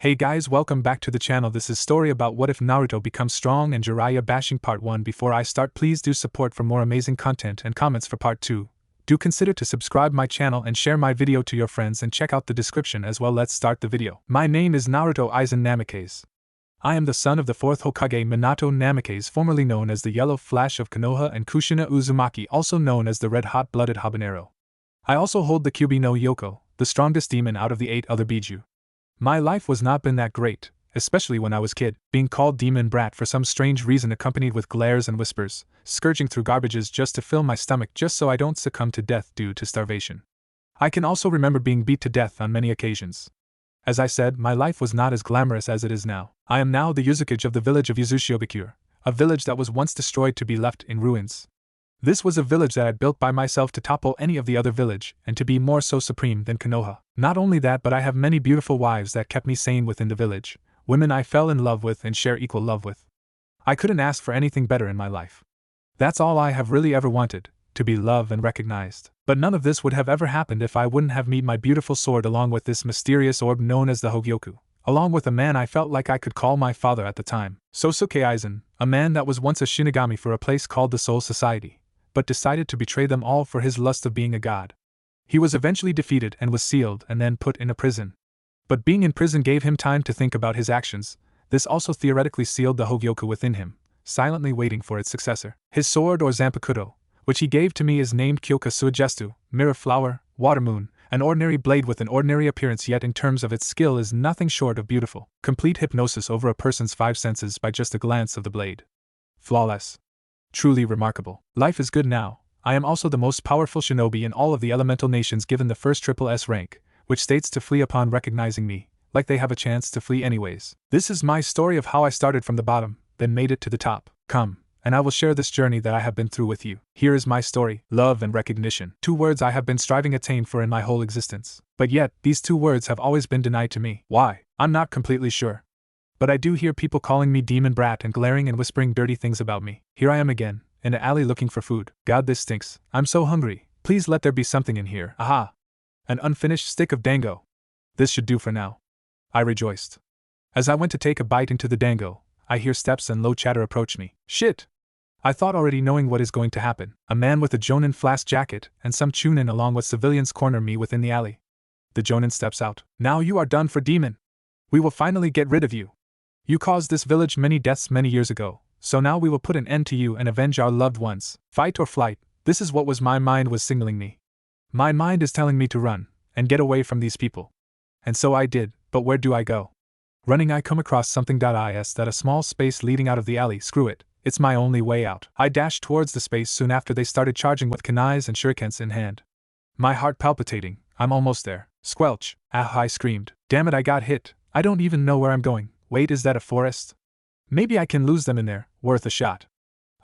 Hey guys, welcome back to the channel. This is story about what if Naruto becomes strong and Jiraiya bashing part 1. Before I start, please do support for more amazing content and comments for part 2. Do consider to subscribe my channel and share my video to your friends and check out the description as well. Let's start the video. My name is Naruto Eizen Namikaze. I am the son of the 4th Hokage Minato Namikaze, formerly known as the Yellow Flash of Konoha, and Kushina Uzumaki, also known as the Red Hot-Blooded Habanero. I also hold the Kyuubi no Yoko, the strongest demon out of the 8 other Biju. My life was not been that great, especially when I was kid, being called demon brat for some strange reason, accompanied with glares and whispers, scourging through garbages just to fill my stomach just so I don't succumb to death due to starvation. I can also remember being beat to death on many occasions. As I said, my life was not as glamorous as it is now. I am now the Yuzukage of the village of Yuzushiobikure, a village that was once destroyed to be left in ruins. This was a village that I built by myself to topple any of the other village, and to be more so supreme than Konoha. Not only that, but I have many beautiful wives that kept me sane within the village, women I fell in love with and share equal love with. I couldn't ask for anything better in my life. That's all I have really ever wanted, to be loved and recognized. But none of this would have ever happened if I wouldn't have met my beautiful sword along with this mysterious orb known as the Hogyoku, along with a man I felt like I could call my father at the time, Sosuke Aizen, a man that was once a Shinigami for a place called the Soul Society, but decided to betray them all for his lust of being a god. He was eventually defeated and was sealed and then put in a prison. But being in prison gave him time to think about his actions. This also theoretically sealed the Hogyoku within him, silently waiting for its successor. His sword, or Zampakuto, which he gave to me, is named Kyoka Suigestu, Mirror Flower, Water Moon, an ordinary blade with an ordinary appearance, yet in terms of its skill is nothing short of beautiful. Complete hypnosis over a person's 5 senses by just a glance of the blade. Flawless. Truly remarkable. Life is good now. I am also the most powerful shinobi in all of the elemental nations, given the first triple S rank, which states to flee upon recognizing me, like they have a chance to flee anyways. This is my story of how I started from the bottom, then made it to the top. Come, and I will share this journey that I have been through with you. Here is my story: love and recognition. 2 words I have been striving to attain for in my whole existence. But yet, these 2 words have always been denied to me. Why? I'm not completely sure. But I do hear people calling me demon brat and glaring and whispering dirty things about me. Here I am again, in the alley looking for food. God, this stinks. I'm so hungry. Please let there be something in here. Aha! An unfinished stick of dango. This should do for now. I rejoiced. As I went to take a bite into the dango, I hear steps and low chatter approach me. Shit! I thought, already knowing what is going to happen. A man with a jonin flask jacket and some chunin along with civilians corner me within the alley. The jonin steps out. Now you are done for, demon. We will finally get rid of you. You caused this village many deaths many years ago, so now we will put an end to you and avenge our loved ones. Fight or flight, this is what was my mind was signaling me. My mind is telling me to run, and get away from these people. And so I did, but where do I go? Running, I come across something is that a small space leading out of the alley. Screw it, it's my only way out. I dashed towards the space soon after they started charging with kunais and shurikens in hand. My heart palpitating, I'm almost there. Squelch, ah, I screamed. Damn it, I got hit. I don't even know where I'm going. Wait, is that a forest? Maybe I can lose them in there, worth a shot.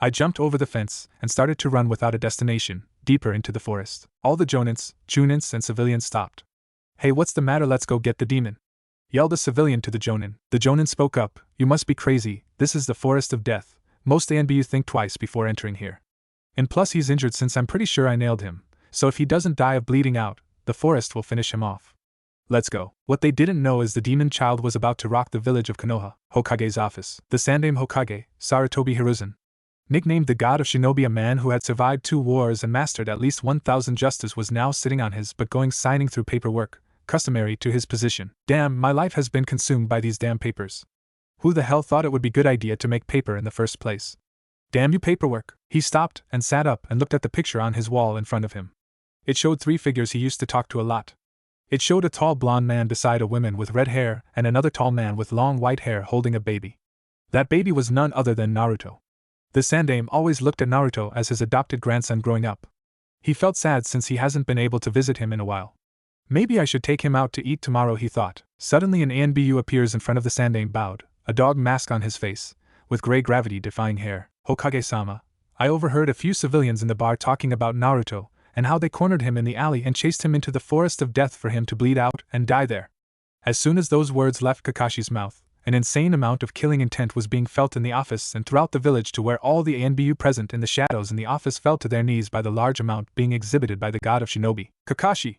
I jumped over the fence and started to run without a destination, deeper into the forest. All the jonins, chunins, and civilians stopped. Hey, what's the matter? Let's go get the demon, yelled a civilian to the jonin. The jonin spoke up. You must be crazy, this is the forest of death. Most ANBU think twice before entering here. And plus he's injured, since I'm pretty sure I nailed him, so if he doesn't die of bleeding out, the forest will finish him off. Let's go. What they didn't know is the demon child was about to rock the village of Konoha, Hokage's office. The Sandaime Hokage, Sarutobi Hiruzen, nicknamed the god of shinobi, a man who had survived 2 wars and mastered at least 1,000 justice, was now sitting on his but going signing through paperwork, customary to his position. Damn, my life has been consumed by these damn papers. Who the hell thought it would be good idea to make paper in the first place? Damn you, paperwork. He stopped and sat up and looked at the picture on his wall in front of him. It showed 3 figures he used to talk to a lot. It showed a tall blonde man beside a woman with red hair and another tall man with long white hair holding a baby. That baby was none other than Naruto. The Sandaime always looked at Naruto as his adopted grandson growing up. He felt sad since he hasn't been able to visit him in a while. Maybe I should take him out to eat tomorrow, he thought. Suddenly an ANBU appears in front of the Sandaime, bowed, a dog mask on his face, with gray gravity-defying hair. Hokage-sama, I overheard a few civilians in the bar talking about Naruto, and how they cornered him in the alley and chased him into the forest of death for him to bleed out and die there. As soon as those words left Kakashi's mouth, an insane amount of killing intent was being felt in the office and throughout the village, to where all the ANBU present in the shadows in the office fell to their knees by the large amount being exhibited by the god of shinobi. Kakashi!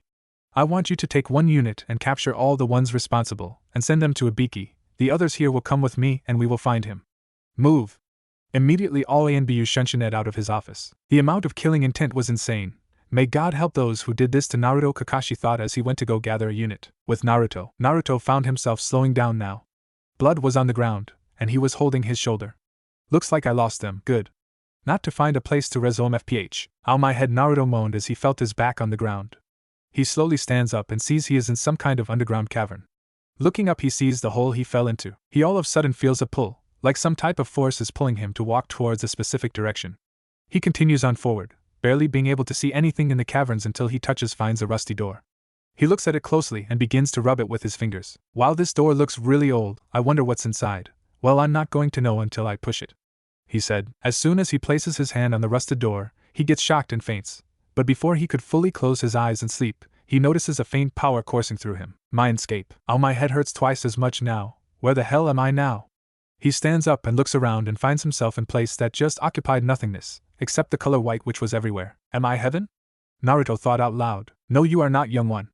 I want you to take one unit and capture all the ones responsible, and send them to Ibiki. The others here will come with me and we will find him. Move. Immediately all ANBU shunshin Ed out of his office. The amount of killing intent was insane. May God help those who did this to Naruto, Kakashi thought as he went to go gather a unit. With Naruto found himself slowing down now. Blood was on the ground, and he was holding his shoulder. Looks like I lost them, good. Not to find a place to resume FPH. Ow my head, Naruto moaned as he felt his back on the ground. He slowly stands up and sees he is in some kind of underground cavern. Looking up he sees the hole he fell into. He all of a sudden feels a pull, like some type of force is pulling him to walk towards a specific direction. He continues on forward, barely being able to see anything in the caverns until he finds a rusty door. He looks at it closely and begins to rub it with his fingers. While this door looks really old, I wonder what's inside. Well, I'm not going to know until I push it, he said. As soon as he places his hand on the rusted door, he gets shocked and faints. But before he could fully close his eyes and sleep, he notices a faint power coursing through him. Mindscape. Ow, my head hurts twice as much now. Where the hell am I now? He stands up and looks around and finds himself in place that just occupied nothingness, except the color white which was everywhere. Am I heaven? Naruto thought out loud. No, you are not, young one,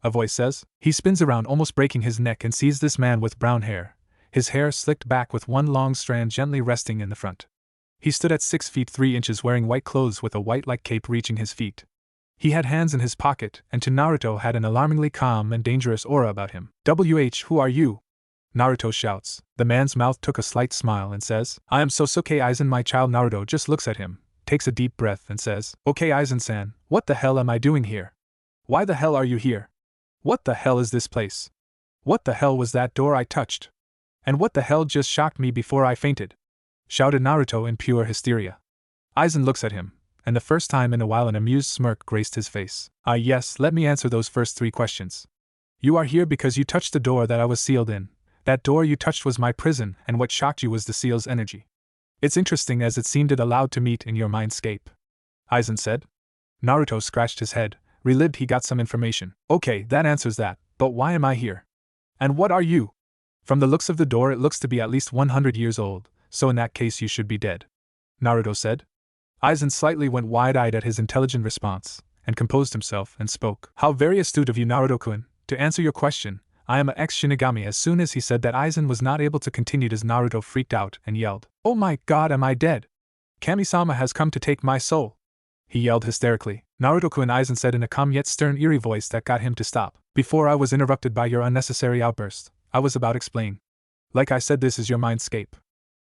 a voice says. He spins around, almost breaking his neck, and sees this man with brown hair, his hair slicked back with one long strand gently resting in the front. He stood at 6 feet 3 inches wearing white clothes with a white-like cape reaching his feet. He had hands in his pocket, and to Naruto had an alarmingly calm and dangerous aura about him. Who are you? Naruto shouts. The man's mouth took a slight smile and says, I am Sosuke Aizen, my child. Naruto just looks at him, takes a deep breath and says, Okay Aizen-san, what the hell am I doing here? Why the hell are you here? What the hell is this place? What the hell was that door I touched? And what the hell just shocked me before I fainted? Shouted Naruto in pure hysteria. Aizen looks at him, and the first time in a while an amused smirk graced his face. Yes, let me answer those first 3 questions. You are here because you touched the door that I was sealed in. That door you touched was my prison, and what shocked you was the seal's energy. It's interesting as it seemed it allowed to meet in your mindscape, Aizen said. Naruto scratched his head, relieved he got some information. Okay, that answers that, but why am I here? And what are you? From the looks of the door it looks to be at least 100 years old, so in that case you should be dead, Naruto said. Aizen slightly went wide-eyed at his intelligent response, and composed himself and spoke. How very astute of you, Naruto-kun. To answer your question, I am an ex-Shinigami. As soon as he said that, Aizen was not able to continue as Naruto freaked out and yelled, Oh my god, am I dead? Kami-sama has come to take my soul, he yelled hysterically. Naruto-kun, Aizen said in a calm yet stern, eerie voice that got him to stop. Before I was interrupted by your unnecessary outburst, I was about to explain. Like I said, this is your mindscape.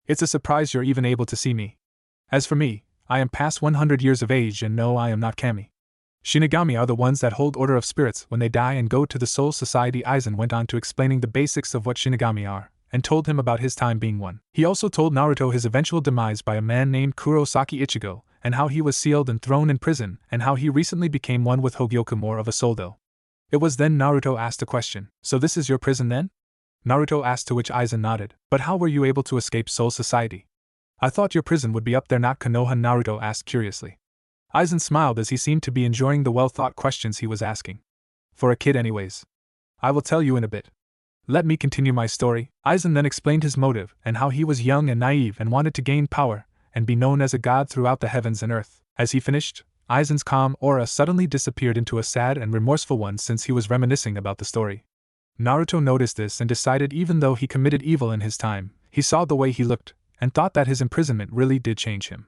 It's a surprise you're even able to see me. As for me, I am past 100 years of age, and no, I am not Kami. Shinigami are the ones that hold order of spirits when they die and go to the Soul Society. Aizen went on to explaining the basics of what Shinigami are, and told him about his time being one. He also told Naruto his eventual demise by a man named Kurosaki Ichigo, and how he was sealed and thrown in prison, and how he recently became one with Hogyoku, more of a soul though. It was then Naruto asked a question. So this is your prison then? Naruto asked, to which Aizen nodded. But how were you able to escape Soul Society? I thought your prison would be up there, not Konoha, Naruto asked curiously. Aizen smiled as he seemed to be enjoying the well-thought questions he was asking. For a kid anyways. I will tell you in a bit. Let me continue my story. Aizen then explained his motive and how he was young and naive and wanted to gain power and be known as a god throughout the heavens and earth. As he finished, Aizen's calm aura suddenly disappeared into a sad and remorseful one since he was reminiscing about the story. Naruto noticed this and decided even though he committed evil in his time, he saw the way he looked and thought that his imprisonment really did change him.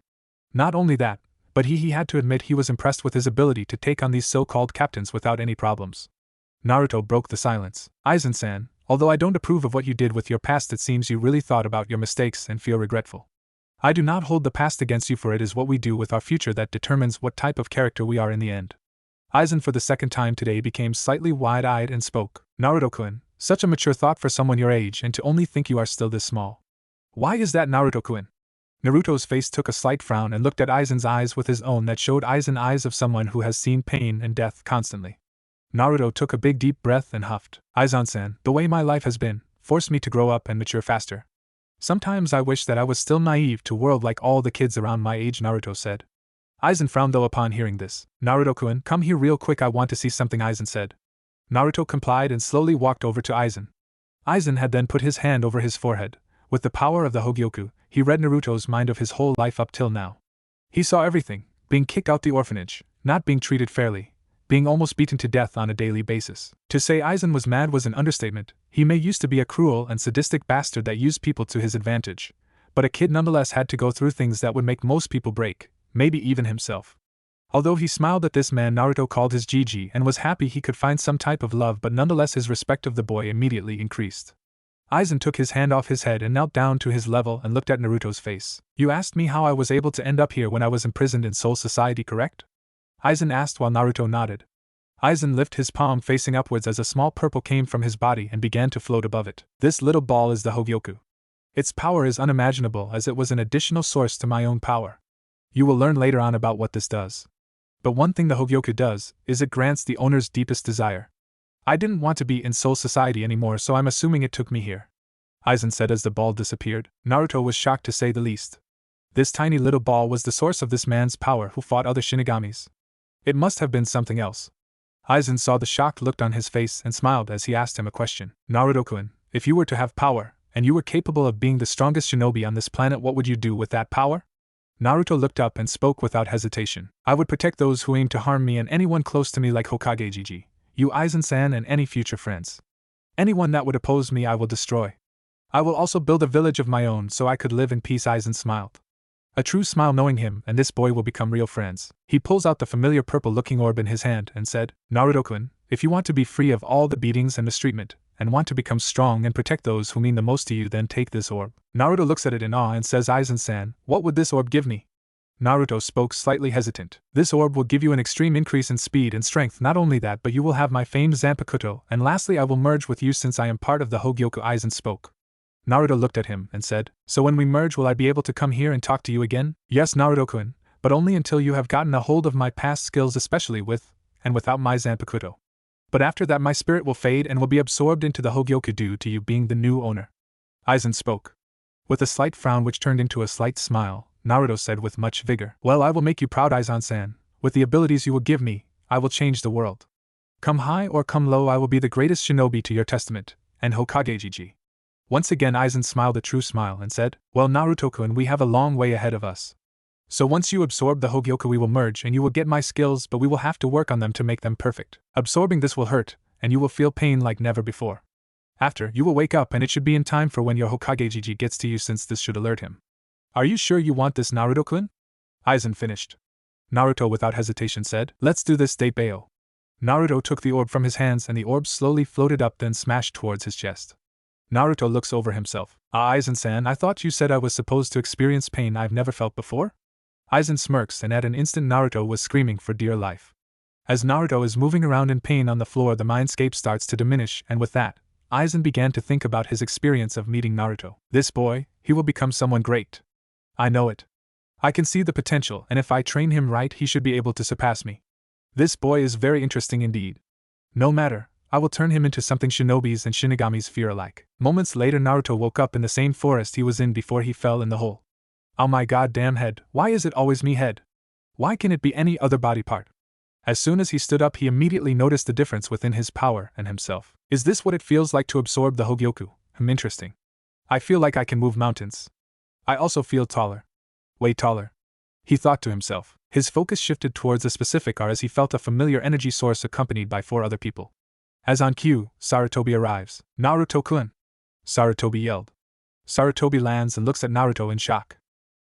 Not only that, but he had to admit he was impressed with his ability to take on these so-called captains without any problems. Naruto broke the silence. Aizen-san, although I don't approve of what you did with your past, it seems you really thought about your mistakes and feel regretful. I do not hold the past against you, for it is what we do with our future that determines what type of character we are in the end. Aizen for the second time today became slightly wide-eyed and spoke. Naruto-kun, such a mature thought for someone your age, and to only think you are still this small. Why is that, Naruto-kun? Naruto's face took a slight frown and looked at Aizen's eyes with his own that showed Aizen eyes of someone who has seen pain and death constantly. Naruto took a big deep breath and huffed. Aizen-san, the way my life has been, forced me to grow up and mature faster. Sometimes I wish that I was still naive to world like all the kids around my age, Naruto said. Aizen frowned though upon hearing this. Naruto-kun, come here real quick, I want to see something, Aizen said. Naruto complied and slowly walked over to Aizen. Aizen had then put his hand over his forehead. With the power of the Hogyoku, he read Naruto's mind of his whole life up till now. He saw everything, being kicked out the orphanage, not being treated fairly, being almost beaten to death on a daily basis. To say Eizen was mad was an understatement. He may used to be a cruel and sadistic bastard that used people to his advantage, but a kid nonetheless had to go through things that would make most people break, maybe even himself. Although he smiled at this man Naruto called his Gigi and was happy he could find some type of love, but nonetheless his respect of the boy immediately increased. Aizen took his hand off his head and knelt down to his level and looked at Naruto's face. "You asked me how I was able to end up here when I was imprisoned in Soul Society, correct?" Aizen asked while Naruto nodded. Aizen lifted his palm facing upwards as a small purple came from his body and began to float above it. "This little ball is the Hogyoku. Its power is unimaginable as it was an additional source to my own power. You will learn later on about what this does. But one thing the Hogyoku does is it grants the owner's deepest desire. I didn't want to be in Soul Society anymore, so I'm assuming it took me here," Aizen said as the ball disappeared. Naruto was shocked to say the least. This tiny little ball was the source of this man's power who fought other Shinigamis. It must have been something else. Aizen saw the shocked look on his face and smiled as he asked him a question. "Naruto-kun, if you were to have power, and you were capable of being the strongest shinobi on this planet, what would you do with that power?" Naruto looked up and spoke without hesitation. "I would protect those who aim to harm me and anyone close to me like Hokage Gigi, you Aizen-san, and any future friends. Anyone that would oppose me I will destroy. I will also build a village of my own so I could live in peace." Aizen smiled. A true smile knowing him and this boy will become real friends. He pulls out the familiar purple-looking orb in his hand and said, "Naruto-kun, if you want to be free of all the beatings and mistreatment, and want to become strong and protect those who mean the most to you, then take this orb." Naruto looks at it in awe and says, "Aizen-san, what would this orb give me?" Naruto spoke slightly hesitant. "This orb will give you an extreme increase in speed and strength. Not only that, but you will have my famed Zampakuto, and lastly I will merge with you since I am part of the Hogyoku." Aizen spoke. Naruto looked at him and said, "So when we merge will I be able to come here and talk to you again?" "Yes, Naruto-kun, but only until you have gotten a hold of my past skills, especially with, and without my Zampakuto. But after that my spirit will fade and will be absorbed into the Hogyoku due to you being the new owner." Aizen spoke. With a slight frown which turned into a slight smile, Naruto said with much vigor, "Well, I will make you proud, Aizen-san. With the abilities you will give me, I will change the world. Come high or come low, I will be the greatest shinobi to your testament, and Hokage Gigi." Once again Aizen smiled a true smile and said, "Well, Naruto-kun, we have a long way ahead of us. So once you absorb the Hogyoku we will merge and you will get my skills, but we will have to work on them to make them perfect. Absorbing this will hurt, and you will feel pain like never before. After, you will wake up and it should be in time for when your Hokage Gigi gets to you, since this should alert him. Are you sure you want this, Naruto-kun?" Aizen finished. Naruto without hesitation said, "Let's do this, Deepening." Naruto took the orb from his hands and the orb slowly floated up then smashed towards his chest. Naruto looks over himself. Aizen-san, I thought you said I was supposed to experience pain I've never felt before?" Aizen smirks and at an instant Naruto was screaming for dear life. As Naruto is moving around in pain on the floor, the mindscape starts to diminish, and with that, Aizen began to think about his experience of meeting Naruto. This boy, he will become someone great. I know it. I can see the potential, and if I train him right he should be able to surpass me. This boy is very interesting indeed. No matter, I will turn him into something shinobis and shinigamis fear alike. Moments later Naruto woke up in the same forest he was in before he fell in the hole. Oh my goddamn head, why is it always me head? Why can it be any other body part? As soon as he stood up he immediately noticed the difference within his power and himself. Is this what it feels like to absorb the Hogyoku? Interesting. I feel like I can move mountains. I also feel taller. Way taller. He thought to himself. His focus shifted towards a specific R as he felt a familiar energy source accompanied by 4 other people. As on cue, Sarutobi arrives. "Naruto-kun!" Sarutobi yelled. Sarutobi lands and looks at Naruto in shock.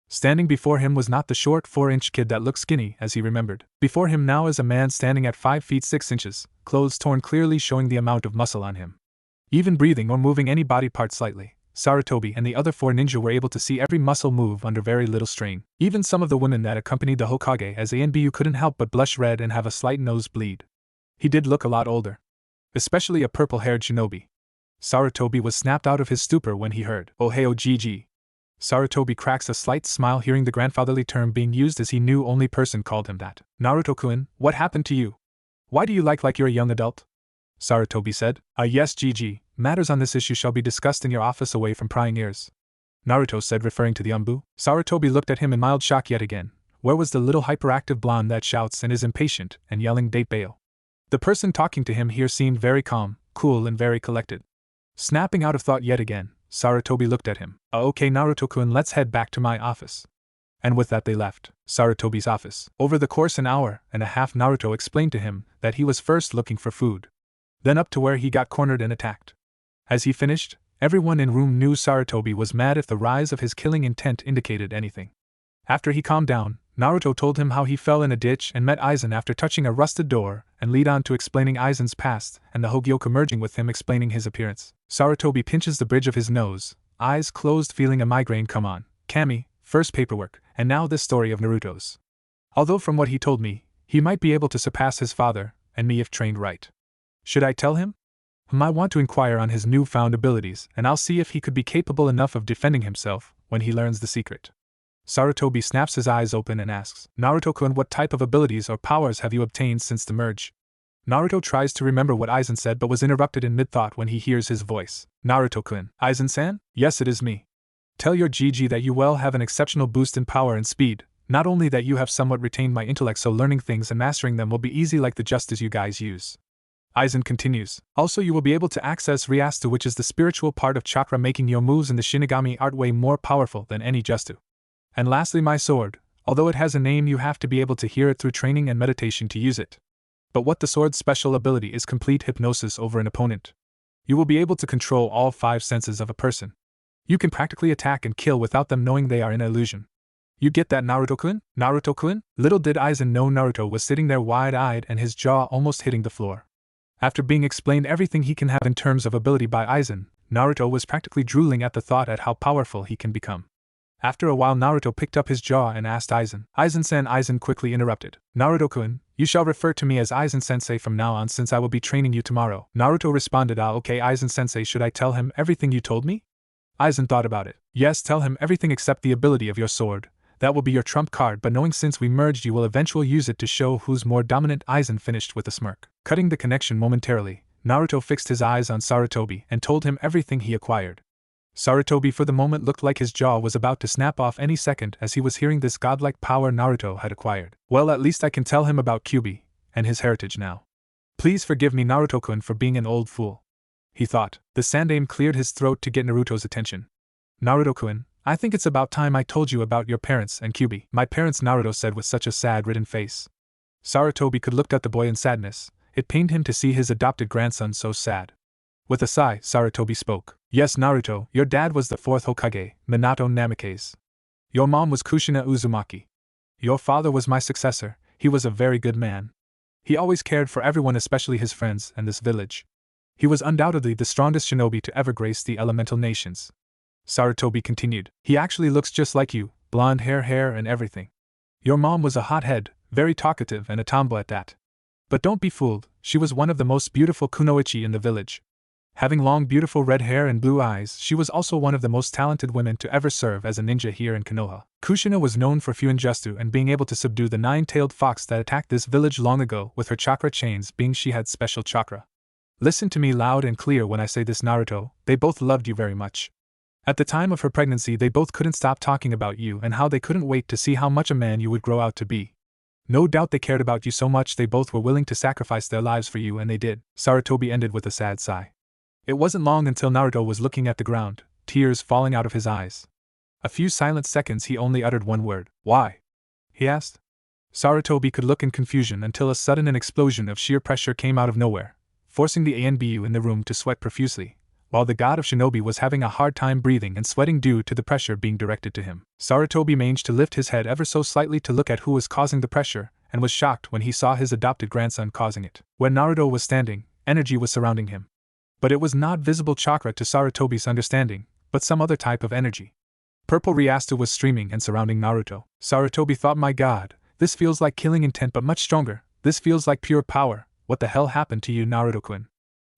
Standing before him was not the short 4-inch kid that looked skinny as he remembered. Before him now is a man standing at 5 feet 6 inches, clothes torn clearly showing the amount of muscle on him. Even breathing or moving any body part slightly, Sarutobi and the other 4 ninja were able to see every muscle move under very little strain. Even some of the women that accompanied the Hokage as Anbu couldn't help but blush red and have a slight nosebleed. He did look a lot older. Especially a purple-haired shinobi. Sarutobi was snapped out of his stupor when he heard, "Ohio Gigi." Sarutobi cracks a slight smile hearing the grandfatherly term being used as he knew only person called him that. "Naruto-kun, what happened to you? Why do you like you're a young adult?" Sarutobi said. Yes Gigi, matters on this issue shall be discussed in your office away from prying ears," Naruto said referring to the Umbu. Sarutobi looked at him in mild shock yet again. Where was the little hyperactive blonde that shouts and is impatient and yelling Deepening? The person talking to him here seemed very calm, cool and very collected. Snapping out of thought yet again, Sarutobi looked at him. Okay Naruto-kun, let's head back to my office. And with that they left Sarutobi's office. Over the course an hour and a half Naruto explained to him that he was first looking for food. Then up to where he got cornered and attacked. As he finished, everyone in room knew Sarutobi was mad if the rise of his killing intent indicated anything. After he calmed down, Naruto told him how he fell in a ditch and met Eizen after touching a rusted door, and lead on to explaining Aizen's past and the Hogyoku merging with him explaining his appearance. Sarutobi pinches the bridge of his nose, eyes closed feeling a migraine come on. Kami, first paperwork, and now this story of Naruto's. Although from what he told me, he might be able to surpass his father and me if trained right. Should I tell him? I want to inquire on his newfound abilities, and I'll see if he could be capable enough of defending himself when he learns the secret. Sarutobi snaps his eyes open and asks, Naruto-kun, what type of abilities or powers have you obtained since the merge? Naruto tries to remember what Aizen said but was interrupted in mid-thought when he hears his voice. Naruto-kun. Aizen-san? Yes, it is me. Tell your GG that you will have an exceptional boost in power and speed, not only that you have somewhat retained my intellect so learning things and mastering them will be easy like the justice you guys use. Aizen continues, also you will be able to access Ryastu, which is the spiritual part of chakra, making your moves in the Shinigami art way more powerful than any Justu. And lastly my sword, although it has a name you have to be able to hear it through training and meditation to use it. But what the sword's special ability is complete hypnosis over an opponent. You will be able to control all 5 senses of a person. You can practically attack and kill without them knowing they are in illusion. You get that, Naruto-kun? Naruto-kun? Little did Aizen know Naruto was sitting there wide-eyed and his jaw almost hitting the floor. After being explained everything he can have in terms of ability by Aizen, Naruto was practically drooling at the thought at how powerful he can become. After a while Naruto picked up his jaw and asked Aizen. Aizen-san. Aizen quickly interrupted. Naruto-kun, you shall refer to me as Aizen-sensei from now on since I will be training you tomorrow. Naruto responded, okay Aizen-sensei, should I tell him everything you told me? Aizen thought about it. Yes, tell him everything except the ability of your sword. That will be your trump card, but knowing since we merged you will eventually use it to show who's more dominant. Aizen finished with a smirk. Cutting the connection momentarily, Naruto fixed his eyes on Sarutobi and told him everything he acquired. Sarutobi for the moment looked like his jaw was about to snap off any second as he was hearing this godlike power Naruto had acquired. Well, at least I can tell him about Kyuubi and his heritage now. Please forgive me Naruto-kun for being an old fool, he thought. The Sandaime cleared his throat to get Naruto's attention. Naruto-kun, I think it's about time I told you about your parents and Kyuubi. My parents, Naruto said with such a sad-ridden face. Sarutobi could look at the boy in sadness. It pained him to see his adopted grandson so sad. With a sigh, Sarutobi spoke. Yes, Naruto, your dad was the 4th Hokage, Minato Namikaze. Your mom was Kushina Uzumaki. Your father was my successor. He was a very good man. He always cared for everyone, especially his friends and this village. He was undoubtedly the strongest shinobi to ever grace the elemental nations. Sarutobi continued. He actually looks just like you, blonde hair and everything. Your mom was a hothead, very talkative and a tomboy at that. But don't be fooled, she was one of the most beautiful kunoichi in the village. Having long beautiful red hair and blue eyes, she was also one of the most talented women to ever serve as a ninja here in Konoha. Kushina was known for Fuinjustu and being able to subdue the 9-tailed fox that attacked this village long ago with her chakra chains, being she had special chakra. Listen to me loud and clear when I say this, Naruto, they both loved you very much. At the time of her pregnancy they both couldn't stop talking about you and how they couldn't wait to see how much a man you would grow out to be. No doubt they cared about you so much they both were willing to sacrifice their lives for you, and they did. Sarutobi ended with a sad sigh. It wasn't long until Naruto was looking at the ground, tears falling out of his eyes. A few silent seconds he only uttered one word. Why? He asked. Sarutobi could look in confusion until a sudden explosion of sheer pressure came out of nowhere, forcing the ANBU in the room to sweat profusely, while the god of shinobi was having a hard time breathing and sweating due to the pressure being directed to him. Sarutobi managed to lift his head ever so slightly to look at who was causing the pressure, and was shocked when he saw his adopted grandson causing it. When Naruto was standing, energy was surrounding him. But it was not visible chakra to Sarutobi's understanding, but some other type of energy. Purple Ryastu was streaming and surrounding Naruto. Sarutobi thought, my god, this feels like killing intent but much stronger, this feels like pure power, what the hell happened to you, Naruto-kun?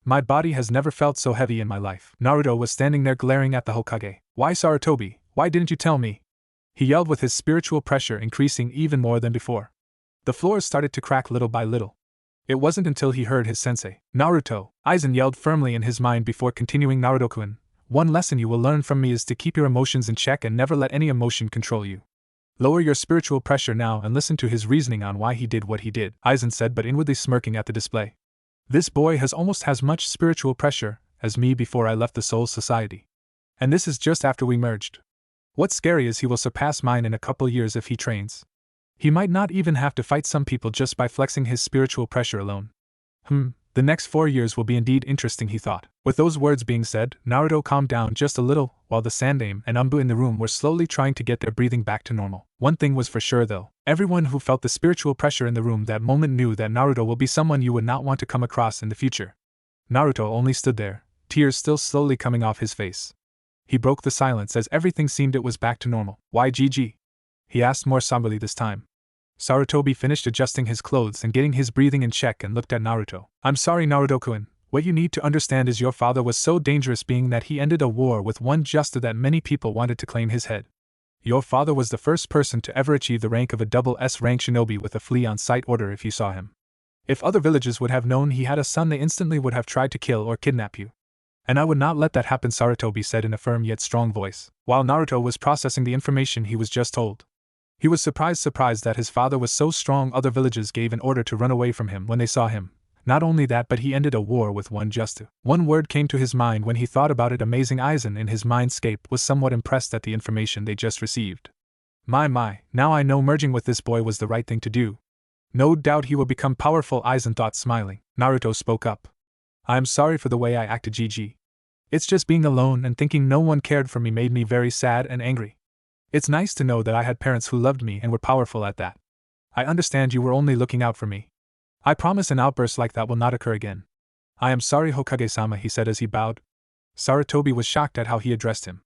My body has never felt so heavy in my life. Naruto was standing there glaring at the Hokage. Why, Sarutobi, why didn't you tell me? He yelled with his spiritual pressure increasing even more than before. The floors started to crack little by little. It wasn't until he heard his sensei. Naruto, Aizen yelled firmly in his mind before continuing. Naruto-kun, one lesson you will learn from me is to keep your emotions in check and never let any emotion control you. Lower your spiritual pressure now and listen to his reasoning on why he did what he did, Aizen said, but inwardly smirking at the display. This boy has almost as much spiritual pressure as me before I left the Soul Society. And this is just after we merged. What's scary is he will surpass mine in a couple years if he trains. He might not even have to fight some people just by flexing his spiritual pressure alone. The next 4 years will be indeed interesting, he thought. With those words being said, Naruto calmed down just a little, while the Sandaime and Umbu in the room were slowly trying to get their breathing back to normal. One thing was for sure though, everyone who felt the spiritual pressure in the room that moment knew that Naruto will be someone you would not want to come across in the future. Naruto only stood there, tears still slowly coming off his face. He broke the silence as everything seemed it was back to normal. Why GG? He asked more somberly this time. Sarutobi finished adjusting his clothes and getting his breathing in check and looked at Naruto. I'm sorry Naruto-kun, what you need to understand is your father was so dangerous being that he ended a war with one just that many people wanted to claim his head. Your father was the first person to ever achieve the rank of a double S rank shinobi with a flea on sight order if you saw him. If other villages would have known he had a son they instantly would have tried to kill or kidnap you. And I would not let that happen, Sarutobi said in a firm yet strong voice, while Naruto was processing the information he was just told. He was surprised that his father was so strong other villages gave an order to run away from him when they saw him. Not only that, but he ended a war with one just. One word came to his mind when he thought about it. Amazing. Eizen in his mindscape was somewhat impressed at the information they just received. My, now I know merging with this boy was the right thing to do. No doubt he will become powerful, Eizen thought smiling. Naruto spoke up. I am sorry for the way I acted, GG. It's just being alone and thinking no one cared for me made me very sad and angry. It's nice to know that I had parents who loved me and were powerful at that. I understand you were only looking out for me. I promise an outburst like that will not occur again. I am sorry, Hokage-sama, he said as he bowed. Sarutobi was shocked at how he addressed him.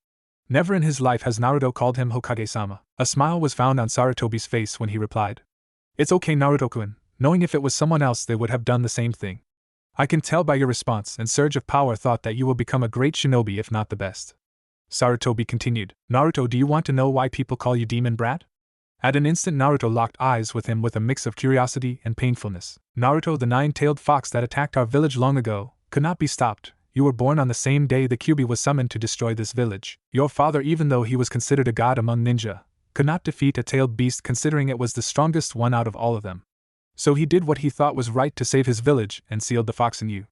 Never in his life has Naruto called him Hokage-sama. A smile was found on Sarutobi's face when he replied. It's okay, Naruto-kun, knowing if it was someone else they would have done the same thing. I can tell by your response and surge of power thought that you will become a great shinobi if not the best. Sarutobi continued. Naruto, do you want to know why people call you Demon Brat? At an instant Naruto locked eyes with him with a mix of curiosity and painfulness. Naruto, the nine-tailed fox that attacked our village long ago, could not be stopped. You were born on the same day the Kyuubi was summoned to destroy this village. Your father, even though he was considered a god among ninja, could not defeat a tailed beast considering it was the strongest one out of all of them. So he did what he thought was right to save his village and sealed the fox in you.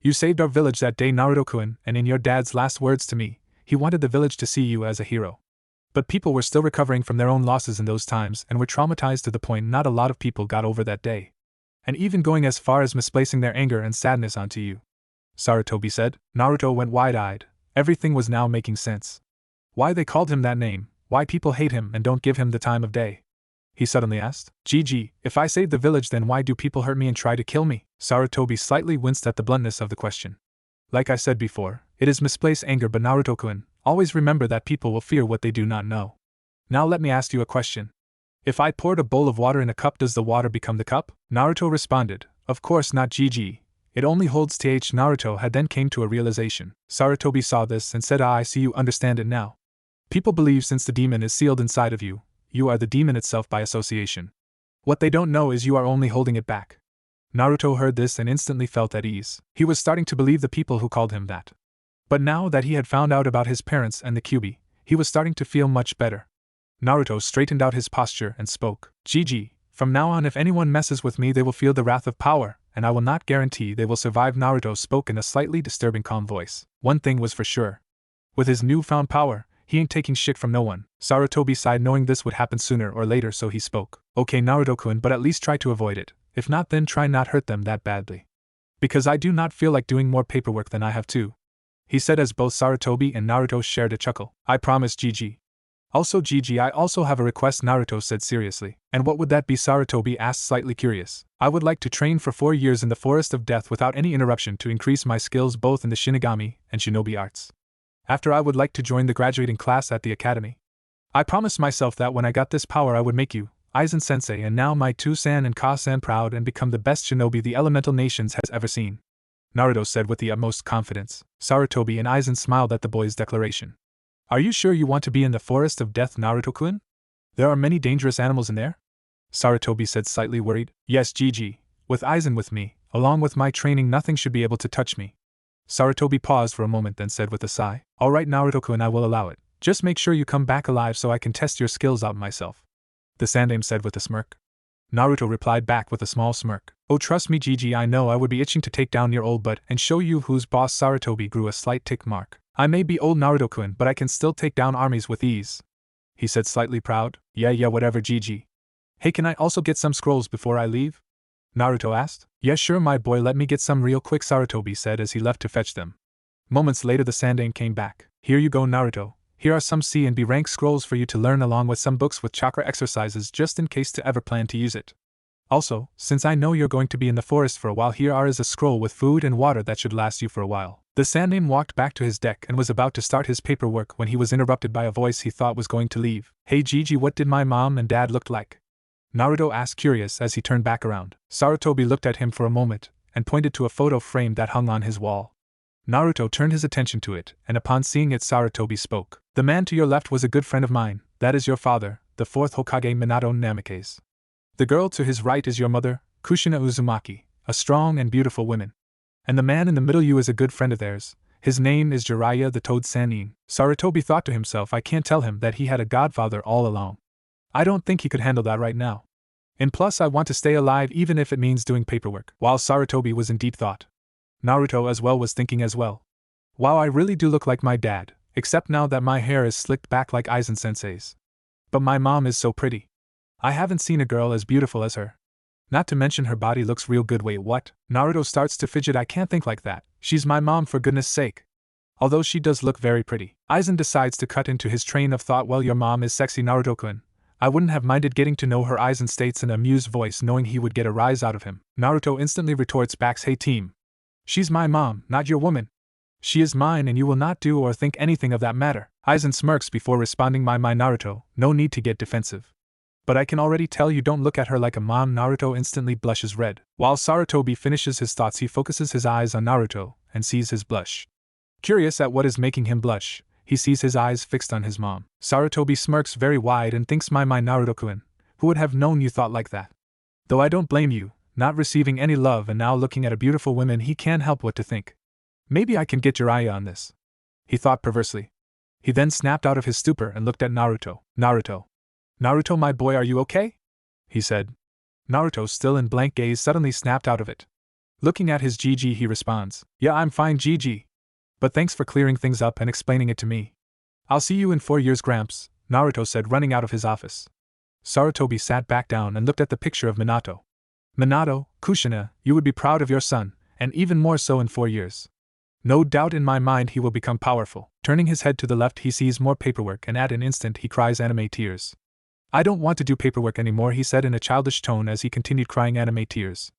You saved our village that day, Naruto-kun, and in your dad's last words to me, he wanted the village to see you as a hero. But people were still recovering from their own losses in those times and were traumatized to the point not a lot of people got over that day. And even going as far as misplacing their anger and sadness onto you. Sarutobi said. Naruto went wide-eyed. Everything was now making sense. Why they called him that name, why people hate him and don't give him the time of day. He suddenly asked. GG, if I saved the village then why do people hurt me and try to kill me? Sarutobi slightly winced at the bluntness of the question. Like I said before, it is misplaced anger, but Naruto-kun, always remember that people will fear what they do not know. Now let me ask you a question. If I poured a bowl of water in a cup, does the water become the cup? Naruto responded, of course not, GG. It only holds th. Naruto had then came to a realization. Sarutobi saw this and said, I see, you understand it now. People believe since the demon is sealed inside of you, you are the demon itself by association. What they don't know is you are only holding it back. Naruto heard this and instantly felt at ease. He was starting to believe the people who called him that. But now that he had found out about his parents and the Kyuubi, he was starting to feel much better. Naruto straightened out his posture and spoke. GG, from now on if anyone messes with me they will feel the wrath of power, and I will not guarantee they will survive. Naruto spoke in a slightly disturbing calm voice. One thing was for sure. With his newfound power, he ain't taking shit from no one. Sarutobi sighed knowing this would happen sooner or later, so he spoke. Okay Naruto-kun, but at least try to avoid it. If not, then try not hurt them that badly. Because I do not feel like doing more paperwork than I have to. He said as both Sarutobi and Naruto shared a chuckle. I promise, GG. Also GG, I also have a request, Naruto said seriously. And what would that be? Sarutobi asked, slightly curious. I would like to train for 4 years in the Forest of Death without any interruption to increase my skills both in the Shinigami and Shinobi arts. After I would like to join the graduating class at the academy. I promised myself that when I got this power I would make you, Aizen-sensei, and now my Two-san and Ka-san proud and become the best shinobi the elemental nations has ever seen. Naruto said with the utmost confidence. Sarutobi and Aizen smiled at the boy's declaration. Are you sure you want to be in the Forest of Death, Naruto-kun? There are many dangerous animals in there? Sarutobi said, slightly worried. Yes, GG. With Aizen with me, along with my training, nothing should be able to touch me. Sarutobi paused for a moment, then said with a sigh. Alright Naruto-kun, I will allow it. Just make sure you come back alive so I can test your skills out myself. The Sandaime said with a smirk. Naruto replied back with a small smirk. Oh, trust me GG, I know I would be itching to take down your old butt and show you who's boss. Sarutobi grew a slight tick mark. I may be old Naruto-kun, but I can still take down armies with ease. he said slightly proud. Yeah, whatever, GG. Hey, can I also get some scrolls before I leave? Naruto asked. Yeah, sure, my boy, let me get some real quick, Sarutobi said as he left to fetch them. Moments later, the Sandaime came back. Here you go, Naruto. Here are some C and B rank scrolls for you to learn, along with some books with chakra exercises just in case to ever plan to use it. Also, since I know you're going to be in the forest for a while, here is a scroll with food and water that should last you for a while. The Sandaime walked back to his deck and was about to start his paperwork when he was interrupted by a voice he thought was going to leave. Hey Gigi, what did my mom and dad look like? Naruto asked, curious as he turned back around. Sarutobi looked at him for a moment and pointed to a photo frame that hung on his wall. Naruto turned his attention to it, and upon seeing it, Sarutobi spoke. The man to your left was a good friend of mine. That is your father, the fourth Hokage Minato Namikaze. The girl to his right is your mother, Kushina Uzumaki, a strong and beautiful woman. And the man in the middle you is a good friend of theirs. His name is Jiraiya the Toad Sannin. Sarutobi thought to himself, I can't tell him that he had a godfather all along. I don't think he could handle that right now. And plus I want to stay alive even if it means doing paperwork. While Sarutobi was in deep thought, Naruto as well was thinking as well. Wow, I really do look like my dad, except now that my hair is slicked back like Aizen sensei's. But my mom is so pretty. I haven't seen a girl as beautiful as her. Not to mention her body looks real good. Wait, what? Naruto starts to fidget. I can't think like that. She's my mom, for goodness sake. Although she does look very pretty. Aizen decides to cut into his train of thought. Well, your mom is sexy, Naruto-kun. I wouldn't have minded getting to know her, Aizen states in an amused voice, knowing he would get a rise out of him. Naruto instantly retorts back, hey team. She's my mom, not your woman. She is mine and you will not do or think anything of that matter. Aizen smirks before responding, my Naruto, no need to get defensive. But I can already tell you don't look at her like a mom. Naruto instantly blushes red. While Sarutobi finishes his thoughts, he focuses his eyes on Naruto and sees his blush. Curious at what is making him blush, he sees his eyes fixed on his mom. Sarutobi smirks very wide and thinks, my Naruto-kun, who would have known you thought like that? Though I don't blame you, not receiving any love and now looking at a beautiful woman, he can't help what to think. Maybe I can get Jiraiya on this, he thought perversely. He then snapped out of his stupor and looked at Naruto. Naruto, my boy, are you okay? He said. Naruto, still in blank gaze, suddenly snapped out of it. Looking at his GG, he responds, yeah, I'm fine, GG. But thanks for clearing things up and explaining it to me. I'll see you in 4 years, Gramps, Naruto said, running out of his office. Sarutobi sat back down and looked at the picture of Minato. Minato, Kushina, you would be proud of your son, and even more so in 4 years. No doubt in my mind he will become powerful. Turning his head to the left, he sees more paperwork and at an instant he cries anime tears. I don't want to do paperwork anymore, he said in a childish tone as he continued crying anime tears.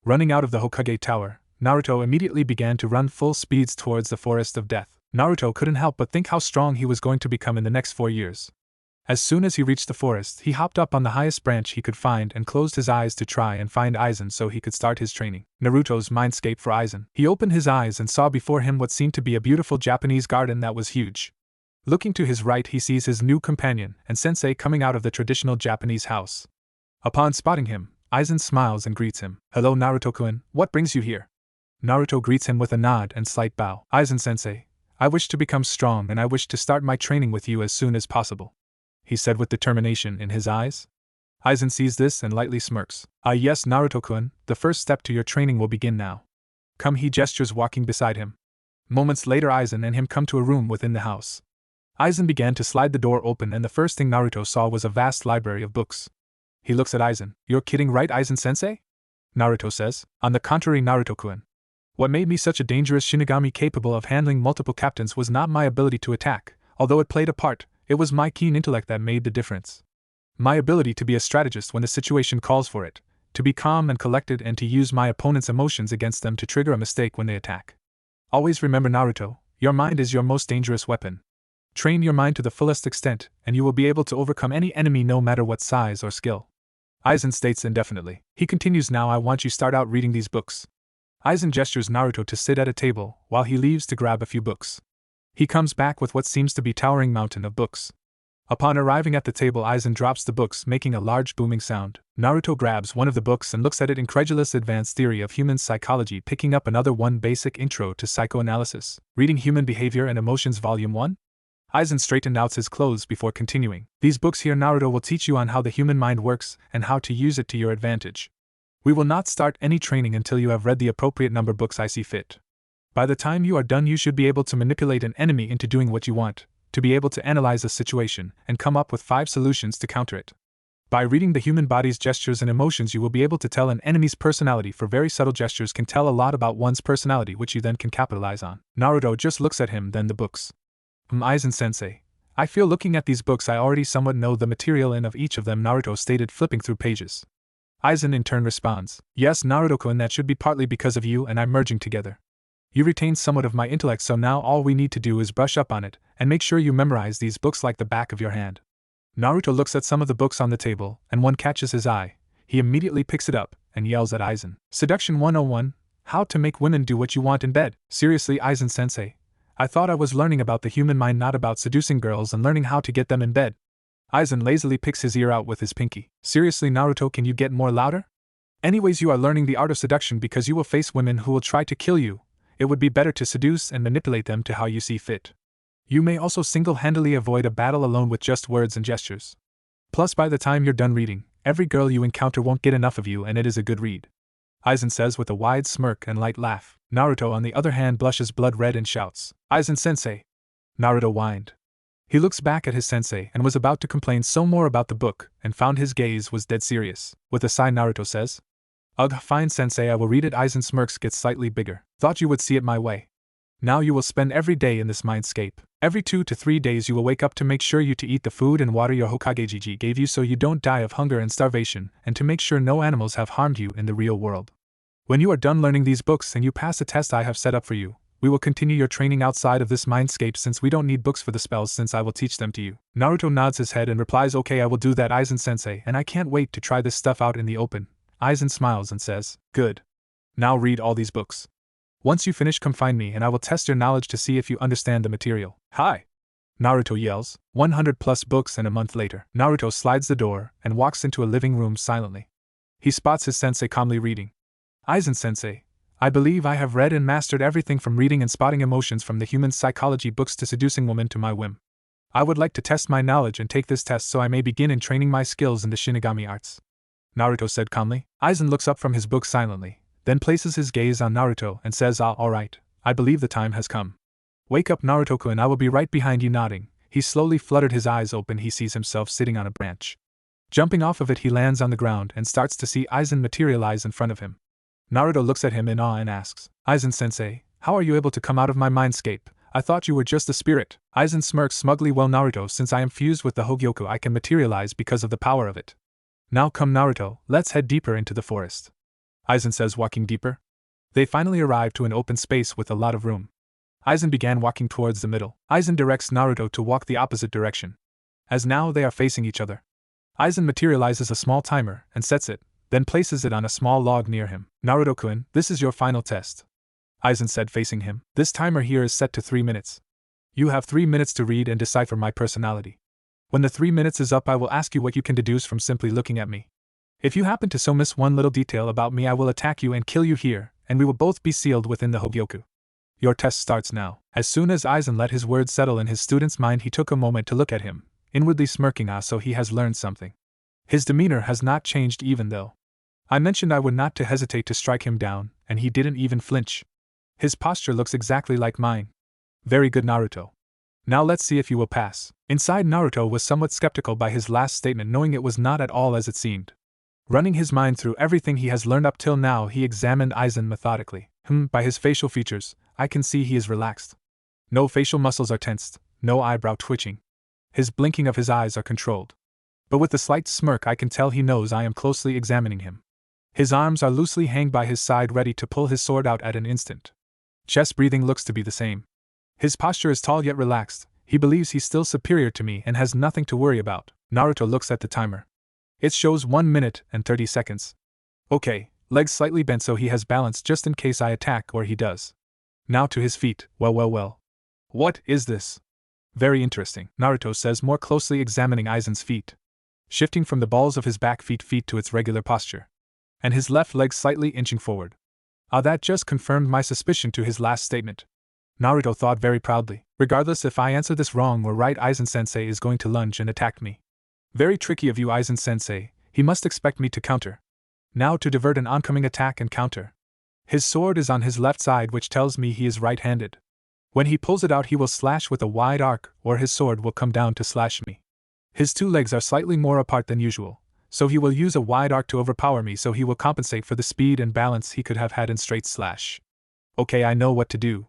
Running out of the Hokage tower, Naruto immediately began to run full speeds towards the forest of death. Naruto couldn't help but think how strong he was going to become in the next 4 years. As soon as he reached the forest, he hopped up on the highest branch he could find and closed his eyes to try and find Eizen so he could start his training. Naruto's mindscape for Eizen. He opened his eyes and saw before him what seemed to be a beautiful Japanese garden that was huge. Looking to his right, he sees his new companion and sensei coming out of the traditional Japanese house. Upon spotting him, Aizen smiles and greets him. Hello Naruto-kun, what brings you here? Naruto greets him with a nod and slight bow. Aizen-sensei, I wish to become strong and I wish to start my training with you as soon as possible, he said with determination in his eyes. Aizen sees this and lightly smirks. Ah yes, Naruto-kun, the first step to your training will begin now. Come, he gestures, walking beside him. Moments later, Aizen and him come to a room within the house. Aizen began to slide the door open and the first thing Naruto saw was a vast library of books. He looks at Aizen. You're kidding, right, Aizen-sensei? Naruto says. On the contrary, Naruto-kun. What made me such a dangerous Shinigami capable of handling multiple captains was not my ability to attack, although it played a part, it was my keen intellect that made the difference. My ability to be a strategist when the situation calls for it, to be calm and collected and to use my opponent's emotions against them to trigger a mistake when they attack. Always remember, Naruto, your mind is your most dangerous weapon. Train your mind to the fullest extent, and you will be able to overcome any enemy no matter what size or skill. Aizen states indefinitely. He continues, now I want you start out reading these books. Aizen gestures Naruto to sit at a table, while he leaves to grab a few books. He comes back with what seems to be a towering mountain of books. Upon arriving at the table, Aizen drops the books, making a large booming sound. Naruto grabs one of the books and looks at it. Incredulous, Advanced Theory of Human Psychology, picking up another one, Basic Intro to Psychoanalysis, Reading Human Behavior and Emotions Volume 1? Aizen straightened out his clothes before continuing. These books here, Naruto, will teach you on how the human mind works and how to use it to your advantage. We will not start any training until you have read the appropriate number books I see fit. By the time you are done, you should be able to manipulate an enemy into doing what you want, to be able to analyze a situation and come up with 5 solutions to counter it. By reading the human body's gestures and emotions, you will be able to tell an enemy's personality, for very subtle gestures can tell a lot about one's personality, which you then can capitalize on. Naruto just looks at him, then the books. Aizen-sensei, I feel looking at these books I already somewhat know the material in of each of them, Naruto stated, flipping through pages. Aizen in turn responds, yes, Naruto-kun, that should be partly because of you and I merging together. You retained somewhat of my intellect, so now all we need to do is brush up on it, and make sure you memorize these books like the back of your hand. Naruto looks at some of the books on the table, and one catches his eye. He immediately picks it up, and yells at Aizen. Seduction 101, How to Make Women Do What You Want in Bed. Seriously, Aizen-sensei, I thought I was learning about the human mind, not about seducing girls and learning how to get them in bed. Aizen lazily picks his ear out with his pinky. Seriously, Naruto, can you get more louder? Anyways, you are learning the art of seduction because you will face women who will try to kill you. It would be better to seduce and manipulate them to how you see fit. You may also single-handedly avoid a battle alone with just words and gestures. Plus, by the time you're done reading, every girl you encounter won't get enough of you, and it is a good read. Aizen says with a wide smirk and light laugh. Naruto, on the other hand, blushes blood red and shouts, Aizen-sensei. Naruto whined. He looks back at his sensei and was about to complain some more about the book, and found his gaze was dead serious. With a sigh, Naruto says, Ugh, fine sensei, I will read it. Aizen smirks gets slightly bigger. Thought you would see it my way. Now you will spend every day in this mindscape. Every 2 to 3 days you will wake up to make sure you to eat the food and water your Hokage gave you so you don't die of hunger and starvation, and to make sure no animals have harmed you in the real world. When you are done learning these books and you pass a test I have set up for you, we will continue your training outside of this mindscape, since we don't need books for the spells, since I will teach them to you. Naruto nods his head and replies, okay, I will do that, Aizen-sensei, and I can't wait to try this stuff out in the open. Aizen smiles and says, good. Now read all these books. Once you finish, come find me and I will test your knowledge to see if you understand the material. Hi! Naruto yells. 100 plus books, and a month later, Naruto slides the door and walks into a living room silently. He spots his sensei calmly reading. Aizen-sensei, I believe I have read and mastered everything from reading and spotting emotions from the human psychology books to seducing women to my whim. I would like to test my knowledge and take this test so I may begin in training my skills in the Shinigami arts. Naruto said calmly. Aizen looks up from his book silently, then places his gaze on Naruto and says, alright, I believe the time has come. Wake up, Naruto-kun, I will be right behind you. Nodding, he slowly fluttered his eyes open. He sees himself sitting on a branch. Jumping off of it, he lands on the ground and starts to see Aizen materialize in front of him. Naruto looks at him in awe and asks, Aizen-sensei, how are you able to come out of my mindscape? I thought you were just a spirit. Aizen smirks smugly. Well, Naruto, since I am fused with the Hogyoku, I can materialize because of the power of it. Now come, Naruto, let's head deeper into the forest. Aizen says, walking deeper. They finally arrive to an open space with a lot of room. Aizen began walking towards the middle. Aizen directs Naruto to walk the opposite direction. As now they are facing each other, Aizen materializes a small timer and sets it, then places it on a small log near him. Naruto-kun, this is your final test. Aizen said, facing him. This timer here is set to 3 minutes. You have 3 minutes to read and decipher my personality. When the 3 minutes is up, I will ask you what you can deduce from simply looking at me. If you happen to so miss one little detail about me, I will attack you and kill you here, and we will both be sealed within the Hogyoku. Your test starts now. As soon as Aizen let his words settle in his student's mind, he took a moment to look at him, inwardly smirking. So he has learned something. His demeanor has not changed, even though I mentioned I would not to hesitate to strike him down, and he didn't even flinch. His posture looks exactly like mine. Very good, Naruto. Now let's see if you will pass. Inside, Naruto was somewhat skeptical by his last statement, knowing it was not at all as it seemed. Running his mind through everything he has learned up till now, he examined Aizen methodically. By his facial features, I can see he is relaxed. No facial muscles are tensed, no eyebrow twitching. His blinking of his eyes are controlled. But with a slight smirk, I can tell he knows I am closely examining him. His arms are loosely hanged by his side, ready to pull his sword out at an instant. Chest breathing looks to be the same. His posture is tall yet relaxed. He believes he's still superior to me and has nothing to worry about. Naruto looks at the timer. It shows 1 minute and 30 seconds. Okay, legs slightly bent so he has balance just in case I attack, or he does. Now to his feet. Well. What is this? Very interesting, Naruto says, more closely examining Aizen's feet. Shifting from the balls of his back feet to its regular posture. And his left leg slightly inching forward. That just confirmed my suspicion to his last statement. Naruto thought very proudly. Regardless if I answer this wrong or right, Aizen-sensei is going to lunge and attack me. Very tricky of you, Aizen-sensei. He must expect me to counter. Now to divert an oncoming attack and counter. His sword is on his left side, which tells me he is right-handed. When he pulls it out, he will slash with a wide arc, or his sword will come down to slash me. His two legs are slightly more apart than usual, so he will use a wide arc to overpower me, so he will compensate for the speed and balance he could have had in straight slash. Okay, I know what to do.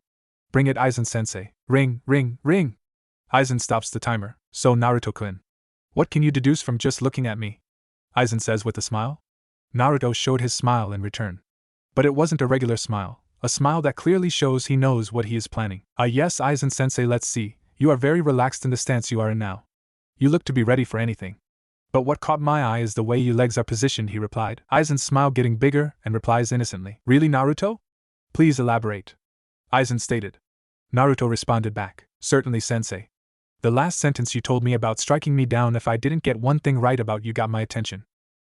Bring it, Aizen-sensei. Ring, ring, ring! Aizen stops the timer. So Naruto-kun, what can you deduce from just looking at me? Aizen says with a smile. Naruto showed his smile in return. But it wasn't a regular smile, a smile that clearly shows he knows what he is planning. Yes, Aizen-sensei, let's see, you are very relaxed in the stance you are in now. You look to be ready for anything. But what caught my eye is the way your legs are positioned, he replied. Aizen's smile getting bigger and replies innocently. Really, Naruto? Please elaborate. Aizen stated. Naruto responded back. Certainly, sensei. The last sentence you told me about striking me down if I didn't get one thing right about you got my attention.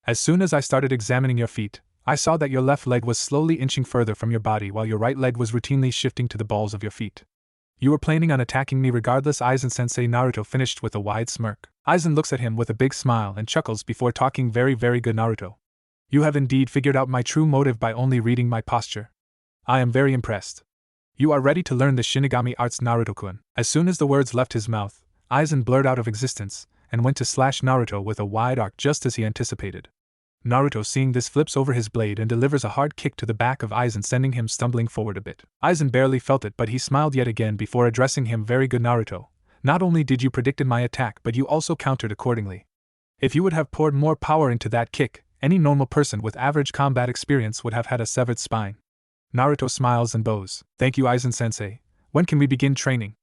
As soon as I started examining your feet, I saw that your left leg was slowly inching further from your body while your right leg was routinely shifting to the balls of your feet. You were planning on attacking me regardless, Aizen-sensei. Naruto finished with a wide smirk. Aizen looks at him with a big smile and chuckles before talking. Very, very good, Naruto. You have indeed figured out my true motive by only reading my posture. I am very impressed. You are ready to learn the Shinigami arts, Naruto-kun. As soon as the words left his mouth, Aizen blurred out of existence and went to slash Naruto with a wide arc just as he anticipated. Naruto, seeing this, flips over his blade and delivers a hard kick to the back of Aizen, sending him stumbling forward a bit. Aizen barely felt it, but he smiled yet again before addressing him. Very good, Naruto. Not only did you predict my attack, but you also countered accordingly. If you would have poured more power into that kick, any normal person with average combat experience would have had a severed spine. Naruto smiles and bows. Thank you, Aizen-sensei. When can we begin training?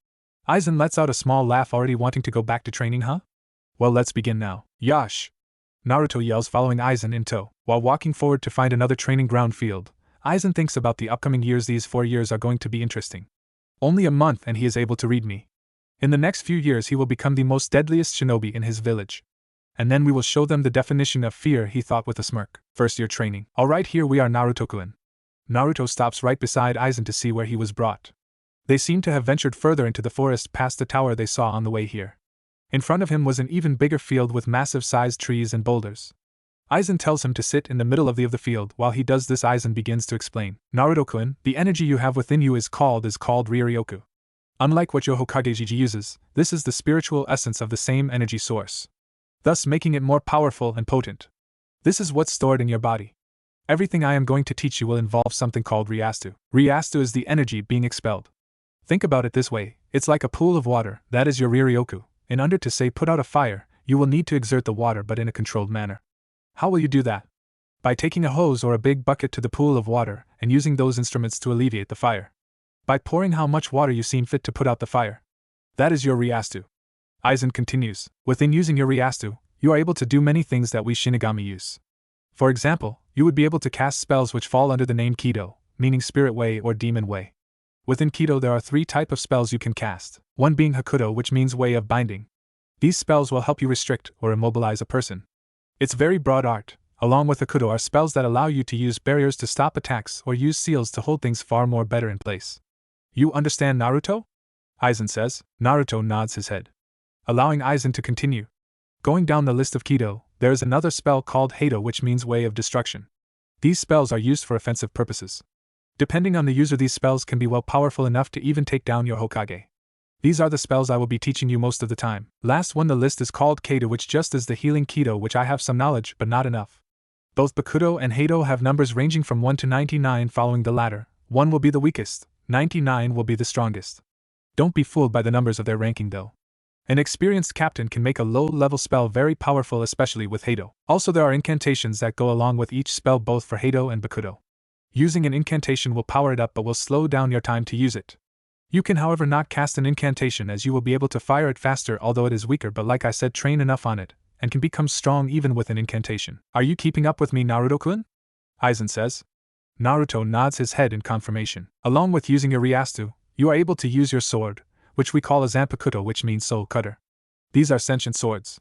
Aizen lets out a small laugh, already wanting to go back to training, huh? Well, let's begin now. Yash! Naruto yells, following Aizen in tow. While walking forward to find another training ground field, Aizen thinks about the upcoming years. These 4 years are going to be interesting. Only a month and he is able to read me. In the next few years he will become the most deadliest shinobi in his village. And then we will show them the definition of fear, he thought with a smirk. First year training. Alright, here we are, Naruto-kun. Naruto stops right beside Aizen to see where he was brought. They seemed to have ventured further into the forest past the tower they saw on the way here. In front of him was an even bigger field with massive-sized trees and boulders. Aizen tells him to sit in the middle of the field. While he does this, Aizen begins to explain. Naruto-kun, the energy you have within you is called Ryoryoku. Unlike what your Hokage uses, this is the spiritual essence of the same energy source, thus making it more powerful and potent. This is what's stored in your body. Everything I am going to teach you will involve something called Ryastu. Ryastu is the energy being expelled. Think about it this way, it's like a pool of water, that is your Ryoryoku. In order to say put out a fire, you will need to exert the water, but in a controlled manner. How will you do that? By taking a hose or a big bucket to the pool of water and using those instruments to alleviate the fire. By pouring how much water you seem fit to put out the fire. That is your Ryastu. Aizen continues, within using your Ryastu, you are able to do many things that we Shinigami use. For example, you would be able to cast spells which fall under the name Kido, meaning spirit way or demon way. Within Kido there are 3 types of spells you can cast, one being Hakudo, which means way of binding. These spells will help you restrict or immobilize a person. It's very broad art. Along with Hakudo are spells that allow you to use barriers to stop attacks or use seals to hold things far more better in place. You understand, Naruto? Aizen says. Naruto nods his head, allowing Aizen to continue. Going down the list of Kido, there is another spell called Hado, which means way of destruction. These spells are used for offensive purposes. Depending on the user, these spells can be well powerful enough to even take down your Hokage. These are the spells I will be teaching you most of the time. Last one the list is called Kado, which just is the healing Kido, which I have some knowledge but not enough. Both Bakudo and Hado have numbers ranging from 1 to 99. Following the latter, 1 will be the weakest, 99 will be the strongest. Don't be fooled by the numbers of their ranking though. An experienced captain can make a low-level spell very powerful, especially with Hado. Also, there are incantations that go along with each spell both for Hado and Bakudo. Using an incantation will power it up but will slow down your time to use it. You can however not cast an incantation, as you will be able to fire it faster although it is weaker, but like I said, train enough on it, and can become strong even with an incantation. Are you keeping up with me, Naruto-kun? Aizen says. Naruto nods his head in confirmation. Along with using your Ryastu, you are able to use your sword, which we call a Zampakuto, which means soul cutter. These are sentient swords.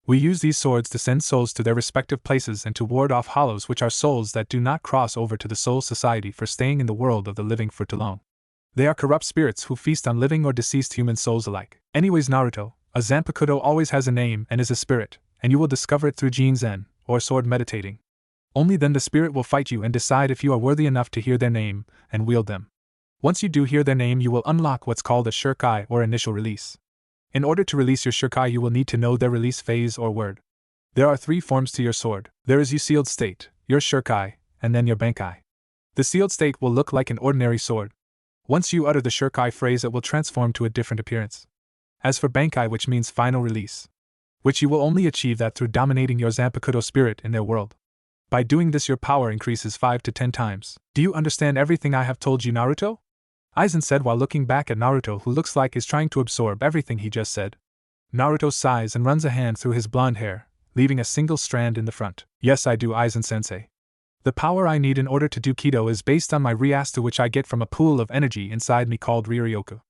We use these swords to send souls to their respective places and to ward off hollows, which are souls that do not cross over to the Soul Society for staying in the world of the living for too long. They are corrupt spirits who feast on living or deceased human souls alike. Anyways, Naruto, a Zampakuto always has a name and is a spirit, and you will discover it through Jinzen, or sword meditating. Only then the spirit will fight you and decide if you are worthy enough to hear their name and wield them. Once you do hear their name, you will unlock what's called a shurikai or initial release. In order to release your shurikai, you will need to know their release phase or word. There are 3 forms to your sword. There is your sealed state, your shurikai, and then your bankai. The sealed state will look like an ordinary sword. Once you utter the shurikai phrase, it will transform to a different appearance. As for bankai, which means final release, which you will only achieve that through dominating your Zampakuto spirit in their world. By doing this, your power increases 5 to 10 times. Do you understand everything I have told you, Naruto? Aizen said while looking back at Naruto, who looks like is trying to absorb everything he just said. Naruto sighs and runs a hand through his blonde hair, leaving a single strand in the front. Yes, I do, Aizen-sensei. The power I need in order to do Kido is based on my Ryastu, which I get from a pool of energy inside me called Riryoku.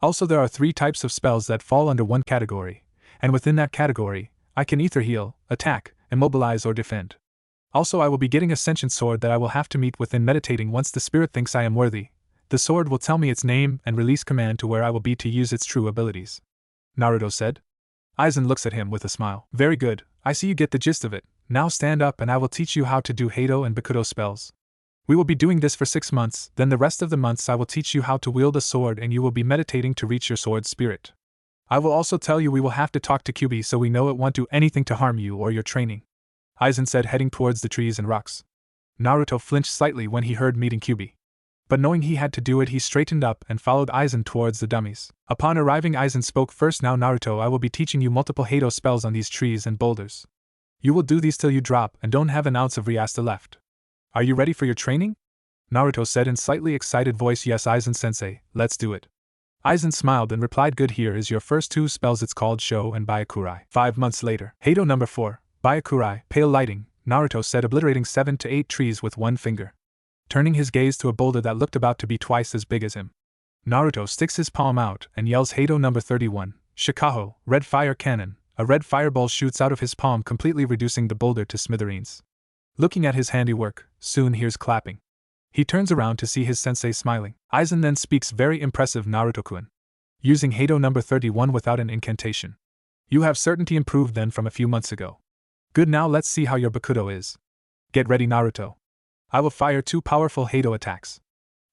Also, there are 3 types of spells that fall under one category, and within that category, I can either heal, attack, immobilize, or defend. Also, I will be getting a sentient sword that I will have to meet within meditating. Once the spirit thinks I am worthy, the sword will tell me its name and release command to where I will be to use its true abilities. Naruto said. Aizen looks at him with a smile. Very good, I see you get the gist of it. Now stand up and I will teach you how to do Heido and Bakudo spells. We will be doing this for 6 months, then the rest of the months I will teach you how to wield a sword and you will be meditating to reach your sword spirit. I will also tell you we will have to talk to Kyuubi so we know it won't do anything to harm you or your training. Aizen said, heading towards the trees and rocks. Naruto flinched slightly when he heard meeting Kyuubi. But knowing he had to do it, he straightened up and followed Aizen towards the dummies. Upon arriving, Aizen spoke first. Now Naruto, I will be teaching you multiple Heido spells on these trees and boulders. You will do these till you drop and don't have an ounce of Ryastu left. Are you ready for your training? Naruto said in slightly excited voice. Yes, Aizen-sensei, let's do it. Aizen smiled and replied, good, here is your first 2 spells, it's called Sho and Byakurai. 5 months later. Heido number 4, Byakurai, pale lighting, Naruto said, obliterating 7 to 8 trees with one finger. Turning his gaze to a boulder that looked about to be twice as big as him. Naruto sticks his palm out and yells Heido number 31, Shikaho, red fire cannon. A red fireball shoots out of his palm, completely reducing the boulder to smithereens. Looking at his handiwork, soon hears clapping. He turns around to see his sensei smiling. Aizen then speaks, very impressive, Naruto-kun. Using Heido number 31 without an incantation. You have certainly improved then from a few months ago. Good, now let's see how your Bakudo is. Get ready, Naruto. I will fire 2 powerful Heido attacks.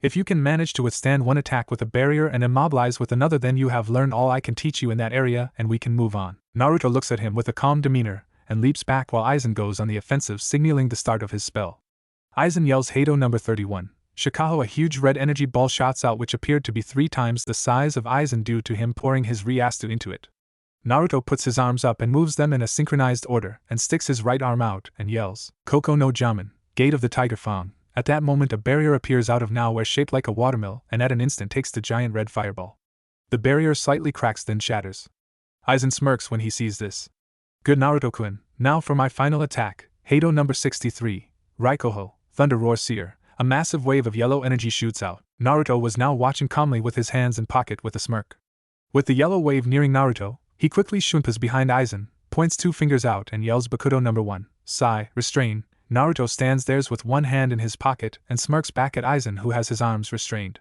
If you can manage to withstand one attack with a barrier and immobilize with another, then you have learned all I can teach you in that area and we can move on. Naruto looks at him with a calm demeanor and leaps back while Aizen goes on the offensive, signaling the start of his spell. Aizen yells Heido number 31. Shikaho, a huge red energy ball shots out which appeared to be 3 times the size of Aizen due to him pouring his Ryastu into it. Naruto puts his arms up and moves them in a synchronized order and sticks his right arm out and yells, Koko no Jamin, Gate of the Tiger Fawn. At that moment, a barrier appears out of nowhere shaped like a watermill and at an instant takes the giant red fireball. The barrier slightly cracks then shatters. Aizen smirks when he sees this. Good, Naruto-kun, now for my final attack, Heido number 63, Raikoho, Thunder Roar Seer. A massive wave of yellow energy shoots out. Naruto was now watching calmly with his hands in pocket with a smirk. With the yellow wave nearing Naruto, he quickly shunpas behind Aizen, points 2 fingers out and yells Bakudo number 1, Sai, restrain. Naruto stands there with one hand in his pocket and smirks back at Aizen, who has his arms restrained.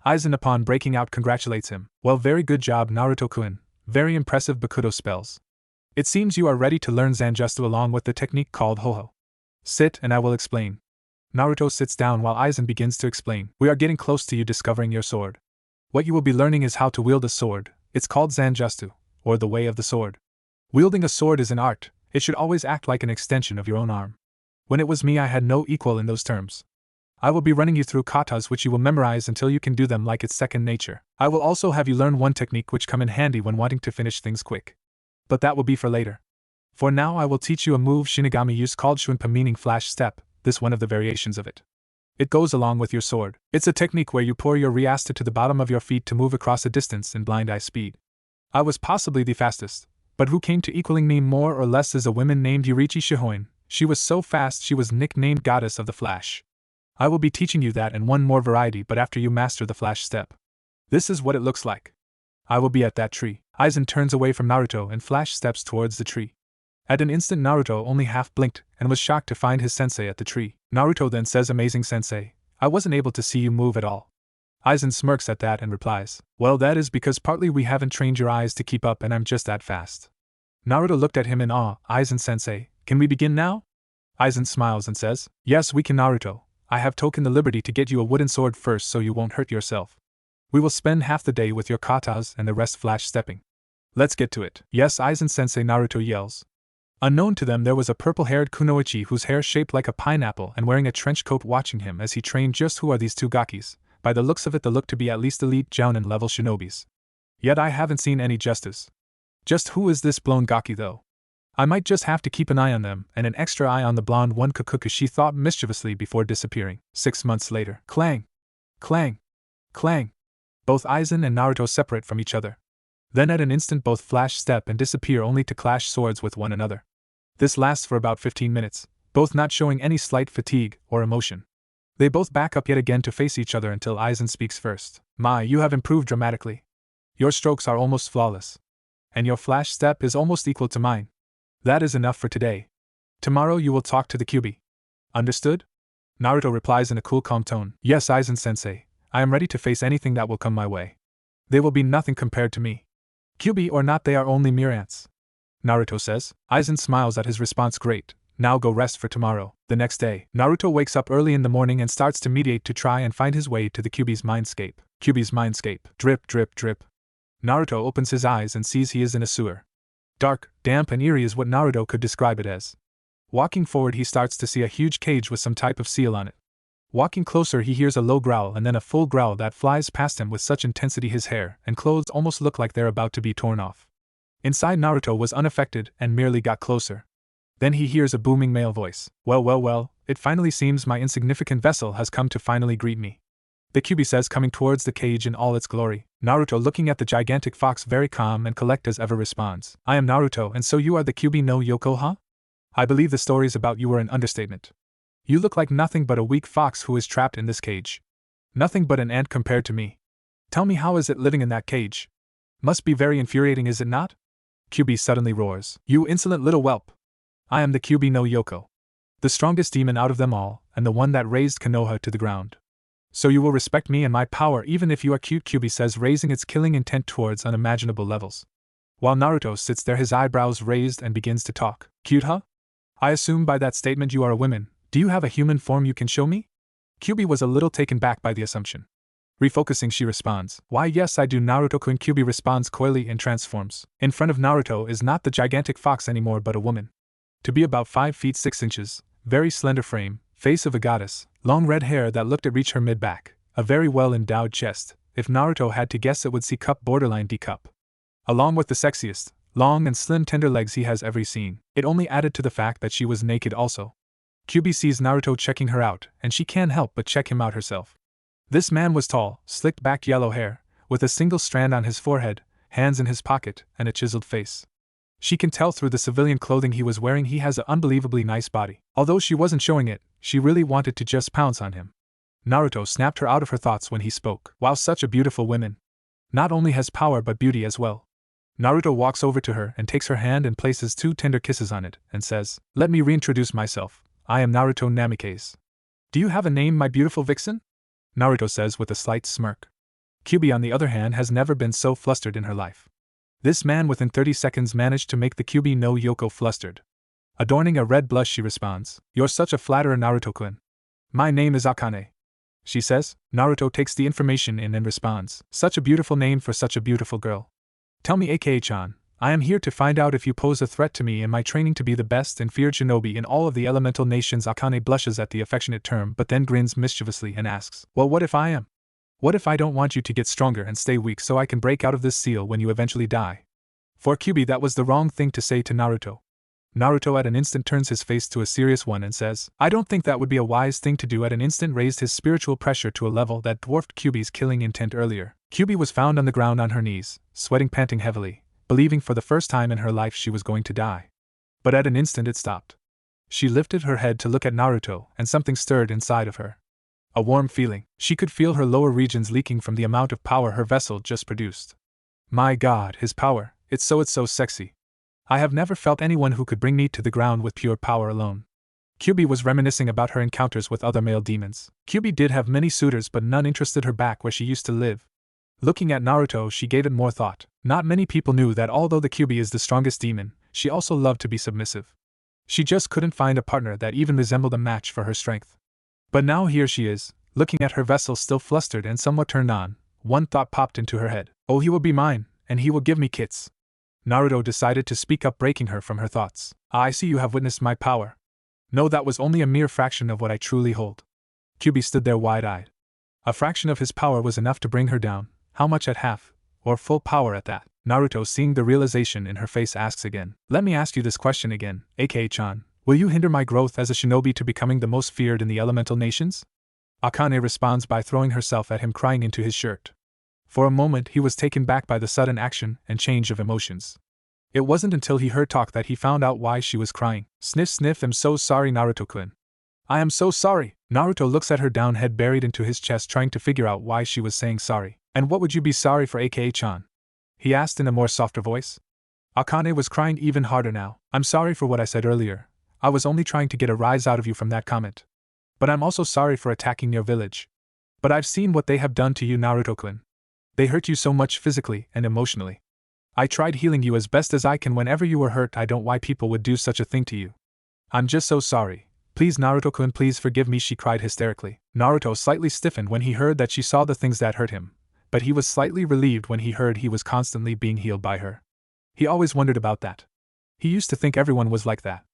Aizen, upon breaking out, congratulates him. Well, very good job, Naruto-kun. Very impressive Bakudo spells. It seems you are ready to learn Zanjutsu along with the technique called Hoho. Sit and I will explain. Naruto sits down while Aizen begins to explain. We are getting close to you discovering your sword. What you will be learning is how to wield a sword. It's called Zanjutsu, or the way of the sword. Wielding a sword is an art. It should always act like an extension of your own arm. When it was me, I had no equal in those terms. I will be running you through katas which you will memorize until you can do them like it's second nature. I will also have you learn one technique which come in handy when wanting to finish things quick. But that will be for later. For now I will teach you a move Shinigami use called Shunpa, meaning flash step, this one of the variations of it. It goes along with your sword. It's a technique where you pour your Ryastu to the bottom of your feet to move across a distance in blind eye speed. I was possibly the fastest, but who came to equaling me more or less is a woman named Yurichi Shihoin. She was so fast she was nicknamed Goddess of the Flash. I will be teaching you that and one more variety, but after you master the flash step. This is what it looks like. I will be at that tree. Aizen turns away from Naruto and flash steps towards the tree. At an instant Naruto only half blinked and was shocked to find his sensei at the tree. Naruto then says, amazing sensei, I wasn't able to see you move at all. Aizen smirks at that and replies, well, that is because partly we haven't trained your eyes to keep up and I'm just that fast. Naruto looked at him in awe. Aizen sensei, can we begin now? Aizen smiles and says, yes, we can, Naruto. I have taken the liberty to get you a wooden sword first so you won't hurt yourself. We will spend half the day with your katas and the rest flash stepping. Let's get to it. Yes, Aizen-sensei, Naruto yells. Unknown to them, there was a purple-haired kunoichi whose hair shaped like a pineapple and wearing a trench coat watching him as he trained. Just who are these two gakis? By the looks of it, they look to be at least elite jounin level shinobis. Yet I haven't seen any justice. Just who is this blown gaki though? I might just have to keep an eye on them, and an extra eye on the blonde one, Kokuku, she thought mischievously before disappearing. 6 months later. Clang! Clang! Clang! Both Aizen and Naruto separate from each other. Then at an instant both flash step and disappear only to clash swords with one another. This lasts for about 15 minutes, both not showing any slight fatigue or emotion. They both back up yet again to face each other until Aizen speaks first. My, you have improved dramatically. Your strokes are almost flawless. And your flash step is almost equal to mine. That is enough for today. Tomorrow you will talk to the Kyuubi. Understood? Naruto replies in a cool, calm tone. Yes, Aizen-sensei, I am ready to face anything that will come my way. They will be nothing compared to me. Kyuubi or not, they are only mere ants. Naruto says. Aizen smiles at his response. Great, now go rest for tomorrow. The next day, Naruto wakes up early in the morning and starts to meditate to try and find his way to the Kyuubi's mindscape. Kyuubi's mindscape. Drip, drip, drip. Naruto opens his eyes and sees he is in a sewer. Dark, damp and eerie is what Naruto could describe it as. Walking forward, he starts to see a huge cage with some type of seal on it. Walking closer, he hears a low growl and then a full growl that flies past him with such intensity his hair and clothes almost look like they're about to be torn off. Inside, Naruto was unaffected and merely got closer. Then he hears a booming male voice. Well, well, well, it finally seems my insignificant vessel has come to finally greet me. The Kyuubi says, coming towards the cage in all its glory. Naruto, looking at the gigantic fox very calm and collect as ever, responds. I am Naruto, and so you are the Kyuubi no Yoko, huh? I believe the stories about you were an understatement. You look like nothing but a weak fox who is trapped in this cage. Nothing but an ant compared to me. Tell me, how is it living in that cage? Must be very infuriating, is it not? Kyuubi suddenly roars. You insolent little whelp! I am the Kyuubi no Yoko. The strongest demon out of them all, and the one that raised Konoha to the ground. So you will respect me and my power even if you are cute, Kyuubi says, raising its killing intent towards unimaginable levels. While Naruto sits there, his eyebrows raised, and begins to talk. Cute, huh? I assume by that statement you are a woman. Do you have a human form you can show me? Kyuubi was a little taken back by the assumption. Refocusing, she responds. Why yes I do, Naruto-kun. Kyuubi responds coyly and transforms. In front of Naruto is not the gigantic fox anymore but a woman. To be about 5 feet 6 inches, very slender frame, face of a goddess, long red hair that looked to reach her mid-back, a very well-endowed chest. If Naruto had to guess, it would C cup, borderline D cup. Along with the sexiest, long and slim tender legs he has ever seen. It only added to the fact that she was naked also. Kyuubi sees Naruto checking her out, and she can't help but check him out herself. This man was tall, slicked back yellow hair, with a single strand on his forehead, hands in his pocket, and a chiseled face. She can tell through the civilian clothing he was wearing he has an unbelievably nice body. Although she wasn't showing it, she really wanted to just pounce on him. Naruto snapped her out of her thoughts when he spoke. Wow, such a beautiful woman. Not only has power but beauty as well. Naruto walks over to her and takes her hand and places 2 tender kisses on it, and says, Let me reintroduce myself. I am Naruto Namikaze. Do you have a name, my beautiful vixen? Naruto says with a slight smirk. Kyuubi, on the other hand, has never been so flustered in her life. This man within 30 seconds managed to make the Kyuubi no Yoko flustered. Adorning a red blush, she responds, You're such a flatterer, Naruto-kun. My name is Akane. She says. Naruto takes the information in and responds, Such a beautiful name for such a beautiful girl. Tell me, Aka-chan, I am here to find out if you pose a threat to me in my training to be the best and feared shinobi in all of the elemental nations. Akane blushes at the affectionate term but then grins mischievously and asks, Well, what if I am? What if I don't want you to get stronger and stay weak so I can break out of this seal when you eventually die? For Kyuubi, that was the wrong thing to say to Naruto. Naruto at an instant turns his face to a serious one and says, I don't think that would be a wise thing to do. At an instant raised his spiritual pressure to a level that dwarfed Kyuubi's killing intent earlier. Kyuubi was found on the ground on her knees, sweating, panting heavily, believing for the first time in her life she was going to die. But at an instant it stopped. She lifted her head to look at Naruto, and something stirred inside of her. A warm feeling. She could feel her lower regions leaking from the amount of power her vessel just produced. My God, his power, it's so sexy. I have never felt anyone who could bring me to the ground with pure power alone. Kyuubi was reminiscing about her encounters with other male demons. Kyuubi did have many suitors but none interested her back where she used to live. Looking at Naruto, she gave it more thought. Not many people knew that although the Kyuubi is the strongest demon, she also loved to be submissive. She just couldn't find a partner that even resembled a match for her strength. But now here she is, looking at her vessel still flustered and somewhat turned on. One thought popped into her head. Oh, he will be mine, and he will give me kits. Naruto decided to speak up, breaking her from her thoughts. I see you have witnessed my power. No, that was only a mere fraction of what I truly hold. Kyuubi stood there wide-eyed. A fraction of his power was enough to bring her down. How much at half, or full power at that? Naruto, seeing the realization in her face, asks again. Let me ask you this question again, Aka-chan. Will you hinder my growth as a shinobi to becoming the most feared in the elemental nations? Akane responds by throwing herself at him, crying into his shirt. For a moment he was taken back by the sudden action and change of emotions. It wasn't until he heard talk that he found out why she was crying. Sniff sniff, I'm so sorry, Naruto-kun. I am so sorry. Naruto looks at her down, head buried into his chest, trying to figure out why she was saying sorry. And what would you be sorry for, Aka-chan? He asked in a more softer voice. Akane was crying even harder now. I'm sorry for what I said earlier. I was only trying to get a rise out of you from that comment. But I'm also sorry for attacking your village. But I've seen what they have done to you, Naruto-kun. They hurt you so much physically and emotionally. I tried healing you as best as I can whenever you were hurt. I don't know why people would do such a thing to you. I'm just so sorry. Please, Naruto-kun, please forgive me, she cried hysterically. Naruto slightly stiffened when he heard that she saw the things that hurt him, but he was slightly relieved when he heard he was constantly being healed by her. He always wondered about that. He used to think everyone was like that.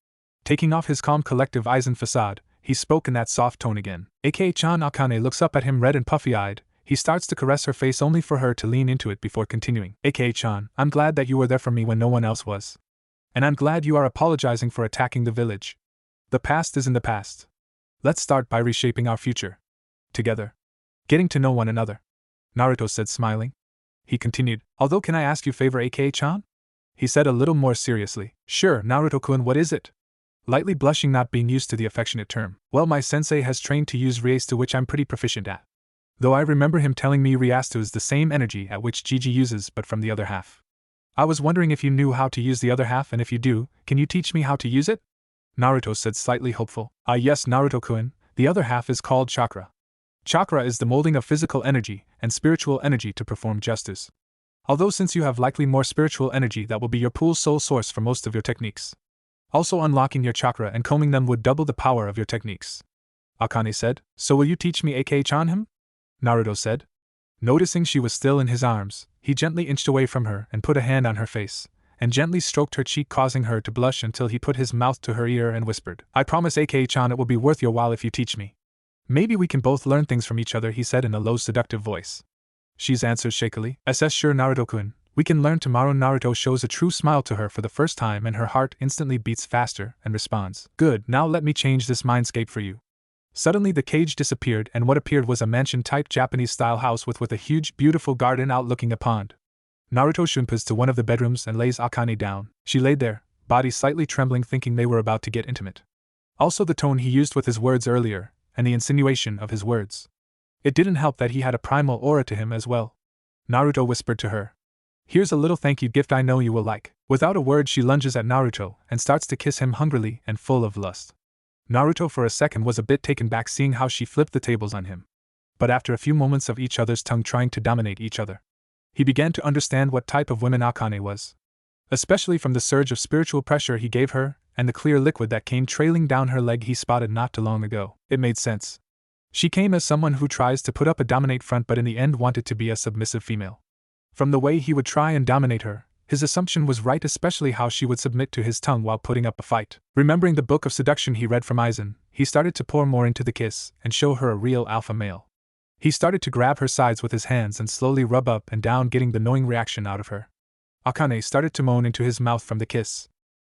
Taking off his calm, collective Aizen facade, he spoke in that soft tone again. Aka-chan. Akane looks up at him, red and puffy-eyed. He starts to caress her face, only for her to lean into it before continuing. Aka-chan, I'm glad that you were there for me when no one else was. And I'm glad you are apologizing for attacking the village. The past is in the past. Let's start by reshaping our future. Together. Getting to know one another. Naruto said, smiling. He continued, although can I ask you a favor, Aka-chan? He said a little more seriously. Sure, Naruto-kun, what is it? Lightly blushing, not being used to the affectionate term. Well, my sensei has trained to use Ryastu, which I'm pretty proficient at. Though I remember him telling me Ryastu is the same energy at which Gigi uses, but from the other half. I was wondering if you knew how to use the other half, and if you do, can you teach me how to use it? Naruto said, slightly hopeful. Yes, Naruto-kun, the other half is called chakra. Chakra is the molding of physical energy and spiritual energy to perform justice. Although since you have likely more spiritual energy, that will be your pool soul source for most of your techniques. Also, unlocking your chakra and combing them would double the power of your techniques. Akane said. So will you teach me, Aka-chan, him? Naruto said. Noticing she was still in his arms, he gently inched away from her and put a hand on her face, and gently stroked her cheek, causing her to blush until he put his mouth to her ear and whispered, I promise, Aka-chan, it will be worth your while if you teach me. Maybe we can both learn things from each other, he said in a low, seductive voice. She's answered shakily. SS, sure, Naruto-kun. We can learn tomorrow. Naruto shows a true smile to her for the first time, and her heart instantly beats faster and responds. Good, now let me change this mindscape for you. Suddenly the cage disappeared, and what appeared was a mansion-type Japanese-style house with a huge, beautiful garden outlooking a pond. Naruto shunpas to one of the bedrooms and lays Akane down. She laid there, body slightly trembling, thinking they were about to get intimate. Also the tone he used with his words earlier, and the insinuation of his words. It didn't help that he had a primal aura to him as well. Naruto whispered to her. Here's a little thank you gift I know you will like. Without a word she lunges at Naruto and starts to kiss him hungrily and full of lust. Naruto for a second was a bit taken back, seeing how she flipped the tables on him. But after a few moments of each other's tongue trying to dominate each other, he began to understand what type of woman Akane was. Especially from the surge of spiritual pressure he gave her, and the clear liquid that came trailing down her leg he spotted not too long ago. It made sense. She came as someone who tries to put up a dominate front but in the end wanted to be a submissive female. From the way he would try and dominate her, his assumption was right, especially how she would submit to his tongue while putting up a fight. Remembering the book of seduction he read from Eizen, he started to pour more into the kiss and show her a real alpha male. He started to grab her sides with his hands and slowly rub up and down, getting the knowing reaction out of her. Akane started to moan into his mouth from the kiss.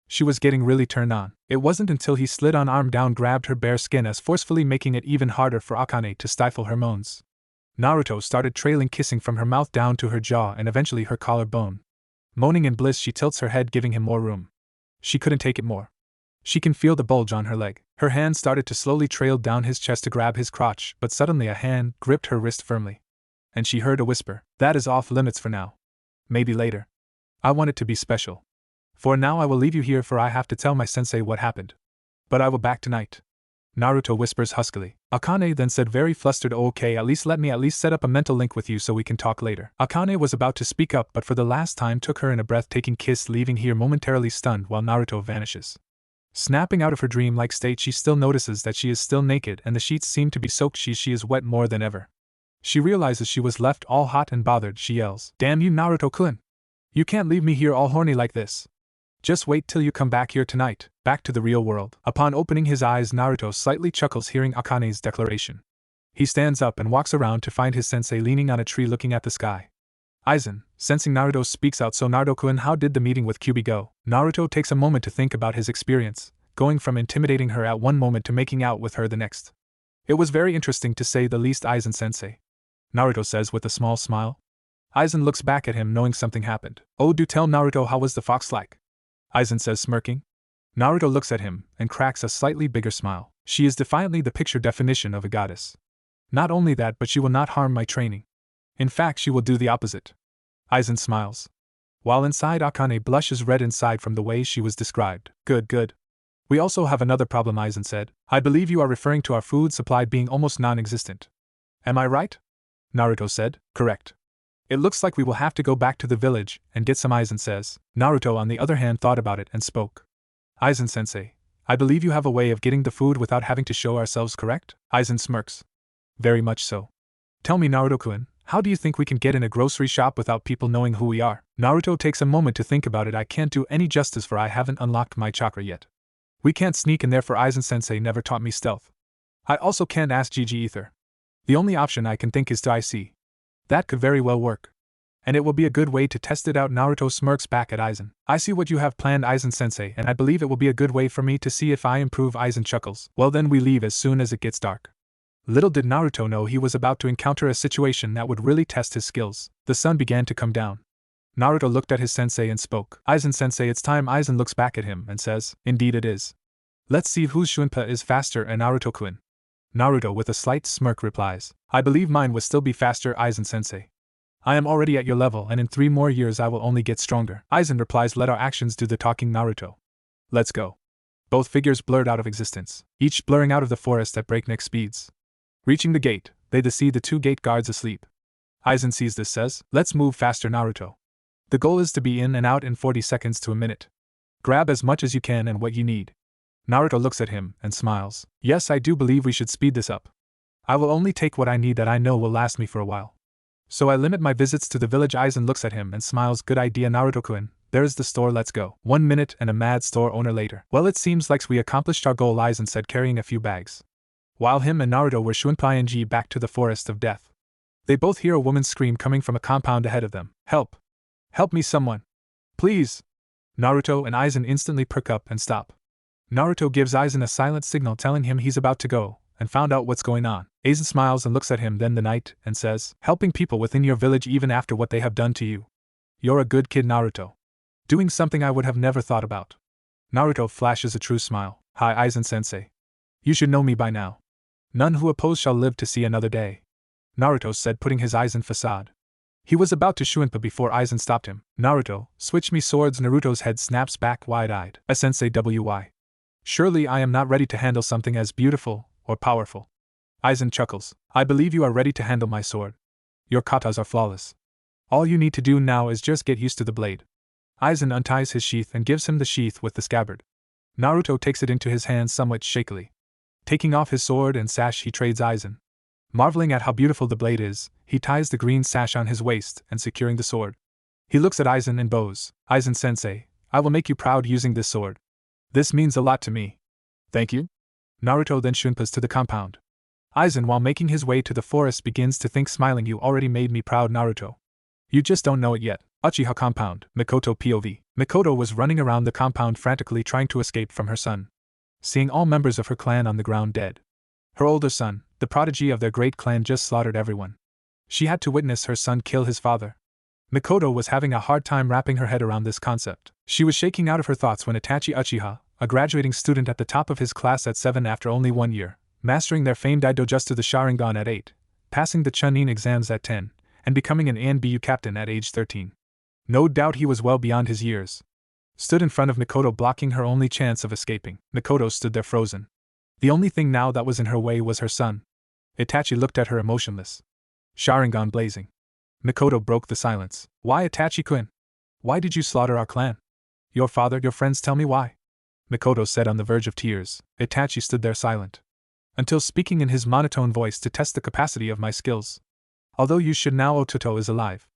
She was getting really turned on. It wasn't until he slid on arm down, grabbed her bare skin as forcefully, making it even harder for Akane to stifle her moans. Naruto started trailing kissing from her mouth down to her jaw and eventually her collarbone. Moaning in bliss, she tilts her head, giving him more room. She couldn't take it more. She can feel the bulge on her leg. Her hand started to slowly trail down his chest to grab his crotch, but suddenly a hand gripped her wrist firmly. And she heard a whisper. That is off limits for now. Maybe later. I want it to be special. For now I will leave you here, for I have to tell my sensei what happened. But I will back tonight. Naruto whispers huskily. Akane then said, very flustered, okay, let me set up a mental link with you so we can talk later. Akane was about to speak up, but for the last time took her in a breathtaking kiss, leaving here momentarily stunned while Naruto vanishes. Snapping out of her dream-like state, she still notices that she is still naked and the sheets seem to be soaked. She is wet more than ever. She realizes she was left all hot and bothered. She yells, "Damn you, Naruto-kun! You can't leave me here all horny like this. Just wait till you come back here tonight, back to the real world." Upon opening his eyes, Naruto slightly chuckles hearing Akane's declaration. He stands up and walks around to find his sensei leaning on a tree looking at the sky. Aizen, sensing Naruto, speaks out, "So Naruto-kun, how did the meeting with Kyuubi go?" Naruto takes a moment to think about his experience, going from intimidating her at one moment to making out with her the next. "It was very interesting to say the least, Aizen-sensei," Naruto says with a small smile. Aizen looks back at him knowing something happened. "Oh, do tell, Naruto, how was the fox like?" Aizen says, smirking. Naruto looks at him and cracks a slightly bigger smile. "She is defiantly the picture definition of a goddess. Not only that, but she will not harm my training. In fact, she will do the opposite." Aizen smiles. While inside, Akane blushes red inside from the way she was described. Good, good. "We also have another problem," Aizen said. "I believe you are referring to our food supply being almost non-existent. Am I right?" Naruto said. "Correct. It looks like we will have to go back to the village and get some," Aizen says. Naruto, on the other hand, thought about it and spoke. "Aizen-sensei, I believe you have a way of getting the food without having to show ourselves, correct?" Aizen smirks. "Very much so. Tell me, Naruto-kun, how do you think we can get in a grocery shop without people knowing who we are?" Naruto takes a moment to think about it. "I can't do any justice, for I haven't unlocked my chakra yet. We can't sneak in there, for Aizen-sensei never taught me stealth. I also can't ask Gigi either. The only option I can think is to IC. That could very well work. And it will be a good way to test it out." Naruto smirks back at Aizen. "I see what you have planned, Aizen-sensei, and I believe it will be a good way for me to see if I improve." Aizen chuckles. "Well, then we leave as soon as it gets dark." Little did Naruto know he was about to encounter a situation that would really test his skills. The sun began to come down. Naruto looked at his sensei and spoke. "Aizen-sensei, it's time." Aizen looks back at him and says, "Indeed it is. Let's see whose Shunpa is faster." And Naruto-kun. Naruto, with a slight smirk, replies, "I believe mine will still be faster, Aizen-sensei. I am already at your level, and in 3 more years I will only get stronger." Aizen replies, "Let our actions do the talking, Naruto. Let's go." Both figures blurred out of existence, each blurring out of the forest at breakneck speeds. Reaching the gate, they see the 2 gate guards asleep. Aizen sees this, says, "Let's move faster, Naruto. The goal is to be in and out in 40 seconds to a minute. Grab as much as you can and what you need." Naruto looks at him and smiles. "Yes, I do believe we should speed this up. I will only take what I need that I know will last me for a while. So I limit my visits to the village." Aizen looks at him and smiles. "Good idea, Naruto-kun. There's the store, let's go." 1 minute and a mad store owner later. "Well, it seems like we accomplished our goal," Aizen said, carrying a few bags. While him and Naruto were shunping back to the forest of death, they both hear a woman's scream coming from a compound ahead of them. "Help! Help me, someone! Please!" Naruto and Aizen instantly perk up and stop. Naruto gives Aizen a silent signal telling him he's about to go, and found out what's going on. Aizen smiles and looks at him, then the knight, and says, "Helping people within your village even after what they have done to you. You're a good kid, Naruto. Doing something I would have never thought about." Naruto flashes a true smile. "Hi, Aizen-sensei. You should know me by now. None who oppose shall live to see another day," Naruto said, putting his Aizen facade. He was about to shunpa before Aizen stopped him. "Naruto, switch me swords." Naruto's head snaps back wide-eyed. "Sensei, why? Surely I am not ready to handle something as beautiful or powerful." Aizen chuckles. "I believe you are ready to handle my sword. Your katas are flawless. All you need to do now is just get used to the blade." Aizen unties his sheath and gives him the sheath with the scabbard. Naruto takes it into his hands somewhat shakily. Taking off his sword and sash, he trades Aizen. Marveling at how beautiful the blade is, he ties the green sash on his waist and securing the sword. He looks at Aizen and bows. "Aizen-sensei, I will make you proud using this sword. This means a lot to me." "Thank you." Naruto then shunpas to the compound. Aizen, while making his way to the forest, begins to think, smiling, "You already made me proud, Naruto. You just don't know it yet." Uchiha compound, Mikoto POV. Mikoto was running around the compound frantically trying to escape from her son. Seeing all members of her clan on the ground dead. Her older son, the prodigy of their great clan, just slaughtered everyone. She had to witness her son kill his father. Mikoto was having a hard time wrapping her head around this concept. She was shaking out of her thoughts when Itachi Uchiha, a graduating student at the top of his class at 7 after only 1 year, mastering their famed Daidojutsu the Sharingan at 8, passing the Chunin exams at 10, and becoming an ANBU captain at age 13. No doubt he was well beyond his years. Stood in front of Mikoto, blocking her only chance of escaping. Mikoto stood there frozen. The only thing now that was in her way was her son. Itachi looked at her emotionless. Sharingan blazing. Mikoto broke the silence. "Why, Itachi-kun? Why did you slaughter our clan? Your father, your friends, tell me why." Mikoto said on the verge of tears. Itachi stood there silent. Until speaking in his monotone voice to test the capacity of my skills. Although you should now Ototo is alive.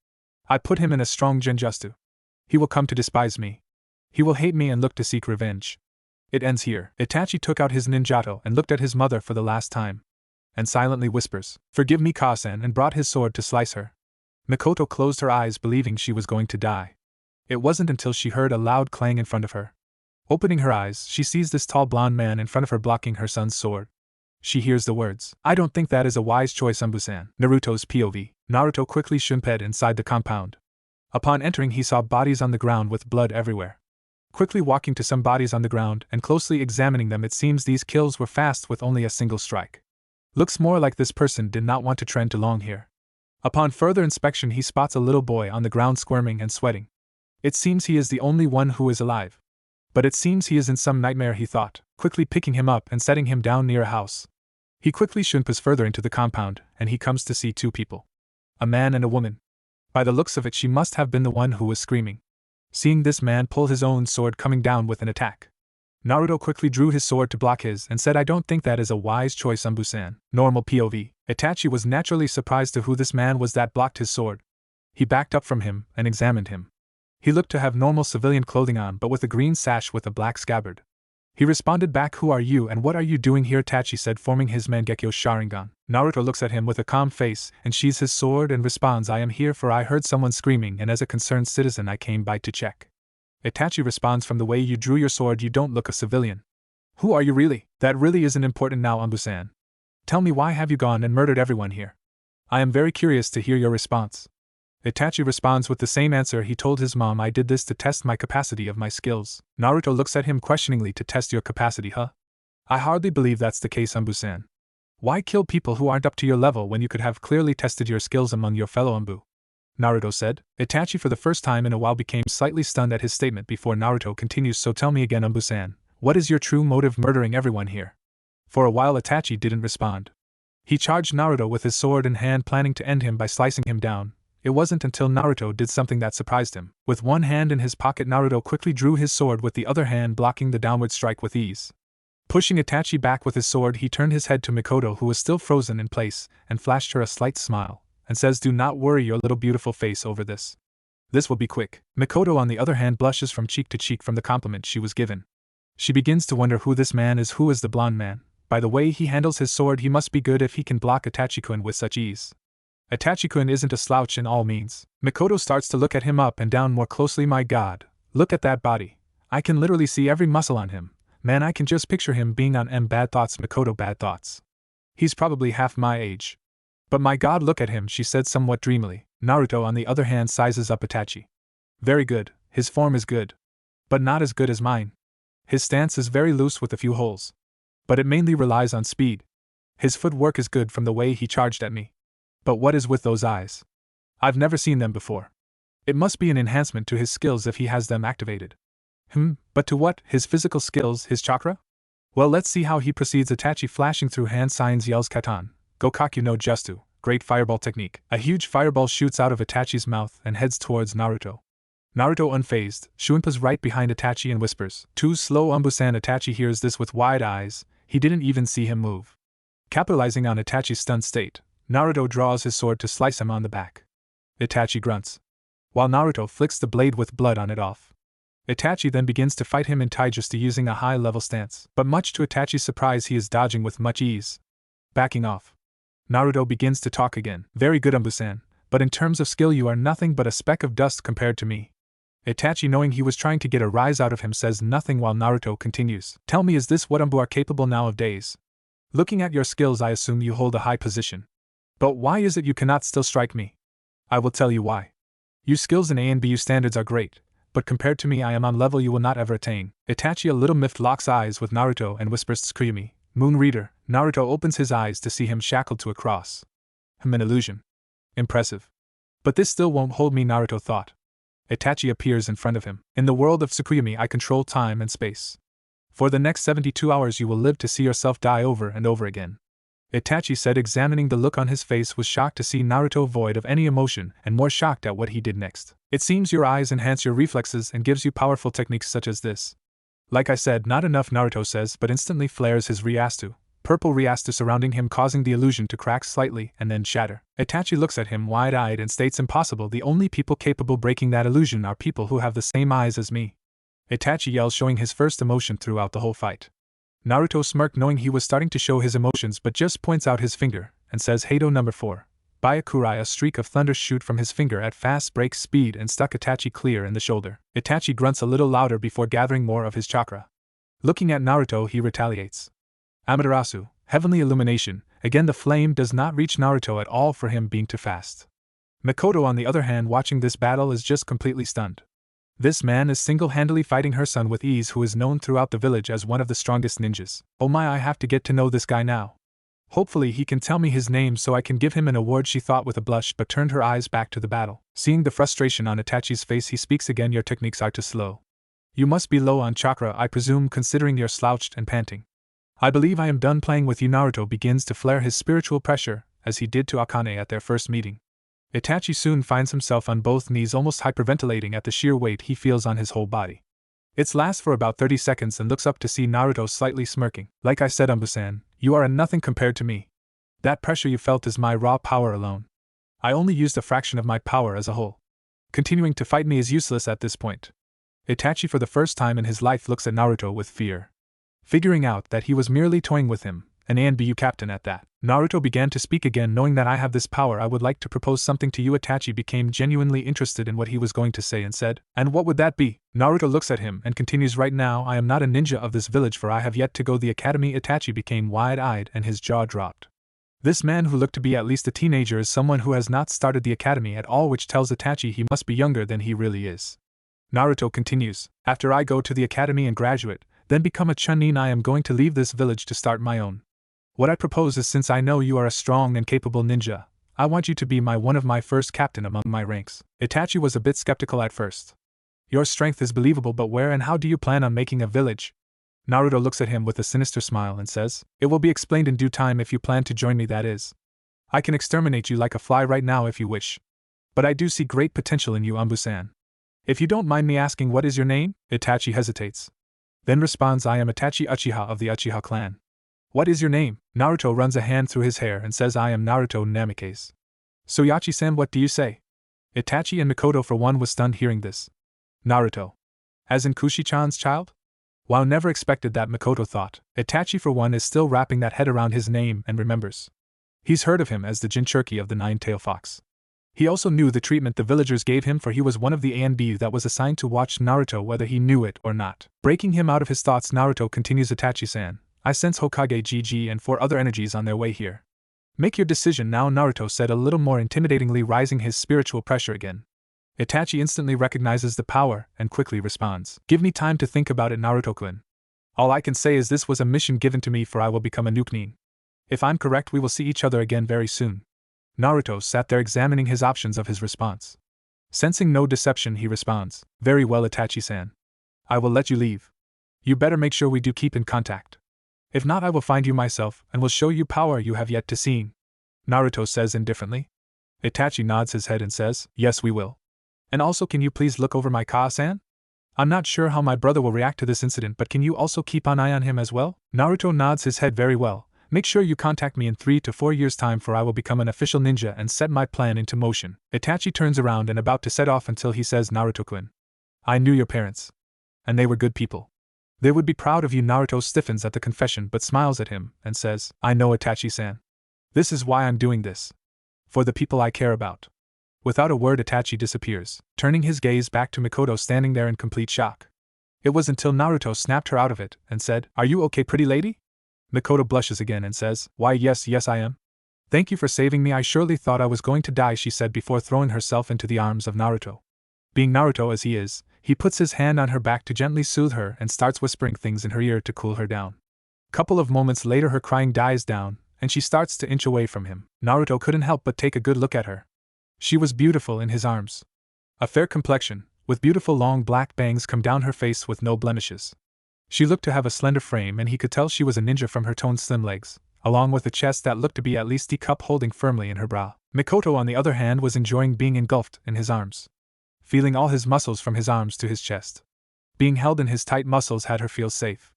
I put him in a strong genjutsu. He will come to despise me. He will hate me and look to seek revenge. It ends here. Itachi took out his ninjato and looked at his mother for the last time. And silently whispers, "Forgive me, Kasen," and brought his sword to slice her. Mikoto closed her eyes believing she was going to die. It wasn't until she heard a loud clang in front of her. Opening her eyes, she sees this tall blonde man in front of her blocking her son's sword. She hears the words, "I don't think that is a wise choice, Umbu-san." Naruto's POV. Naruto quickly shunped inside the compound. Upon entering, he saw bodies on the ground with blood everywhere. Quickly walking to some bodies on the ground and closely examining them, it seems these kills were fast with only a single strike. Looks more like this person did not want to trend too long here. Upon further inspection, he spots a little boy on the ground squirming and sweating. It seems he is the only one who is alive. But it seems he is in some nightmare, he thought, quickly picking him up and setting him down near a house. He quickly shunpas further into the compound, and he comes to see two people. A man and a woman. By the looks of it, she must have been the one who was screaming. Seeing this man pull his own sword coming down with an attack, Naruto quickly drew his sword to block his and said, "I don't think that is a wise choice, Umbu-san." Normal POV. Itachi was naturally surprised to who this man was that blocked his sword. He backed up from him and examined him. He looked to have normal civilian clothing on, but with a green sash with a black scabbard. He responded back, "Who are you and what are you doing here?" Itachi said, forming his Mangekyo Sharingan. Naruto looks at him with a calm face and sheathes his sword and responds, "I am here for I heard someone screaming and as a concerned citizen I came by to check." Itachi responds, "From the way you drew your sword you don't look a civilian." "Who are you really?" "That really isn't important now, Umbu-san. Tell me, why have you gone and murdered everyone here? I am very curious to hear your response." Itachi responds with the same answer he told his mom, "I did this to test my capacity of my skills." Naruto looks at him questioningly. "To test your capacity, huh? I hardly believe that's the case, Umbu-san. Why kill people who aren't up to your level when you could have clearly tested your skills among your fellow Umbu?" Naruto said. Itachi for the first time in a while became slightly stunned at his statement before Naruto continues, "So tell me again, Umbu-san, what is your true motive murdering everyone here?" For a while Itachi didn't respond. He charged Naruto with his sword in hand, planning to end him by slicing him down. It wasn't until Naruto did something that surprised him. With one hand in his pocket, Naruto quickly drew his sword, with the other hand blocking the downward strike with ease. Pushing Itachi back with his sword, he turned his head to Mikoto, who was still frozen in place, and flashed her a slight smile, and says, "Do not worry your little beautiful face over this. This will be quick." Mikoto on the other hand blushes from cheek to cheek from the compliment she was given. She begins to wonder who this man is. Who is the blonde man? By the way he handles his sword, he must be good if he can block Itachi-kun with such ease. Itachi-kun isn't a slouch in all means. Mikoto starts to look at him up and down more closely. "My god, look at that body. I can literally see every muscle on him. Man, I can just picture him being on M." "Bad thoughts, Mikoto, bad thoughts. He's probably half my age. But my god, look at him," she said somewhat dreamily. Naruto on the other hand sizes up Itachi. "Very good, his form is good. But not as good as mine. His stance is very loose with a few holes. But it mainly relies on speed. His footwork is good from the way he charged at me. But what is with those eyes? I've never seen them before. It must be an enhancement to his skills if he has them activated." But to what? His physical skills, his chakra? Well, let's see how he proceeds." Itachi flashing through hand signs yells, "Katan, Gokaku no Jutsu, great fireball technique." A huge fireball shoots out of Itachi's mouth and heads towards Naruto. Naruto unfazed, shunpas right behind Itachi and whispers, "Too slow, Umbu-san." Itachi hears this with wide eyes. He didn't even see him move. Capitalizing on Itachi's stunned state, Naruto draws his sword to slice him on the back. Itachi grunts, while Naruto flicks the blade with blood on it off. Itachi then begins to fight him in taijutsu using a high-level stance, but much to Itachi's surprise he is dodging with much ease. Backing off, Naruto begins to talk again. "Very good, Umbu-san, but in terms of skill you are nothing but a speck of dust compared to me." Itachi, knowing he was trying to get a rise out of him, says nothing while Naruto continues, "Tell me, is this what Umbu are capable nowadays? Looking at your skills I assume you hold a high position. But why is it you cannot still strike me? I will tell you why. Your skills in A and BU standards are great, but compared to me I am on level you will not ever attain." Itachi, a little miffed, locks eyes with Naruto and whispers, "Tsukuyumi, Moon Reader." Naruto opens his eyes to see him shackled to a cross. An illusion. Impressive. But this still won't hold me, Naruto thought. Itachi appears in front of him. "In the world of Tsukuyumi I control time and space. For the next 72 hours you will live to see yourself die over and over again." Itachi said, examining the look on his face, was shocked to see Naruto void of any emotion and more shocked at what he did next. "It seems your eyes enhance your reflexes and gives you powerful techniques such as this. Like I said, not enough, Naruto says, but instantly flares his Ryastu, purple Ryastu surrounding him, causing the illusion to crack slightly and then shatter. Itachi looks at him wide-eyed and states, impossible, the only people capable breaking that illusion are people who have the same eyes as me. Itachi yells, showing his first emotion throughout the whole fight. Naruto smirked, knowing he was starting to show his emotions, but just points out his finger and says, Heido number 4. Byakurai, a streak of thunder shoot from his finger at fast break speed and stuck Itachi clear in the shoulder. Itachi grunts a little louder before gathering more of his chakra. Looking at Naruto, he retaliates. Amaterasu, heavenly illumination. Again, the flame does not reach Naruto at all for him being too fast. Mikoto, on the other hand, watching this battle, is just completely stunned. This man is single-handedly fighting her son with ease, who is known throughout the village as one of the strongest ninjas. Oh my, I have to get to know this guy now. Hopefully he can tell me his name so I can give him an award, she thought with a blush, but turned her eyes back to the battle. Seeing the frustration on Itachi's face, he speaks again, your techniques are too slow. You must be low on chakra, I presume, considering you're slouched and panting. I believe I am done playing with you. Naruto begins to flare his spiritual pressure, as he did to Akane at their first meeting. Itachi soon finds himself on both knees, almost hyperventilating at the sheer weight he feels on his whole body. It lasts for about 30 seconds and looks up to see Naruto slightly smirking. Like I said, Umbu-san, you are a nothing compared to me. That pressure you felt is my raw power alone. I only used a fraction of my power as a whole. Continuing to fight me is useless at this point. Itachi, for the first time in his life, looks at Naruto with fear. Figuring out that he was merely toying with him, an ANBU captain at that. Naruto began to speak again, knowing that I have this power, I would like to propose something to you. Itachi became genuinely interested in what he was going to say and said, and what would that be? Naruto looks at him and continues, right now I am not a ninja of this village, for I have yet to go the academy. Itachi became wide-eyed and his jaw dropped. This man, who looked to be at least a teenager, is someone who has not started the academy at all, which tells Itachi he must be younger than he really is. Naruto continues, after I go to the academy and graduate, then become a chunin, I am going to leave this village to start my own. What I propose is, since I know you are a strong and capable ninja, I want you to be one of my first captain among my ranks. Itachi was a bit skeptical at first. Your strength is believable, but where and how do you plan on making a village? Naruto looks at him with a sinister smile and says, it will be explained in due time if you plan to join me, that is. I can exterminate you like a fly right now if you wish. But I do see great potential in you, Umbu-san. If you don't mind me asking, what is your name? Itachi hesitates. Then responds, I am Itachi Uchiha of the Uchiha clan. What is your name? Naruto runs a hand through his hair and says, I am Naruto Namikaze. So Yachi-san, what do you say? Itachi and Mikoto for one was stunned hearing this. Naruto. As in Kushi-chan's child? Wow, never expected that, Mikoto thought. Itachi for one is still wrapping that head around his name and remembers. He's heard of him as the Jinchuriki of the Nine-Tailed Fox. He also knew the treatment the villagers gave him, for he was one of the ANB that was assigned to watch Naruto whether he knew it or not. Breaking him out of his thoughts, Naruto continues, Itachi-san, I sense Hokage GG and 4 other energies on their way here. Make your decision now, Naruto said a little more intimidatingly, rising his spiritual pressure again. Itachi instantly recognizes the power and quickly responds, give me time to think about it, Naruto-kun. All I can say is this was a mission given to me, for I will become a Nukenin. If I'm correct, we will see each other again very soon. Naruto sat there examining his options of his response. Sensing no deception, he responds, very well, Itachi-san. I will let you leave. You better make sure we do keep in contact. If not, I will find you myself and will show you power you have yet to see. Naruto says indifferently. Itachi nods his head and says, yes, we will. And also, can you please look over my Ka-san? I'm not sure how my brother will react to this incident, but can you also keep an eye on him as well? Naruto nods his head, very well. Make sure you contact me in 3 to 4 years' time, for I will become an official ninja and set my plan into motion. Itachi turns around and about to set off until he says, Naruto-kun. I knew your parents. And they were good people. They would be proud of you. Naruto stiffens at the confession but smiles at him and says, I know, Itachi-san. This is why I'm doing this. For the people I care about. Without a word, Itachi disappears, turning his gaze back to Mikoto standing there in complete shock. It was until Naruto snapped her out of it and said, are you okay, pretty lady? Mikoto blushes again and says, why yes, I am. Thank you for saving me, I surely thought I was going to die, she said before throwing herself into the arms of Naruto. Being Naruto as he is, he puts his hand on her back to gently soothe her and starts whispering things in her ear to cool her down. Couple of moments later, her crying dies down, and she starts to inch away from him. Naruto couldn't help but take a good look at her. She was beautiful in his arms. A fair complexion, with beautiful long black bangs come down her face with no blemishes. She looked to have a slender frame, and he could tell she was a ninja from her toned slim legs, along with a chest that looked to be at least a cup holding firmly in her brow. Mikoto, on the other hand, was enjoying being engulfed in his arms, feeling all his muscles from his arms to his chest. Being held in his tight muscles had her feel safe.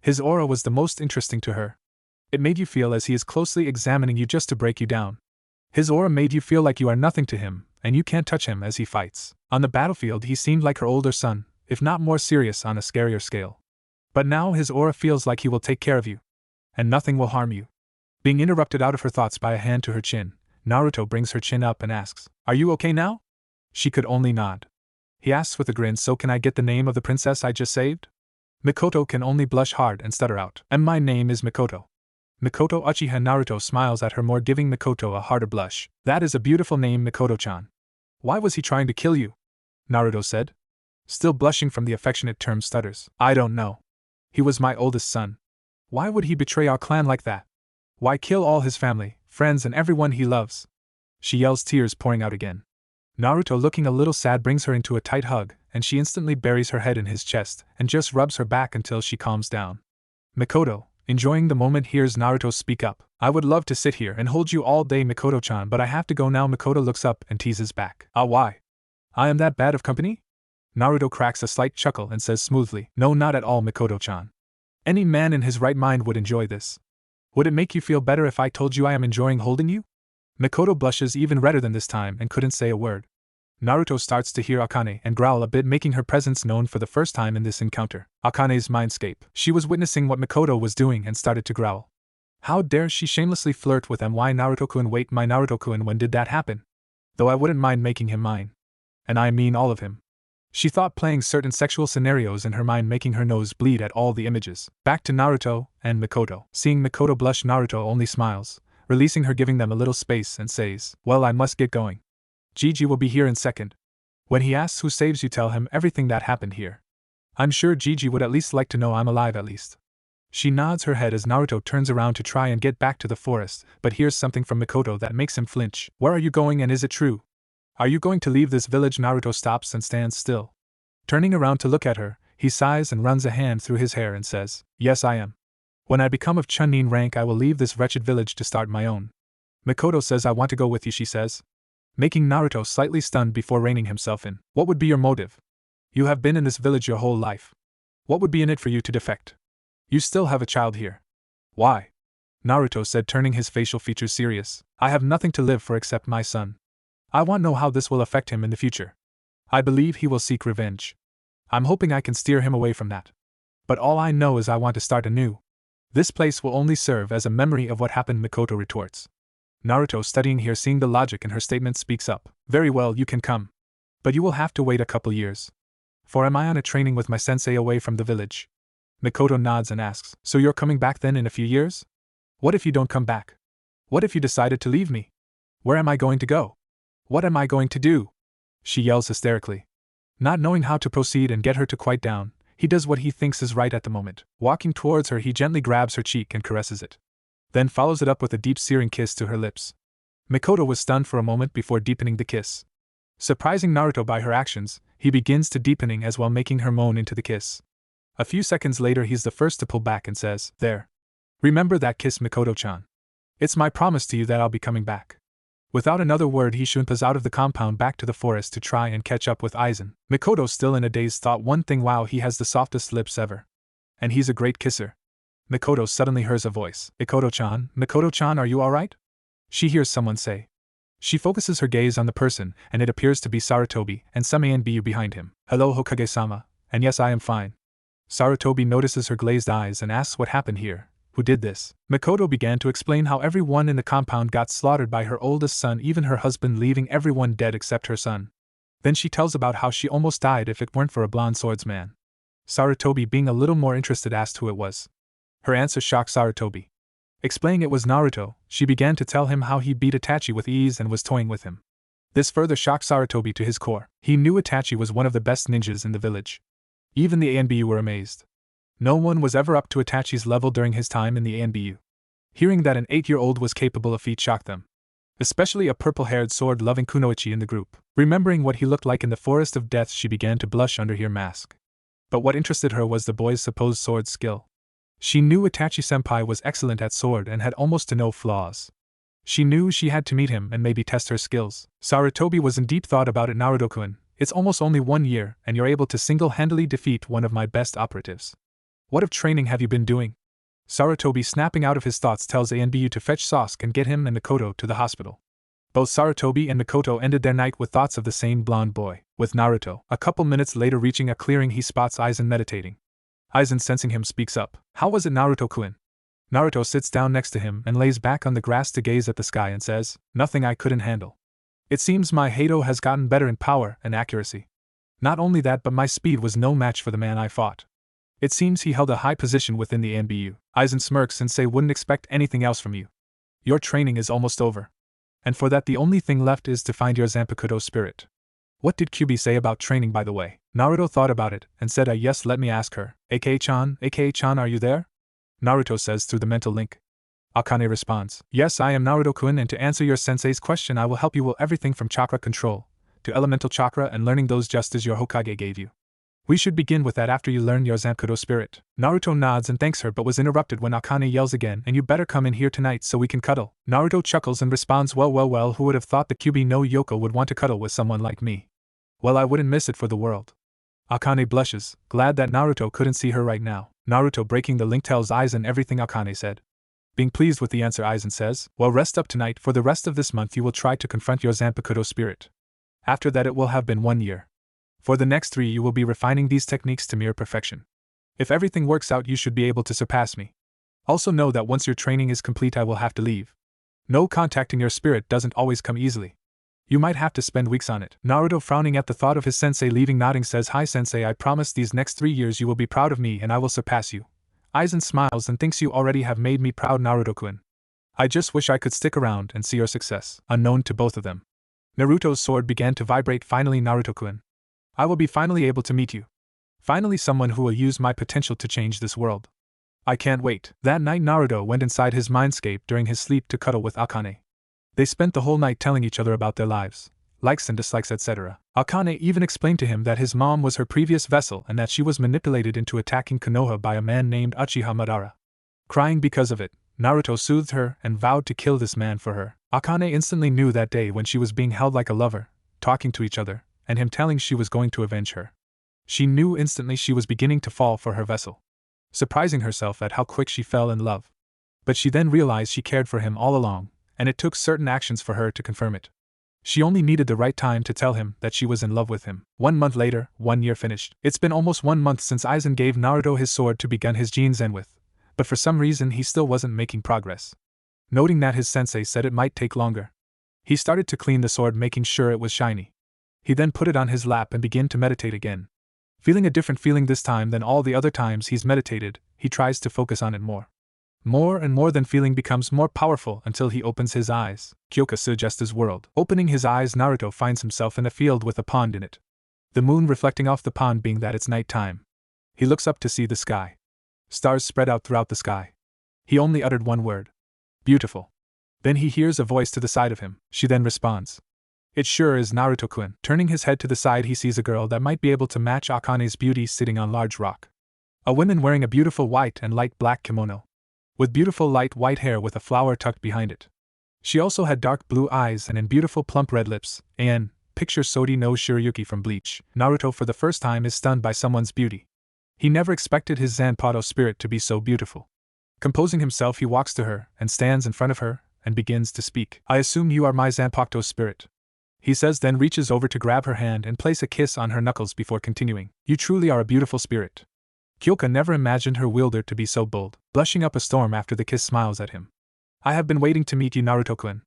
His aura was the most interesting to her. It made you feel as he is closely examining you just to break you down. His aura made you feel like you are nothing to him, and you can't touch him as he fights. On the battlefield he seemed like her older son, if not more serious on a scarier scale. But now his aura feels like he will take care of you. And nothing will harm you. Being interrupted out of her thoughts by a hand to her chin, Naruto brings her chin up and asks, "Are you okay now?" She could only nod. He asks with a grin, "So can I get the name of the princess I just saved?" Mikoto can only blush hard and stutter out, "And my name is Mikoto." Mikoto Uchiha. Naruto smiles at her more, giving Mikoto a harder blush. "That is a beautiful name, Mikoto-chan." "Why was he trying to kill you?" Naruto said. Still blushing from the affectionate term, stutters, "I don't know. He was my oldest son. Why would he betray our clan like that? Why kill all his family, friends and everyone he loves?" She yells, tears pouring out again. Naruto, looking a little sad, brings her into a tight hug, and she instantly buries her head in his chest and just rubs her back until she calms down. Mikoto, enjoying the moment, hears Naruto speak up. "I would love to sit here and hold you all day, Mikoto-chan, but I have to go now." Mikoto looks up and teases back. "Ah, why? I am that bad of company?" Naruto cracks a slight chuckle and says smoothly, "No, not at all, Mikoto-chan. Any man in his right mind would enjoy this. Would it make you feel better if I told you I am enjoying holding you?" Mikoto blushes even redder than this time and couldn't say a word. Naruto starts to hear Akane and growl a bit, making her presence known for the first time in this encounter. Akane's mindscape. She was witnessing what Mikoto was doing and started to growl. How dare she shamelessly flirt with him? "Why, Naruto-kun, wait, my Naruto-kun, when did that happen? Though I wouldn't mind making him mine. And I mean all of him." She thought, playing certain sexual scenarios in her mind, making her nose bleed at all the images. Back to Naruto and Mikoto. Seeing Mikoto blush, Naruto only smiles, releasing her, giving them a little space, and says, "Well, I must get going. Gigi will be here in second. When he asks who saves you, tell him everything that happened here. I'm sure Gigi would at least like to know I'm alive at least." She nods her head as Naruto turns around to try and get back to the forest, but hears something from Mikoto that makes him flinch. "Where are you going, and is it true? Are you going to leave this village?" Naruto stops and stands still. Turning around to look at her, he sighs and runs a hand through his hair and says, "Yes, I am. When I become of Chunin rank, I will leave this wretched village to start my own." Mikoto says, "I want to go with you," she says, making Naruto slightly stunned before reining himself in. "What would be your motive? You have been in this village your whole life. What would be in it for you to defect? You still have a child here." "Why?" Naruto said, turning his facial features serious. "I have nothing to live for except my son. I want to know how this will affect him in the future. I believe he will seek revenge. I'm hoping I can steer him away from that. But all I know is I want to start anew. This place will only serve as a memory of what happened," Mikoto retorts. Naruto, studying here, seeing the logic in her statement, speaks up. "Very well, you can come. But you will have to wait a couple years. For am I on a training with my sensei away from the village?" Mikoto nods and asks, "So you're coming back then in a few years? What if you don't come back? What if you decided to leave me? Where am I going to go? What am I going to do?" She yells hysterically. Not knowing how to proceed and get her to quiet down, he does what he thinks is right at the moment. Walking towards her, he gently grabs her cheek and caresses it. Then follows it up with a deep, searing kiss to her lips. Mikoto was stunned for a moment before deepening the kiss. Surprising Naruto by her actions, he begins to deepening as well, making her moan into the kiss. A few seconds later, he's the first to pull back and says, "There. Remember that kiss, Mikoto-chan. It's my promise to you that I'll be coming back." Without another word, he shunpas out of the compound back to the forest to try and catch up with Eizen. Mikoto, still in a daze, thought one thing: wow, he has the softest lips ever. And he's a great kisser. Mikoto suddenly hears a voice. "Mikoto-chan, Mikoto-chan, are you alright?" She hears someone say. She focuses her gaze on the person, and it appears to be Sarutobi and Samayanbu behind him. "Hello, Hokage-sama, and yes, I am fine." Sarutobi notices her glazed eyes and asks what happened here. Who did this? Mikoto began to explain how everyone in the compound got slaughtered by her oldest son, even her husband, leaving everyone dead except her son. Then she tells about how she almost died if it weren't for a blonde swordsman. Sarutobi, being a little more interested, asked who it was. Her answer shocked Sarutobi. Explaining it was Naruto, she began to tell him how he beat Itachi with ease and was toying with him. This further shocked Sarutobi to his core. He knew Itachi was one of the best ninjas in the village. Even the ANBU were amazed. No one was ever up to Itachi's level during his time in the ANBU. Hearing that an 8-year-old was capable of feat shocked them. Especially a purple-haired sword-loving kunoichi in the group. Remembering what he looked like in the Forest of Death, she began to blush under her mask. But what interested her was the boy's supposed sword skill. She knew Itachi-senpai was excellent at sword and had almost to no flaws. She knew she had to meet him and maybe test her skills. Sarutobi was in deep thought about it. "Naruto-kun, It's almost only 1 year, and you're able to single-handedly defeat one of my best operatives. What of training have you been doing? Sarutobi, snapping out of his thoughts, tells Anbu to fetch Sasuke and get him and Mikoto to the hospital. Both Sarutobi and Mikoto ended their night with thoughts of the same blonde boy. With Naruto, a couple minutes later reaching a clearing, he spots Aizen meditating. Aizen, sensing him, speaks up. How was it, Naruto-kun? Naruto sits down next to him and lays back on the grass to gaze at the sky and says, Nothing I couldn't handle. It seems my Hado has gotten better in power and accuracy. Not only that, but my speed was no match for the man I fought. It seems he held a high position within the NBU. Aizen smirks and say, Wouldn't expect anything else from you. Your training is almost over. And for that, the only thing left is to find your Zampakuto spirit. What did Kyubi say about training, by the way? Naruto thought about it and said, Yes, let me ask her. Aka-chan, are you there? Naruto says through the mental link. Akane responds, Yes, I am Naruto-kun, and to answer your sensei's question, I will help you with everything from chakra control to elemental chakra and learning those just as your Hokage gave you. We should begin with that after you learn your Zampakuto spirit. Naruto nods and thanks her, but was interrupted when Akane yells again, And you better come in here tonight so we can cuddle. Naruto chuckles and responds, Well, who would have thought the Kyubi no Yoko would want to cuddle with someone like me? Well, I wouldn't miss it for the world. Akane blushes, glad that Naruto couldn't see her right now. Naruto, breaking the link, tells Aizen everything Akane said. Being pleased with the answer, Aizen says, Well, rest up tonight. For the rest of this month you will try to confront your Zampakuto spirit. After that it will have been 1 year. For the next 3 you will be refining these techniques to mere perfection. If everything works out, you should be able to surpass me. Also know that once your training is complete I will have to leave. No, contacting your spirit doesn't always come easily. You might have to spend weeks on it. Naruto, frowning at the thought of his sensei leaving, nodding, says, Hi sensei, I promise these next 3 years you will be proud of me and I will surpass you. Aizen smiles and thinks, You already have made me proud, Naruto-kun. I just wish I could stick around and see your success. Unknown to both of them, Naruto's sword began to vibrate. Finally, Naruto-kun. I will be finally able to meet you. Finally, someone who will use my potential to change this world. I can't wait. That night, Naruto went inside his mindscape during his sleep to cuddle with Akane. They spent the whole night telling each other about their lives, likes and dislikes, etc. Akane even explained to him that his mom was her previous vessel and that she was manipulated into attacking Konoha by a man named Uchiha Madara. Crying because of it, Naruto soothed her and vowed to kill this man for her. Akane instantly knew that day when she was being held like a lover, talking to each other, and him telling she was going to avenge her. She knew instantly she was beginning to fall for her vessel, surprising herself at how quick she fell in love. But she then realized she cared for him all along, and it took certain actions for her to confirm it. She only needed the right time to tell him that she was in love with him. 1 month later, 1 year finished. It's been almost 1 month since Aizen gave Naruto his sword to begin his Jinzen with, but for some reason he still wasn't making progress. Noting that his sensei said it might take longer, he started to clean the sword, making sure it was shiny. He then put it on his lap and began to meditate again. Feeling a different feeling this time than all the other times he's meditated, he tries to focus on it more. More and more, then feeling becomes more powerful until he opens his eyes. Kyoka suggests his world. Opening his eyes, Naruto finds himself in a field with a pond in it. The moon reflecting off the pond, being that it's night time. He looks up to see the sky. Stars spread out throughout the sky. He only uttered one word. Beautiful. Then he hears a voice to the side of him. She then responds. It sure is Naruto-kun. Turning his head to the side, he sees a girl that might be able to match Akane's beauty sitting on large rock. A woman wearing a beautiful white and light black kimono, with beautiful light white hair with a flower tucked behind it. She also had dark blue eyes and beautiful plump red lips. And picture Sodi no Shiryuki from Bleach. Naruto for the first time is stunned by someone's beauty. He never expected his Zanpakuto spirit to be so beautiful. Composing himself, he walks to her and stands in front of her and begins to speak. I assume you are my Zanpakuto spirit, he says, then reaches over to grab her hand and place a kiss on her knuckles before continuing. You truly are a beautiful spirit. Kyoka never imagined her wielder to be so bold. Blushing up a storm after the kiss, smiles at him. I have been waiting to meet you, Naruto-kun.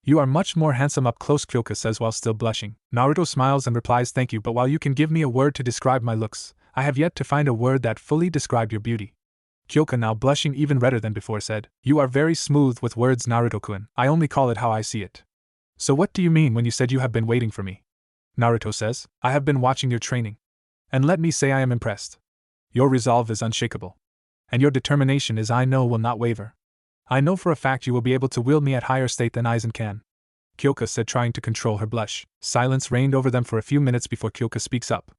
You are much more handsome up close, Kyoka says while still blushing. Naruto smiles and replies, thank you, but while you can give me a word to describe my looks, I have yet to find a word that fully described your beauty. Kyoka, now blushing even redder than before, said, You are very smooth with words, Naruto-kun. I only call it how I see it. So what do you mean when you said you have been waiting for me? Naruto says, I have been watching your training. And let me say I am impressed. Your resolve is unshakable. And your determination is, I know, will not waver. I know for a fact you will be able to wield me at higher state than Aizen can. Kyoka said, trying to control her blush. Silence reigned over them for a few minutes before Kyoka speaks up.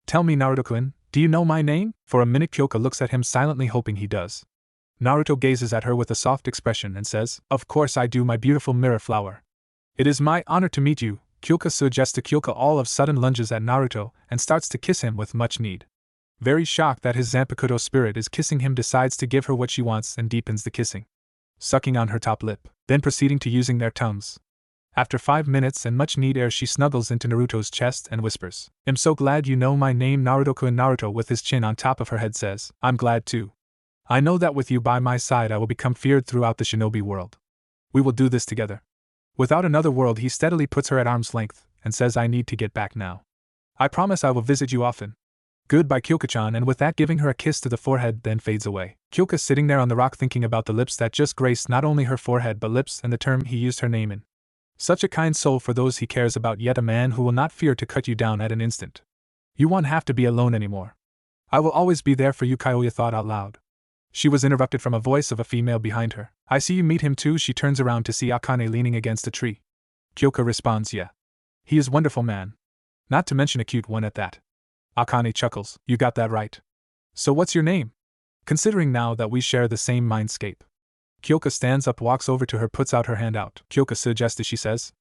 Tell me, Naruto-kun, do you know my name? For a minute Kyoka looks at him silently, hoping he does. Naruto gazes at her with a soft expression and says, Of course I do, my beautiful mirror flower. It is my honor to meet you, Kyoka suggests to Kyoka all of sudden lunges at Naruto and starts to kiss him with much need. Very shocked that his Zampakuto spirit is kissing him, decides to give her what she wants and deepens the kissing, sucking on her top lip, then proceeding to using their tongues. After 5 minutes and much need air, she snuggles into Naruto's chest and whispers, "I'm so glad you know my name, Naruto-kun." Naruto, with his chin on top of her head, says, "I'm glad too. I know that with you by my side I will become feared throughout the shinobi world. We will do this together." Without another word, he steadily puts her at arm's length and says, "I need to get back now. I promise I will visit you often. Goodbye, Kyoka-chan," and with that giving her a kiss to the forehead, then fades away. Kyoka sitting there on the rock thinking about the lips that just graced not only her forehead but lips and the term he used her name in. Such a kind soul for those he cares about, yet a man who will not fear to cut you down at an instant. You won't have to be alone anymore. I will always be there for you, Kyoya thought out loud. She was interrupted from a voice of a female behind her. "I see you meet him too." She turns around to see Akane leaning against a tree. Kyoka responds, "Yeah. He is a wonderful man. Not to mention a cute one at that." Akane chuckles, "You got that right. So what's your name? Considering now that we share the same mindscape." Kyoka stands up, walks over to her, puts out her hand out. "Kyoka suggested," she says.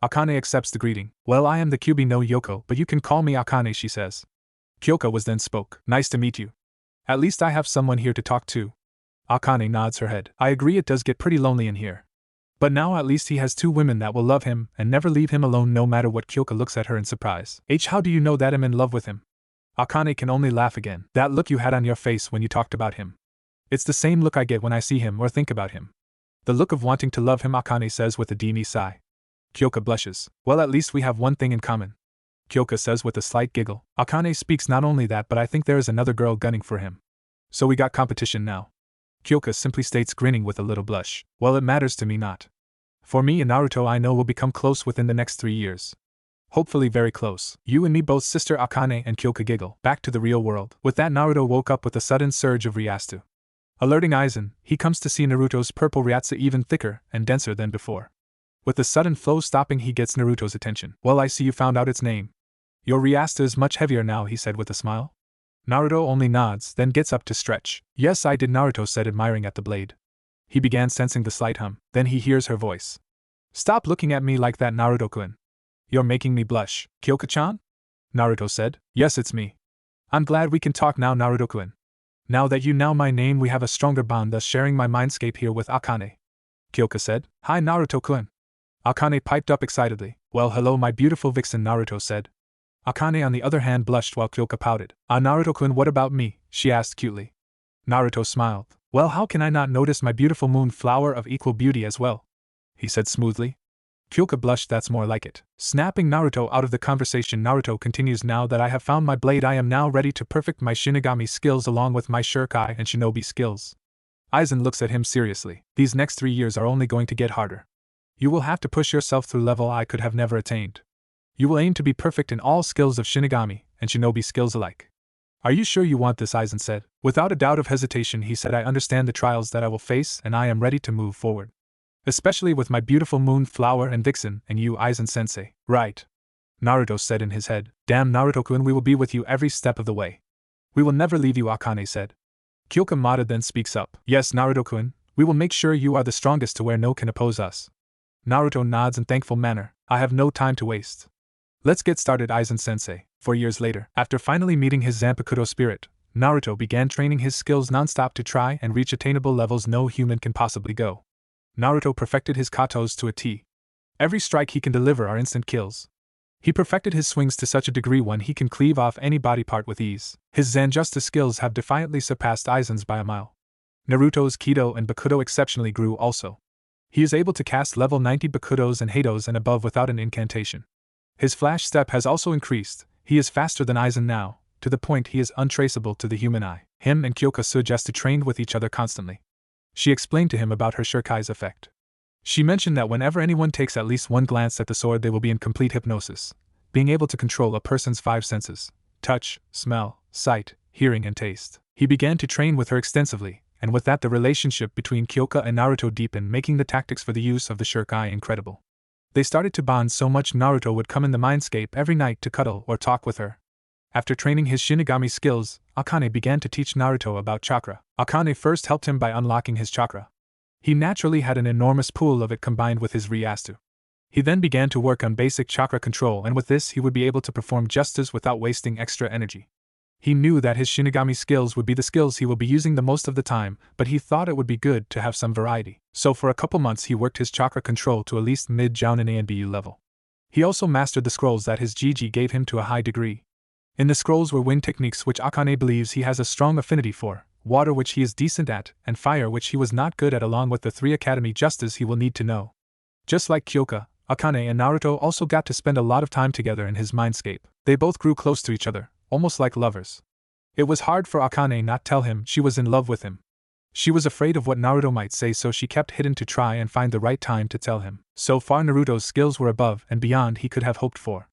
Akane accepts the greeting. "Well, I am the Kyubi no Yoko, but you can call me Akane," she says. Kyoka was then spoke. "Nice to meet you. At least I have someone here to talk to." Akane nods her head. "I agree, it does get pretty lonely in here. But now at least he has 2 women that will love him and never leave him alone no matter what." Kyoka looks at her in surprise. "How do you know that I'm in love with him?" Akane can only laugh again. "That look you had on your face when you talked about him. It's the same look I get when I see him or think about him. The look of wanting to love him," Akane says with a dreamy sigh. Kyoka blushes. "Well, at least we have one thing in common," Kyoka says with a slight giggle. Akane speaks, "Not only that, but I think there is another girl gunning for him. So we got competition now." Kyoka simply states, grinning with a little blush. "Well, it matters to me not. For me and Naruto, I know, will become close within the next 3 years. Hopefully very close. You and me both." Sister Akane and Kyoka giggle. Back to the real world. With that, Naruto woke up with a sudden surge of Ryastu. Alerting Aizen, he comes to see Naruto's purple Ryatsu even thicker and denser than before. With the sudden flow stopping, he gets Naruto's attention. "Well, I see you found out its name. Your Ryatsu is much heavier now," he said with a smile. Naruto only nods, then gets up to stretch. "Yes, I did," Naruto said, admiring at the blade. He began sensing the slight hum, then he hears her voice. "Stop looking at me like that, Naruto-kun. You're making me blush." "Kyoka-chan?" Naruto said. "Yes, it's me. I'm glad we can talk now, Naruto-kun. Now that you know my name, we have a stronger bond, thus sharing my mindscape here with Akane." Kyoka said. "Hi, Naruto-kun." Akane piped up excitedly. "Well, hello, my beautiful vixen," Naruto said. Akane on the other hand blushed while Kyoka pouted. "Ah, Naruto-kun, what about me?" she asked cutely. Naruto smiled. "Well, how can I not notice my beautiful moon flower of equal beauty as well?" he said smoothly. Kyoka blushed. "That's more like it." Snapping Naruto out of the conversation, Naruto continues, "Now that I have found my blade, I am now ready to perfect my Shinigami skills along with my Shurikai and Shinobi skills." Aizen looks at him seriously. "These next 3 years are only going to get harder. You will have to push yourself through level I could have never attained. You will aim to be perfect in all skills of Shinigami and Shinobi skills alike." "Are you sure you want this?" Aizen said. Without a doubt of hesitation, he said, "I understand the trials that I will face and I am ready to move forward. Especially with my beautiful moon flower and vixen and you, Aizen-sensei." "Right," Naruto said in his head. "Damn, Naruto-kun, we will be with you every step of the way. We will never leave you," Akane said. Kyoka Mada then speaks up. "Yes, Naruto-kun, we will make sure you are the strongest to where no can oppose us." Naruto nods in thankful manner. "I have no time to waste. Let's get started, Aizen-sensei." 4 years later, after finally meeting his Zampakuto spirit, Naruto began training his skills non-stop to try and reach attainable levels no human can possibly go. Naruto perfected his katos to a T. Every strike he can deliver are instant kills. He perfected his swings to such a degree one he can cleave off any body part with ease. His Zanjusta skills have defiantly surpassed Aizen's by a mile. Naruto's Kido and Bakudo exceptionally grew also. He is able to cast level 90 Bakudos and Hados and above without an incantation. His flash step has also increased. He is faster than Aizen now, to the point he is untraceable to the human eye. Him and Kyoka Sugesta trained with each other constantly. She explained to him about her Shurikai's effect. She mentioned that whenever anyone takes at least one glance at the sword, they will be in complete hypnosis, being able to control a person's 5 senses: touch, smell, sight, hearing, and taste. He began to train with her extensively, and with that the relationship between Kyoka and Naruto deepened, making the tactics for the use of the Shurikai incredible. They started to bond so much Naruto would come in the mindscape every night to cuddle or talk with her. After training his Shinigami skills, Akane began to teach Naruto about chakra. Akane first helped him by unlocking his chakra. He naturally had an enormous pool of it combined with his Ryastu. He then began to work on basic chakra control, and with this he would be able to perform justice without wasting extra energy. He knew that his Shinigami skills would be the skills he will be using the most of the time, but he thought it would be good to have some variety. So for a couple months he worked his chakra control to at least mid-Jounin A and BU level. He also mastered the scrolls that his Gigi gave him to a high degree. In the scrolls were wind techniques which Akane believes he has a strong affinity for, water which he is decent at, and fire which he was not good at, along with the 3 academy justice he will need to know. Just like Kyoka, Akane and Naruto also got to spend a lot of time together in his mindscape. They both grew close to each other, almost like lovers. It was hard for Akane not tell him she was in love with him. She was afraid of what Naruto might say, so she kept hidden to try and find the right time to tell him. So far Naruto's skills were above and beyond he could have hoped for.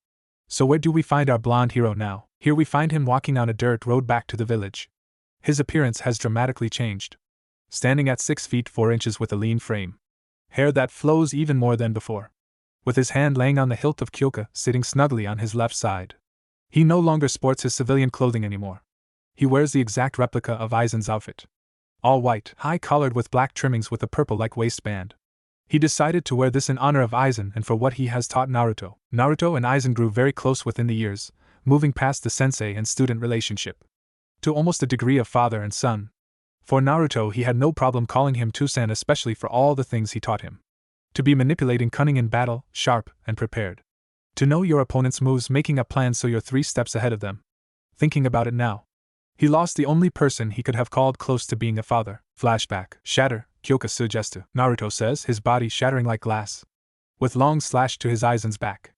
So where do we find our blonde hero now? Here we find him walking down a dirt road back to the village. His appearance has dramatically changed. Standing at 6 feet 4 inches with a lean frame. Hair that flows even more than before. With his hand laying on the hilt of Kyoka sitting snugly on his left side. He no longer sports his civilian clothing anymore. He wears the exact replica of Eizen's outfit. All white, high-collared with black trimmings with a purple-like waistband. He decided to wear this in honor of Eizen and for what he has taught Naruto. Naruto and Eizen grew very close within the years, moving past the sensei and student relationship to almost a degree of father and son. For Naruto he had no problem calling him Tusan, especially for all the things he taught him. To be manipulating, cunning in battle, sharp and prepared. To know your opponent's moves, making a plan so you're 3 steps ahead of them. Thinking about it now. He lost the only person he could have called close to being a father. Flashback. Shatter, Kyoka suggestu. Naruto says, his body shattering like glass. With long slash to his Eizen's back.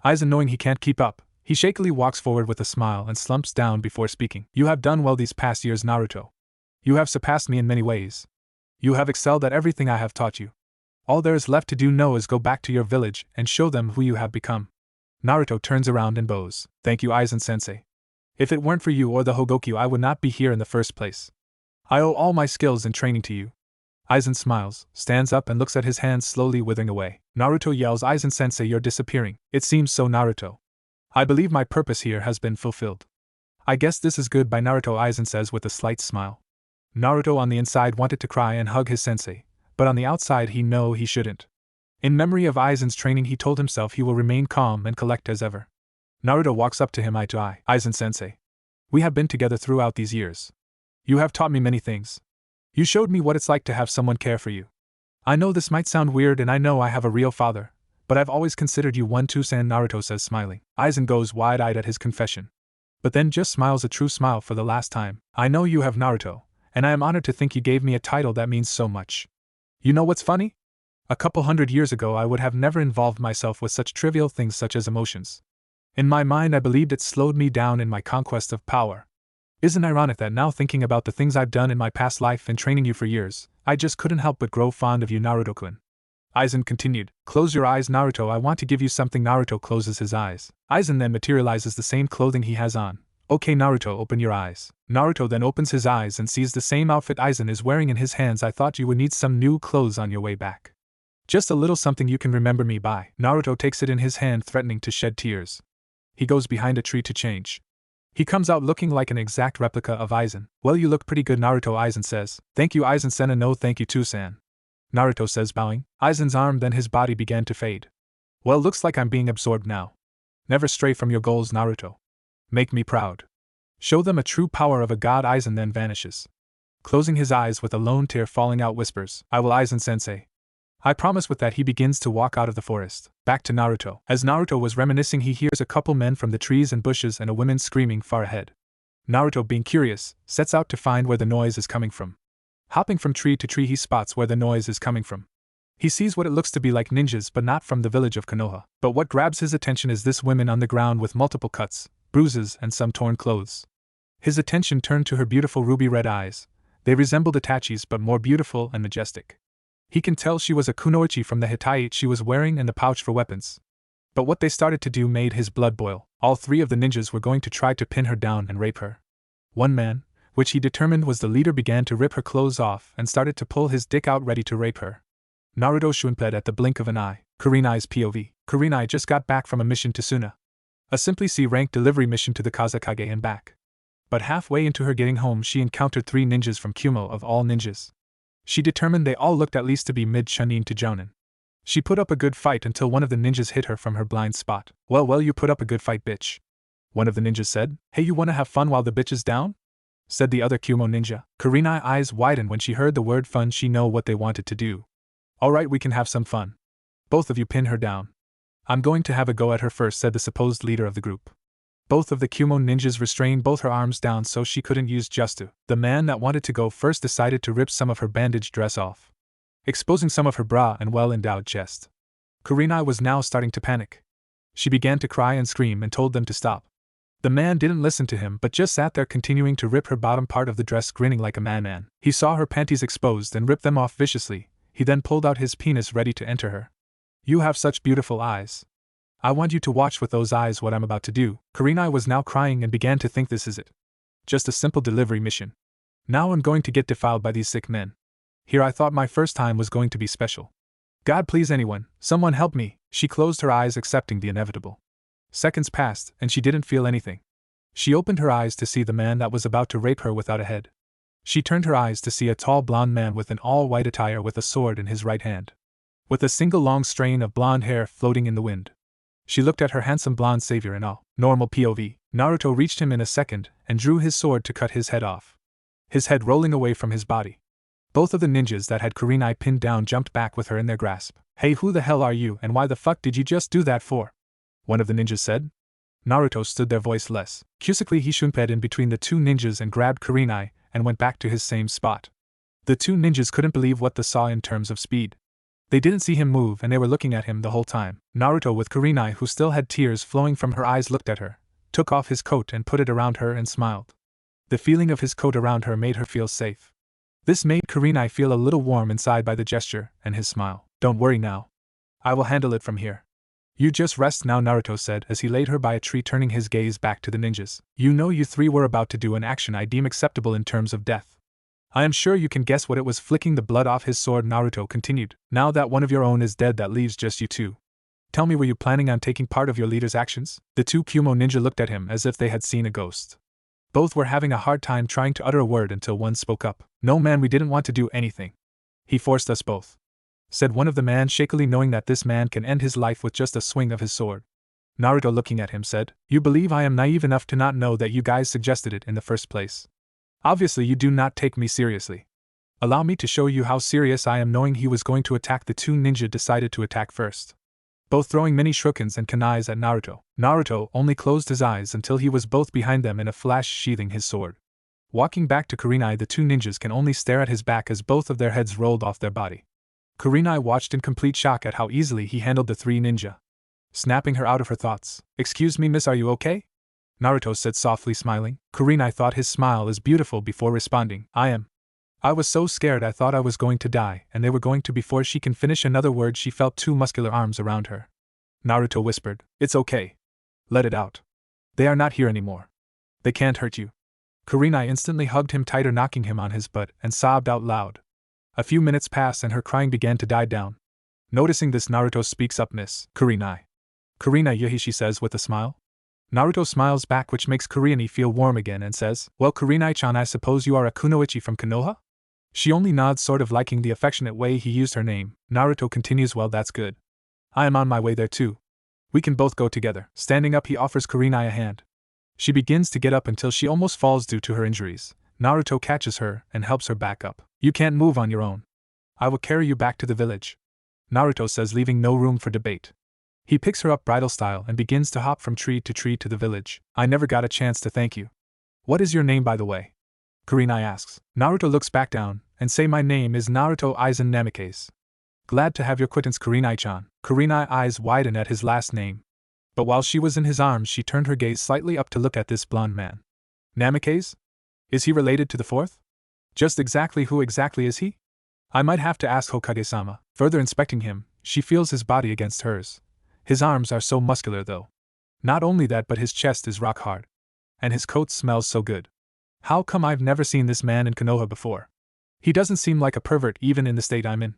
Eizen, knowing he can't keep up, he shakily walks forward with a smile and slumps down before speaking. You have done well these past years, Naruto. You have surpassed me in many ways. You have excelled at everything I have taught you. All there is left to do now is go back to your village and show them who you have become. Naruto turns around and bows. Thank you, Aizen-sensei. If it weren't for you or the Hogyoku, I would not be here in the first place. I owe all my skills and training to you. Eizen smiles, stands up and looks at his hands slowly withering away. Naruto yells, Aizen-sensei, you're disappearing. It seems so, Naruto. I believe my purpose here has been fulfilled. I guess this is good by Naruto, Eizen says with a slight smile. Naruto on the inside wanted to cry and hug his sensei, but on the outside he shouldn't. In memory of Aizen's training he told himself he will remain calm and collect as ever. Naruto walks up to him eye to eye. Aizen-sensei. We have been together throughout these years. You have taught me many things. You showed me what it's like to have someone care for you. I know this might sound weird and I know I have a real father, but I've always considered you one Tusan, Naruto says smiling. Aizen goes wide-eyed at his confession. But then just smiles a true smile for the last time. I know you have, Naruto, and I am honored to think you gave me a title that means so much. You know what's funny? A couple 100 years ago I would have never involved myself with such trivial things such as emotions. In my mind I believed it slowed me down in my conquest of power. Isn't it ironic that now, thinking about the things I've done in my past life and training you for years, I just couldn't help but grow fond of you, Naruto-kun. Aizen continued. Close your eyes, Naruto, I want to give you something. Naruto closes his eyes. Aizen then materializes the same clothing he has on. Okay, Naruto, open your eyes. Naruto then opens his eyes and sees the same outfit Aizen is wearing in his hands. I thought you would need some new clothes on your way back. Just a little something you can remember me by. Naruto takes it in his hand, threatening to shed tears. He goes behind a tree to change. He comes out looking like an exact replica of Aizen. Well, you look pretty good, Naruto, Aizen says. Thank you, Aizen-sen, and no thank you, Tusan. Naruto says, bowing. Aizen's arm, then his body began to fade. Well, looks like I'm being absorbed now. Never stray from your goals, Naruto. Make me proud. Show them a true power of a god. Aizen then vanishes. Closing his eyes with a lone tear falling out, whispers, I will, Aizen-sensei. I promise. With that he begins to walk out of the forest. Back to Naruto. As Naruto was reminiscing, he hears a couple men from the trees and bushes and a woman screaming far ahead. Naruto, being curious, sets out to find where the noise is coming from. Hopping from tree to tree he spots where the noise is coming from. He sees what it looks to be like ninjas, but not from the village of Konoha. But what grabs his attention is this woman on the ground with multiple cuts, bruises and some torn clothes. His attention turned to her beautiful ruby red eyes. They resembled Itachi's but more beautiful and majestic. He can tell she was a kunoichi from the Hittite she was wearing and the pouch for weapons. But what they started to do made his blood boil. All 3 of the ninjas were going to try to pin her down and rape her. One man, which he determined was the leader, began to rip her clothes off and started to pull his dick out ready to rape her. Naruto shunped at the blink of an eye. Karinai's POV. Karinai just got back from a mission to Suna. A simply C-rank delivery mission to the Kazekage and back. But halfway into her getting home she encountered 3 ninjas from Kumo of all ninjas. She determined they all looked at least to be mid-chunin to jounin. She put up a good fight until one of the ninjas hit her from her blind spot. Well, you put up a good fight, bitch. One of the ninjas said. Hey, you wanna have fun while the bitch is down? Said the other Kumo ninja. Karinai's eyes widened when she heard the word fun. She know what they wanted to do. Alright, we can have some fun. Both of you pin her down. I'm going to have a go at her first, said the supposed leader of the group. Both of the Kumo ninjas restrained both her arms down so she couldn't use jutsu. The man that wanted to go first decided to rip some of her bandaged dress off, exposing some of her bra and well-endowed chest. Karinai was now starting to panic. She began to cry and scream and told them to stop. The man didn't listen to him but just sat there continuing to rip her bottom part of the dress, grinning like a madman. He saw her panties exposed and ripped them off viciously. He then pulled out his penis ready to enter her. You have such beautiful eyes. I want you to watch with those eyes what I'm about to do. Karinai was now crying and began to think, this is it. Just a simple delivery mission. Now I'm going to get defiled by these sick men. Here I thought my first time was going to be special. God, please, anyone, someone help me. She closed her eyes, accepting the inevitable. Seconds passed and she didn't feel anything. She opened her eyes to see the man that was about to rape her without a head. She turned her eyes to see a tall blonde man with an all-white attire with a sword in his right hand, with a single long strain of blonde hair floating in the wind. She looked at her handsome blonde savior in awe. Normal POV. Naruto reached him in a second and drew his sword to cut his head off, his head rolling away from his body. Both of the ninjas that had Karinai pinned down jumped back with her in their grasp. Hey, who the hell are you and why the fuck did you just do that for? One of the ninjas said. Naruto stood there voiceless. Quickly he shunped in between the two ninjas and grabbed Karinai and went back to his same spot. The two ninjas couldn't believe what they saw in terms of speed. They didn't see him move and they were looking at him the whole time. Naruto, with Karinai, who still had tears flowing from her eyes, looked at her, took off his coat and put it around her and smiled. The feeling of his coat around her made her feel safe. This made Karinai feel a little warm inside by the gesture and his smile. Don't worry now. I will handle it from here. You just rest now, Naruto said as he laid her by a tree, turning his gaze back to the ninjas. You know, you three were about to do an action I deem acceptable in terms of death. I am sure you can guess what it was. Flicking the blood off his sword, Naruto continued. Now that one of your own is dead, that leaves just you two. Tell me, were you planning on taking part of your leader's actions? The two Kumo ninja looked at him as if they had seen a ghost. Both were having a hard time trying to utter a word until one spoke up. No man, we didn't want to do anything. He forced us both, said one of the men shakily, knowing that this man can end his life with just a swing of his sword. Naruto, looking at him, said, You believe I am naive enough to not know that you guys suggested it in the first place? Obviously you do not take me seriously. Allow me to show you how serious I am. Knowing he was going to attack, the two ninja decided to attack first, both throwing many shurikens and kunais at Naruto. Naruto only closed his eyes until he was both behind them in a flash, sheathing his sword. Walking back to Karinai, the two ninjas can only stare at his back as both of their heads rolled off their body. Karinai watched in complete shock at how easily he handled the three ninja, snapping her out of her thoughts. Excuse me, miss, are you okay? Naruto said softly, smiling. Karinai thought his smile is beautiful before responding. I am. I was so scared I thought I was going to die, and they were going to. Before she can finish another word, she felt two muscular arms around her. Naruto whispered, It's okay. Let it out. They are not here anymore. They can't hurt you. Karinai instantly hugged him tighter, knocking him on his butt, and sobbed out loud. A few minutes passed and her crying began to die down. Noticing this, Naruto speaks up. Miss Karinai. Karinai, yahi, she says with a smile. Naruto smiles back, which makes Karinai feel warm again, and says, Well, Karinai-chan, I suppose you are a kunoichi from Konoha? She only nods, sort of liking the affectionate way he used her name. Naruto continues, Well, that's good. I am on my way there too. We can both go together. Standing up, he offers Karinai a hand. She begins to get up until she almost falls due to her injuries. Naruto catches her and helps her back up. You can't move on your own. I will carry you back to the village, Naruto says, leaving no room for debate. He picks her up bridal style and begins to hop from tree to the village. I never got a chance to thank you. What is your name, by the way? Karinai asks. Naruto looks back down and say, My name is Naruto Eizen Namikaze. Glad to have your acquaintance, Karinai-chan. Karinai eyes widen at his last name. But while she was in his arms, she turned her gaze slightly up to look at this blonde man. Namikaze? Is he related to the fourth? Just exactly who exactly is he? I might have to ask Hokage-sama. Further inspecting him, she feels his body against hers. His arms are so muscular though. Not only that, but his chest is rock hard. And his coat smells so good. How come I've never seen this man in Konoha before? He doesn't seem like a pervert even in the state I'm in.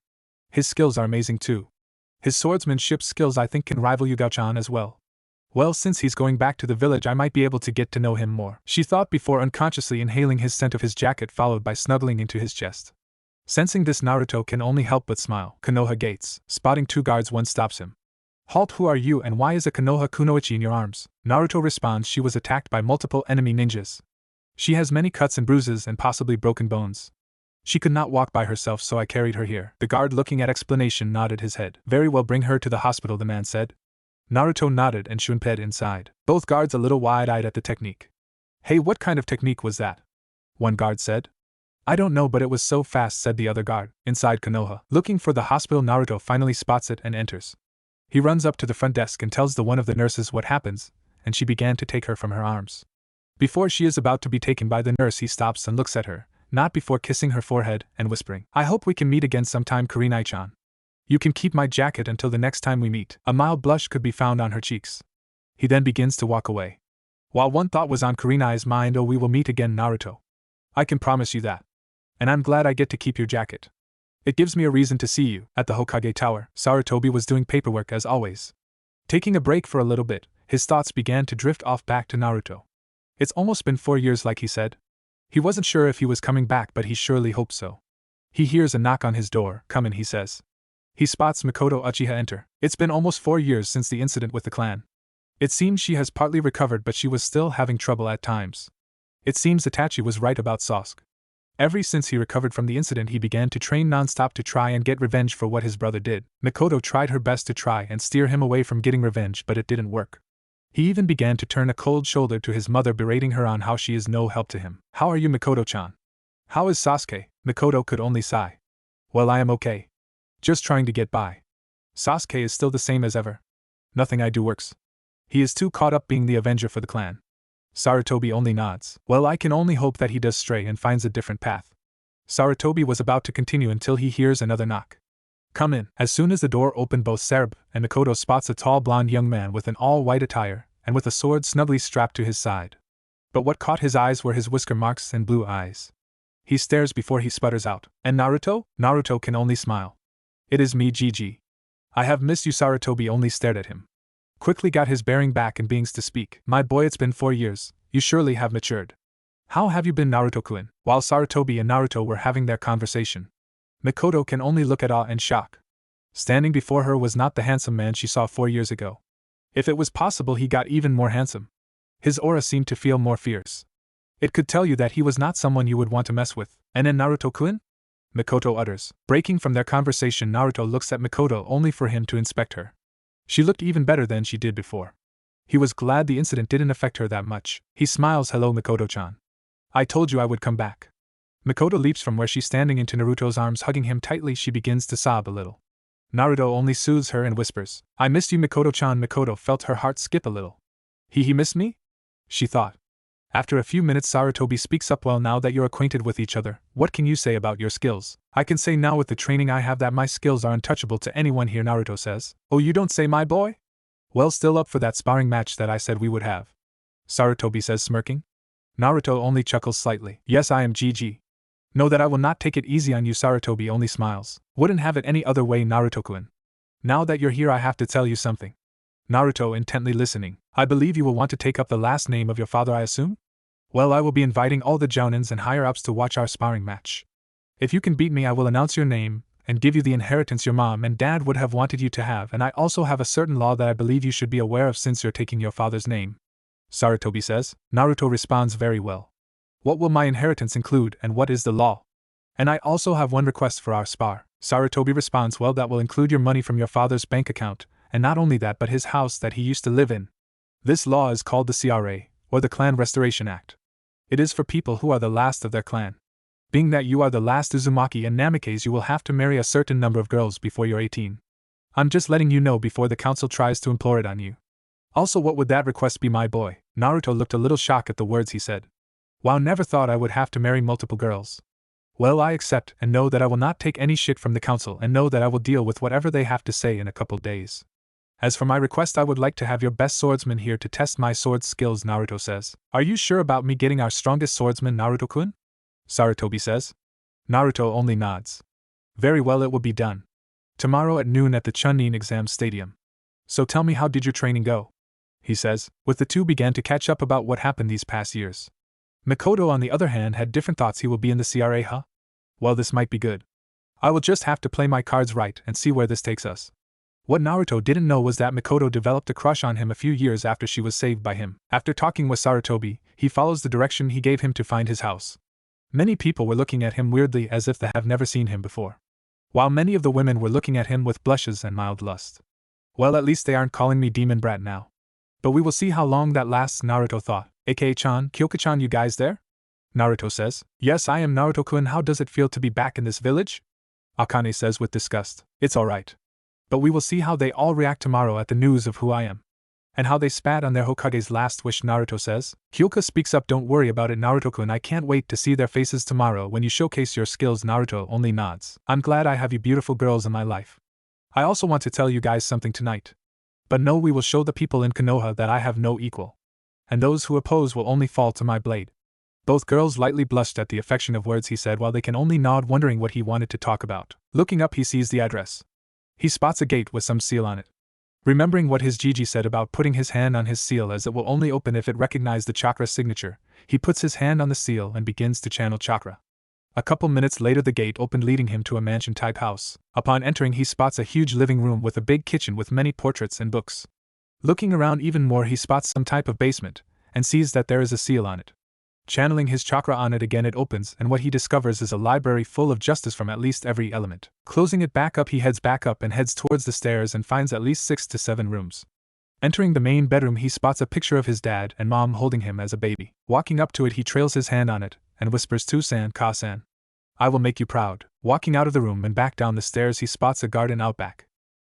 His skills are amazing too. His swordsmanship skills I think can rival Yugao-chan as well. Well, since he's going back to the village, I might be able to get to know him more, she thought before unconsciously inhaling his scent of his jacket, followed by snuggling into his chest. Sensing this, Naruto can only help but smile. Konoha gates. Spotting 2 guards, one stops him. Halt, who are you and why is a Konoha kunoichi in your arms? Naruto responds she was attacked by multiple enemy ninjas. She has many cuts and bruises and possibly broken bones. She could not walk by herself, so I carried her here. The guard, looking at explanation, nodded his head. Very well, bring her to the hospital, the man said. Naruto nodded and Shunpei inside. Both guards a little wide-eyed at the technique. Hey, what kind of technique was that? One guard said. I don't know, but it was so fast, said the other guard. Inside Konoha, looking for the hospital, Naruto finally spots it and enters. He runs up to the front desk and tells the one of the nurses what happens, and she began to take her from her arms. Before she is about to be taken by the nurse, he stops and looks at her, not before kissing her forehead and whispering, I hope we can meet again sometime, Karinai-chan. You can keep my jacket until the next time we meet. A mild blush could be found on her cheeks. He then begins to walk away. While one thought was on Karinai's mind, oh, we will meet again, Naruto. I can promise you that. And I'm glad I get to keep your jacket. It gives me a reason to see you. At the Hokage Tower, Sarutobi was doing paperwork as always. Taking a break for a little bit, his thoughts began to drift off back to Naruto. It's almost been 4 years, like he said. He wasn't sure if he was coming back, but he surely hoped so. He hears a knock on his door. Come in, he says. He spots Mikoto Uchiha enter. It's been almost 4 years since the incident with the clan. It seems she has partly recovered, but she was still having trouble at times. It seems Itachi was right about Sasuke. Ever since he recovered from the incident, he began to train non-stop to try and get revenge for what his brother did. Mikoto tried her best to try and steer him away from getting revenge, but it didn't work. He even began to turn a cold shoulder to his mother, berating her on how she is no help to him. How are you, Mikoto-chan? How is Sasuke? Mikoto could only sigh. Well, I am okay. Just trying to get by. Sasuke is still the same as ever. Nothing I do works. He is too caught up being the avenger for the clan. Sarutobi only nods. Well, I can only hope that he does stray and finds a different path. Sarutobi was about to continue until he hears another knock. Come in. As soon as the door opened, both Sarab and Mikoto spots a tall blonde young man with an all-white attire and with a sword snugly strapped to his side. But what caught his eyes were his whisker marks and blue eyes. He stares before he sputters out, and Naruto? Naruto can only smile. It is me, Gigi. I have missed you. Sarutobi only stared at him. Quickly got his bearing back and beings to speak. My boy, it's been 4 years, you surely have matured. How have you been, Naruto-kun? While Sarutobi and Naruto were having their conversation, Mikoto can only look at awe and shock. Standing before her was not the handsome man she saw 4 years ago. If it was possible, he got even more handsome. His aura seemed to feel more fierce. It could tell you that he was not someone you would want to mess with. And then Naruto-kun? Mikoto utters. Breaking from their conversation, Naruto looks at Mikoto only for him to inspect her. She looked even better than she did before. He was glad the incident didn't affect her that much. He smiles. Hello, Mikoto-chan. I told you I would come back. Mikoto leaps from where she's standing into Naruto's arms, hugging him tightly. She begins to sob a little. Naruto only soothes her and whispers, I missed you, Mikoto-chan. Mikoto felt her heart skip a little. He missed me? She thought. After a few minutes, Sarutobi speaks up. Well, now that you're acquainted with each other, what can you say about your skills? I can say now with the training I have that my skills are untouchable to anyone here, Naruto says. Oh, you don't say, my boy? Well, still up for that sparring match that I said we would have? Sarutobi says, smirking. Naruto only chuckles slightly. Yes, I am, Gigi. Know that I will not take it easy on you. Sarutobi only smiles. Wouldn't have it any other way, Naruto-kun. Now that you're here, I have to tell you something. Naruto intently listening. I believe you will want to take up the last name of your father, I assume? Well, I will be inviting all the jounins and higher-ups to watch our sparring match. If you can beat me, I will announce your name and give you the inheritance your mom and dad would have wanted you to have, and I also have a certain law that I believe you should be aware of since you're taking your father's name. Sarutobi says. Naruto responds, very well. What will my inheritance include, and what is the law? And I also have one request for our spar. Sarutobi responds, well, that will include your money from your father's bank account, and not only that but his house that he used to live in. This law is called the CRA, or the Clan Restoration Act. It is for people who are the last of their clan. Being that you are the last Uzumaki and Namikaze, you will have to marry a certain number of girls before you're 18. I'm just letting you know before the council tries to implore it on you. Also, what would that request be, my boy? Naruto looked a little shocked at the words he said. Wow, never thought I would have to marry multiple girls. Well, I accept and know that I will not take any shit from the council and know that I will deal with whatever they have to say in a couple days. As for my request, I would like to have your best swordsman here to test my sword skills, Naruto says. Are you sure about me getting our strongest swordsman, Naruto-kun? Sarutobi says. Naruto only nods. Very well, it will be done. Tomorrow at noon at the Chunin exam stadium. So tell me, how did your training go? He says, with the two began to catch up about what happened these past years. Mikoto, on the other hand, had different thoughts. He will be in the CRA, huh? Well, this might be good. I will just have to play my cards right and see where this takes us. What Naruto didn't know was that Mikoto developed a crush on him a few years after she was saved by him. After talking with Sarutobi, he follows the direction he gave him to find his house. Many people were looking at him weirdly as if they have never seen him before, while many of the women were looking at him with blushes and mild lust. Well, at least they aren't calling me demon brat now. But we will see how long that lasts, Naruto thought. Aka-chan, Kyoka-chan, you guys there? Naruto says. Yes, I am Naruto-kun. How does it feel to be back in this village? Akane says with disgust. It's alright. But we will see how they all react tomorrow at the news of who I am. And how they spat on their Hokage's last wish, Naruto says. Kyoka speaks up. Don't worry about it, Naruto-kun. I can't wait to see their faces tomorrow when you showcase your skills. Naruto only nods. I'm glad I have you beautiful girls in my life. I also want to tell you guys something tonight. But no, we will show the people in Konoha that I have no equal. And those who oppose will only fall to my blade. Both girls lightly blushed at the affectionate words he said while they can only nod, wondering what he wanted to talk about. Looking up, he sees the address. He spots a gate with some seal on it. Remembering what his Gigi said about putting his hand on his seal as it will only open if it recognizes the chakra signature, he puts his hand on the seal and begins to channel chakra. A couple minutes later the gate opened, leading him to a mansion-type house. Upon entering, he spots a huge living room with a big kitchen with many portraits and books. Looking around even more, he spots some type of basement, and sees that there is a seal on it. Channeling his chakra on it again, it opens, and what he discovers is a library full of justice from at least every element. Closing it back up, he heads back up and heads towards the stairs and finds at least 6 to 7 rooms. Entering the main bedroom, he spots a picture of his dad and mom holding him as a baby. Walking up to it, he trails his hand on it, and whispers to San Ka-san. I will make you proud. Walking out of the room and back down the stairs, he spots a garden out back.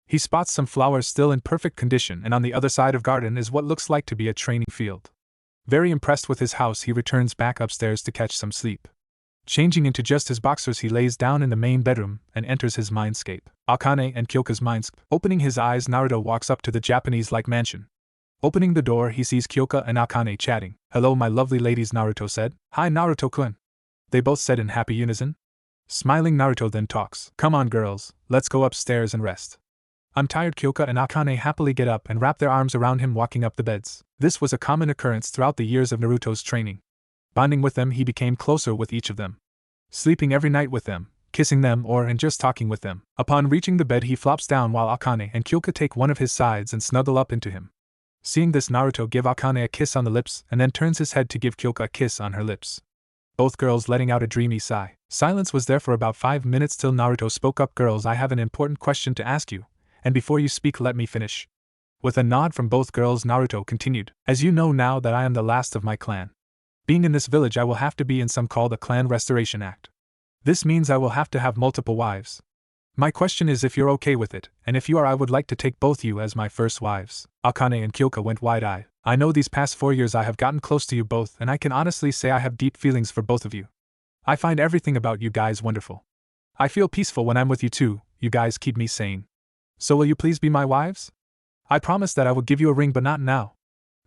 He spots some flowers still in perfect condition, and on the other side of garden is what looks like to be a training field. Very impressed with his house, he returns back upstairs to catch some sleep. Changing into just his boxers, he lays down in the main bedroom and enters his mindscape. Akane and Kyoka's mindscape. Opening his eyes, Naruto walks up to the Japanese-like mansion. Opening the door, he sees Kyoka and Akane chatting. Hello, my lovely ladies, Naruto said. Hi, Naruto-kun. They both said in happy unison. Smiling, Naruto then talks. Come on, girls, let's go upstairs and rest. I'm tired. Kyoka and Akane happily get up and wrap their arms around him, walking up the beds. This was a common occurrence throughout the years of Naruto's training. Bonding with them, he became closer with each of them. Sleeping every night with them, kissing them and just talking with them. Upon reaching the bed, he flops down while Akane and Kyoka take one of his sides and snuggle up into him. Seeing this, Naruto gives Akane a kiss on the lips and then turns his head to give Kyoka a kiss on her lips. Both girls letting out a dreamy sigh. Silence was there for about 5 minutes till Naruto spoke up. Girls, I have an important question to ask you, and before you speak, let me finish. With a nod from both girls, Naruto continued. As you know now that I am the last of my clan. Being in this village, I will have to be in some called a Clan Restoration Act. This means I will have to have multiple wives. My question is if you're okay with it, and if you are, I would like to take both you as my first wives. Akane and Kyoka went wide-eyed. I know these past 4 years I have gotten close to you both, and I can honestly say I have deep feelings for both of you. I find everything about you guys wonderful. I feel peaceful when I'm with you too. You guys keep me sane. So will you please be my wives? I promise that I will give you a ring, but not now,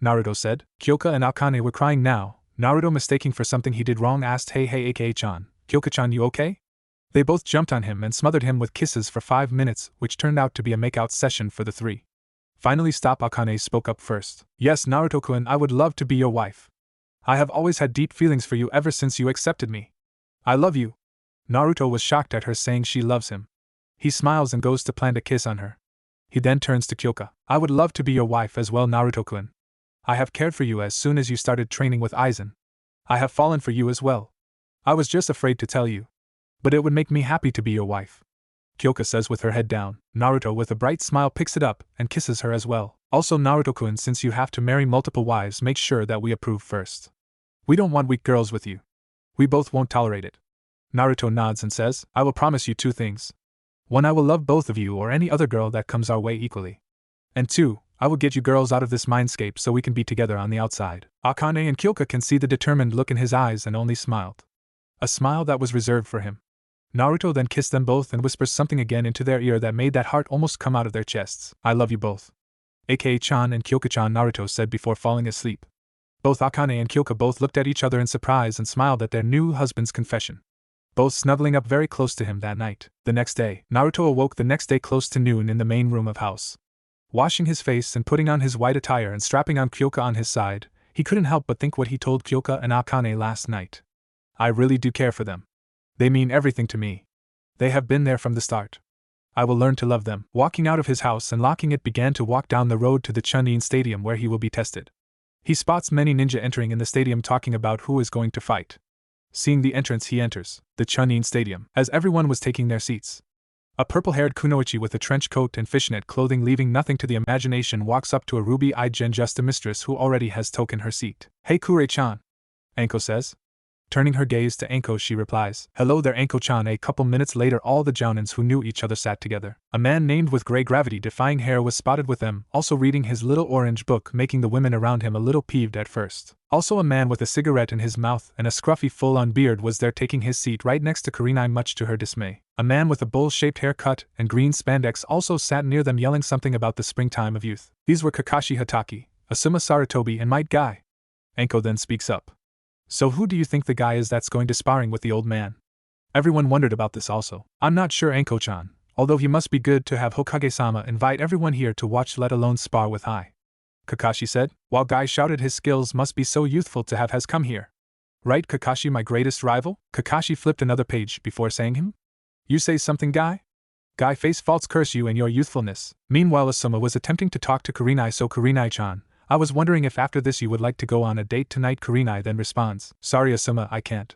Naruto said. Kyoka and Akane were crying now. Naruto, mistaking for something he did wrong, asked, Hey Aka-chan, Kyoka-chan, you okay? They both jumped on him and smothered him with kisses for 5 minutes, which turned out to be a makeout session for the three. Finally, Akane spoke up first. Yes, Naruto-kun, I would love to be your wife. I have always had deep feelings for you ever since you accepted me. I love you. Naruto was shocked at her saying she loves him. He smiles and goes to plant a kiss on her. He then turns to Kyoka. I would love to be your wife as well, Naruto-kun. I have cared for you as soon as you started training with Eizen. I have fallen for you as well. I was just afraid to tell you. But it would make me happy to be your wife. Kyoka says with her head down. Naruto with a bright smile picks it up and kisses her as well. Also, Naruto-kun, since you have to marry multiple wives, make sure that we approve first. We don't want weak girls with you. We both won't tolerate it. Naruto nods and says, I will promise you 2 things. 1, I will love both of you or any other girl that comes our way equally. And 2, I will get you girls out of this mindscape so we can be together on the outside. Akane and Kyoka can see the determined look in his eyes and only smiled. A smile that was reserved for him. Naruto then kissed them both and whispers something again into their ear that made that heart almost come out of their chests. I love you both. Aka-chan and Kyoka-chan, Naruto said before falling asleep. Both Akane and Kyoka both looked at each other in surprise and smiled at their new husband's confession. Both snuggling up very close to him that night. The next day, Naruto awoke the next day close to noon in the main room of house. Washing his face and putting on his white attire and strapping on Kyoka on his side, he couldn't help but think what he told Kyoka and Akane last night. I really do care for them. They mean everything to me. They have been there from the start. I will learn to love them. Walking out of his house and locking it, began to walk down the road to the Chunin Stadium where he will be tested. He spots many ninja entering in the stadium talking about who is going to fight. Seeing the entrance, he enters the Chunin Stadium as everyone was taking their seats. A purple-haired kunoichi with a trench coat and fishnet clothing leaving nothing to the imagination walks up to a ruby-eyed Genjusta mistress who already has taken her seat. "Hey Kure-chan," Anko says. Turning her gaze to Anko, she replies, "Hello there Anko-chan." A couple minutes later, all the jounins who knew each other sat together. A man named with grey gravity-defying hair was spotted with them, also reading his little orange book, making the women around him a little peeved at first. Also a man with a cigarette in his mouth and a scruffy full-on beard was there taking his seat right next to Karinai, much to her dismay. A man with a bowl-shaped haircut and green spandex also sat near them, yelling something about the springtime of youth. These were Kakashi Hatake, Asuma Saratobi and Might Guy. Anko then speaks up. "So who do you think the guy is that's going to sparring with the old man?" Everyone wondered about this also. "I'm not sure Anko-chan, although he must be good to have Hokage-sama invite everyone here to watch, let alone spar with Hai," Kakashi said, while Guy shouted his skills must be so youthful to have has come here. "Right Kakashi, my greatest rival?" Kakashi flipped another page before saying him. "You say something, Guy?" "Guy face faults curse you and your youthfulness." Meanwhile Asuma was attempting to talk to Karinai. "So Karinai-chan, I was wondering if after this you would like to go on a date tonight." Karinai then responds, "Sorry Asuma, I can't.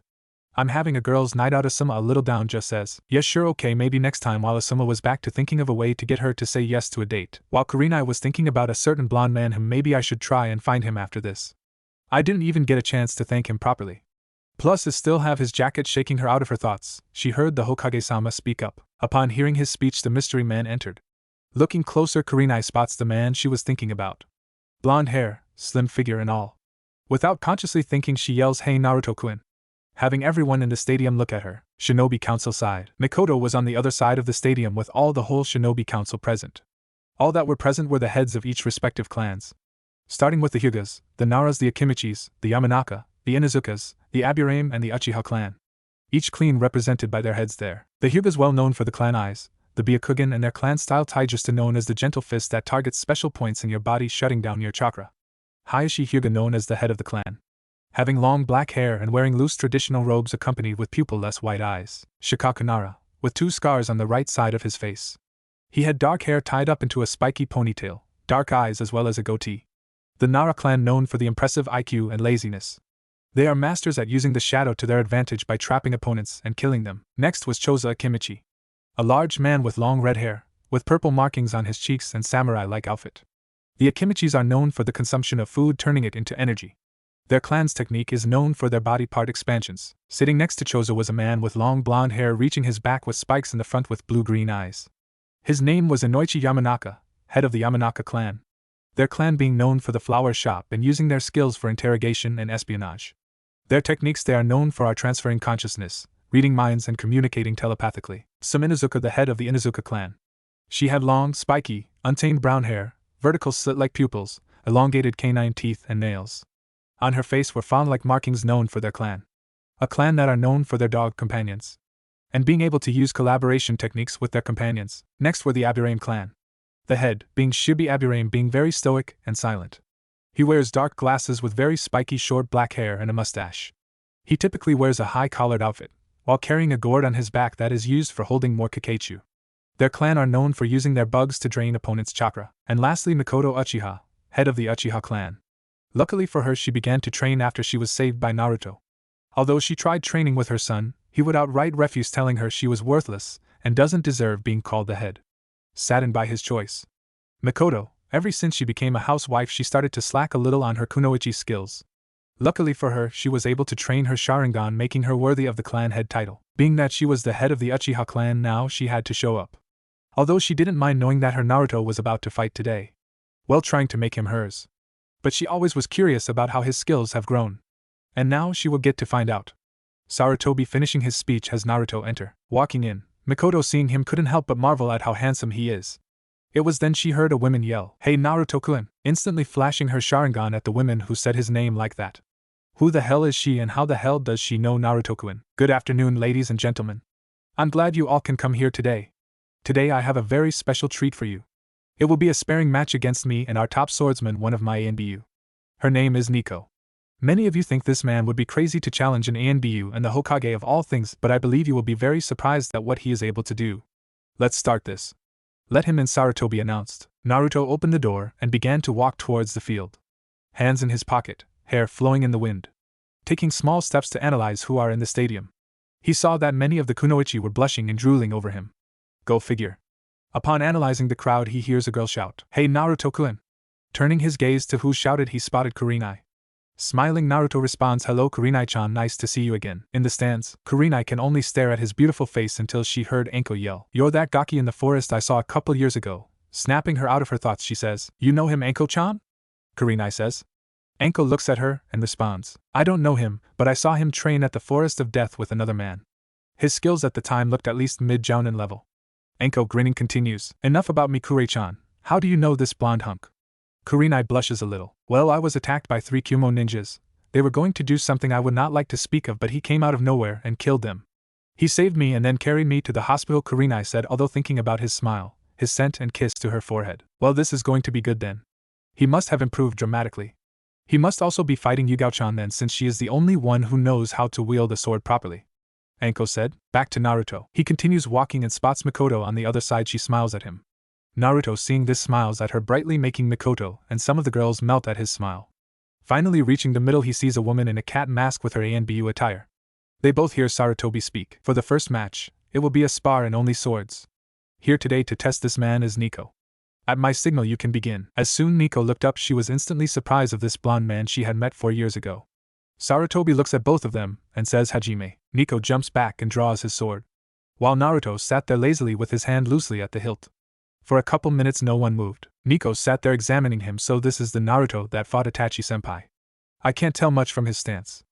I'm having a girls' night out." Asuma, a little down, just says, "Yes sure, okay, maybe next time." While Asuma was back to thinking of a way to get her to say yes to a date, while Karinai was thinking about a certain blonde man whom maybe I should try and find him after this. I didn't even get a chance to thank him properly. Plus I still have his jacket. Shaking her out of her thoughts, she heard the Hokage-sama speak up. Upon hearing his speech, the mystery man entered. Looking closer, Karinai spots the man she was thinking about. Blonde hair, slim figure and all. Without consciously thinking, she yells, "Hey Naruto-kun!" Having everyone in the stadium look at her, Shinobi Council side. Mikoto was on the other side of the stadium with all the whole Shinobi Council present. All that were present were the heads of each respective clans. Starting with the Hyugas, the Naras, the Akimichis, the Yamanaka, the Inuzukas, the Aburame and the Uchiha clan. Each clan represented by their heads there. The Hyugas well known for the clan eyes, the Byakugan and their clan-style Taijutsu known as the gentle fist that targets special points in your body, shutting down your chakra. Hayashi Hyuga known as the head of the clan. Having long black hair and wearing loose traditional robes accompanied with pupil-less white eyes. Shikaku Nara, with 2 scars on the right side of his face. He had dark hair tied up into a spiky ponytail, dark eyes as well as a goatee. The Nara clan known for the impressive IQ and laziness. They are masters at using the shadow to their advantage by trapping opponents and killing them. Next was Choza Akimichi. A large man with long red hair, with purple markings on his cheeks and samurai-like outfit. The Akimichis are known for the consumption of food, turning it into energy. Their clan's technique is known for their body part expansions. Sitting next to Choza was a man with long blonde hair reaching his back with spikes in the front with blue-green eyes. His name was Inoichi Yamanaka, head of the Yamanaka clan. Their clan being known for the flower shop and using their skills for interrogation and espionage. Their techniques, they are known for are transferring consciousness, reading minds and communicating telepathically. Sum Inuzuka, the head of the Inuzuka clan. She had long, spiky, untamed brown hair, vertical slit-like pupils, elongated canine teeth and nails. On her face were fawn-like markings known for their clan. A clan that are known for their dog companions. And being able to use collaboration techniques with their companions. Next were the Aburame clan. The head, being Shibi Aburame, being very stoic and silent. He wears dark glasses with very spiky short black hair and a mustache. He typically wears a high-collared outfit, while carrying a gourd on his back that is used for holding more Kakechu. Their clan are known for using their bugs to drain opponents' chakra. And lastly Mikoto Uchiha, head of the Uchiha clan. Luckily for her, she began to train after she was saved by Naruto. Although she tried training with her son, he would outright refuse, telling her she was worthless and doesn't deserve being called the head. Saddened by his choice, Mikoto, ever since she became a housewife, she started to slack a little on her kunoichi skills. Luckily for her, she was able to train her Sharingan, making her worthy of the clan head title. Being that she was the head of the Uchiha clan, now she had to show up. Although she didn't mind knowing that her Naruto was about to fight today, while trying to make him hers. But she always was curious about how his skills have grown. And now she will get to find out. Saratobi finishing his speech has Naruto enter. Walking in, Mikoto seeing him couldn't help but marvel at how handsome he is. It was then she heard a woman yell, "Hey Naruto-kun," instantly flashing her Sharingan at the woman who said his name like that. Who the hell is she and how the hell does she know Naruto-kun? Good afternoon, ladies and gentlemen. I'm glad you all can come here today. Today I have a very special treat for you. It will be a sparring match against me and our top swordsman, one of my ANBU. Her name is Nico. Many of you think this man would be crazy to challenge an ANBU and the Hokage of all things, but I believe you will be very surprised at what he is able to do. Let's start this. Let him in, Sarutobi announced. Naruto opened the door and began to walk towards the field. Hands in his pocket, hair flowing in the wind. Taking small steps to analyze who are in the stadium. He saw that many of the kunoichi were blushing and drooling over him. Go figure. Upon analyzing the crowd, he hears a girl shout, "Hey Naruto-kun!" Turning his gaze to who shouted, he spotted Karinai. Smiling, Naruto responds, "Hello Karinai-chan, nice to see you again." In the stands, Karinai can only stare at his beautiful face until she heard Anko yell, "You're that gaki in the forest I saw a couple years ago." Snapping her out of her thoughts, she says, "You know him, Anko-chan?" Karinai says. Anko looks at her and responds, "I don't know him, but I saw him train at the Forest of Death with another man. His skills at the time looked at least mid-jounin level." Anko, grinning, continues, "Enough about Mikure-chan. How do you know this blonde hunk?" Karinai blushes a little. "Well, I was attacked by 3 Kumo ninjas. They were going to do something I would not like to speak of, but he came out of nowhere and killed them. He saved me and then carried me to the hospital," Karinai said, although thinking about his smile, his scent and kiss to her forehead. "Well, this is going to be good then. He must have improved dramatically. He must also be fighting Yugao-chan then, since she is the only one who knows how to wield a sword properly." Anko said. Back to Naruto. He continues walking and spots Mikoto on the other side. She smiles at him. Naruto, seeing this, smiles at her brightly, making Mikoto and some of the girls melt at his smile. Finally reaching the middle, he sees a woman in a cat mask with her ANBU attire. They both hear Sarutobi speak. "For the first match, it will be a spar and only swords. Here today to test this man is Nico. At my signal you can begin." As soon Nico looked up, she was instantly surprised of this blonde man she had met 4 years ago. Sarutobi looks at both of them and says, "Hajime." Nico jumps back and draws his sword, while Naruto sat there lazily with his hand loosely at the hilt. For a couple minutes no one moved. Nico sat there examining him. "So this is the Naruto that fought Itachi-senpai. I can't tell much from his stance.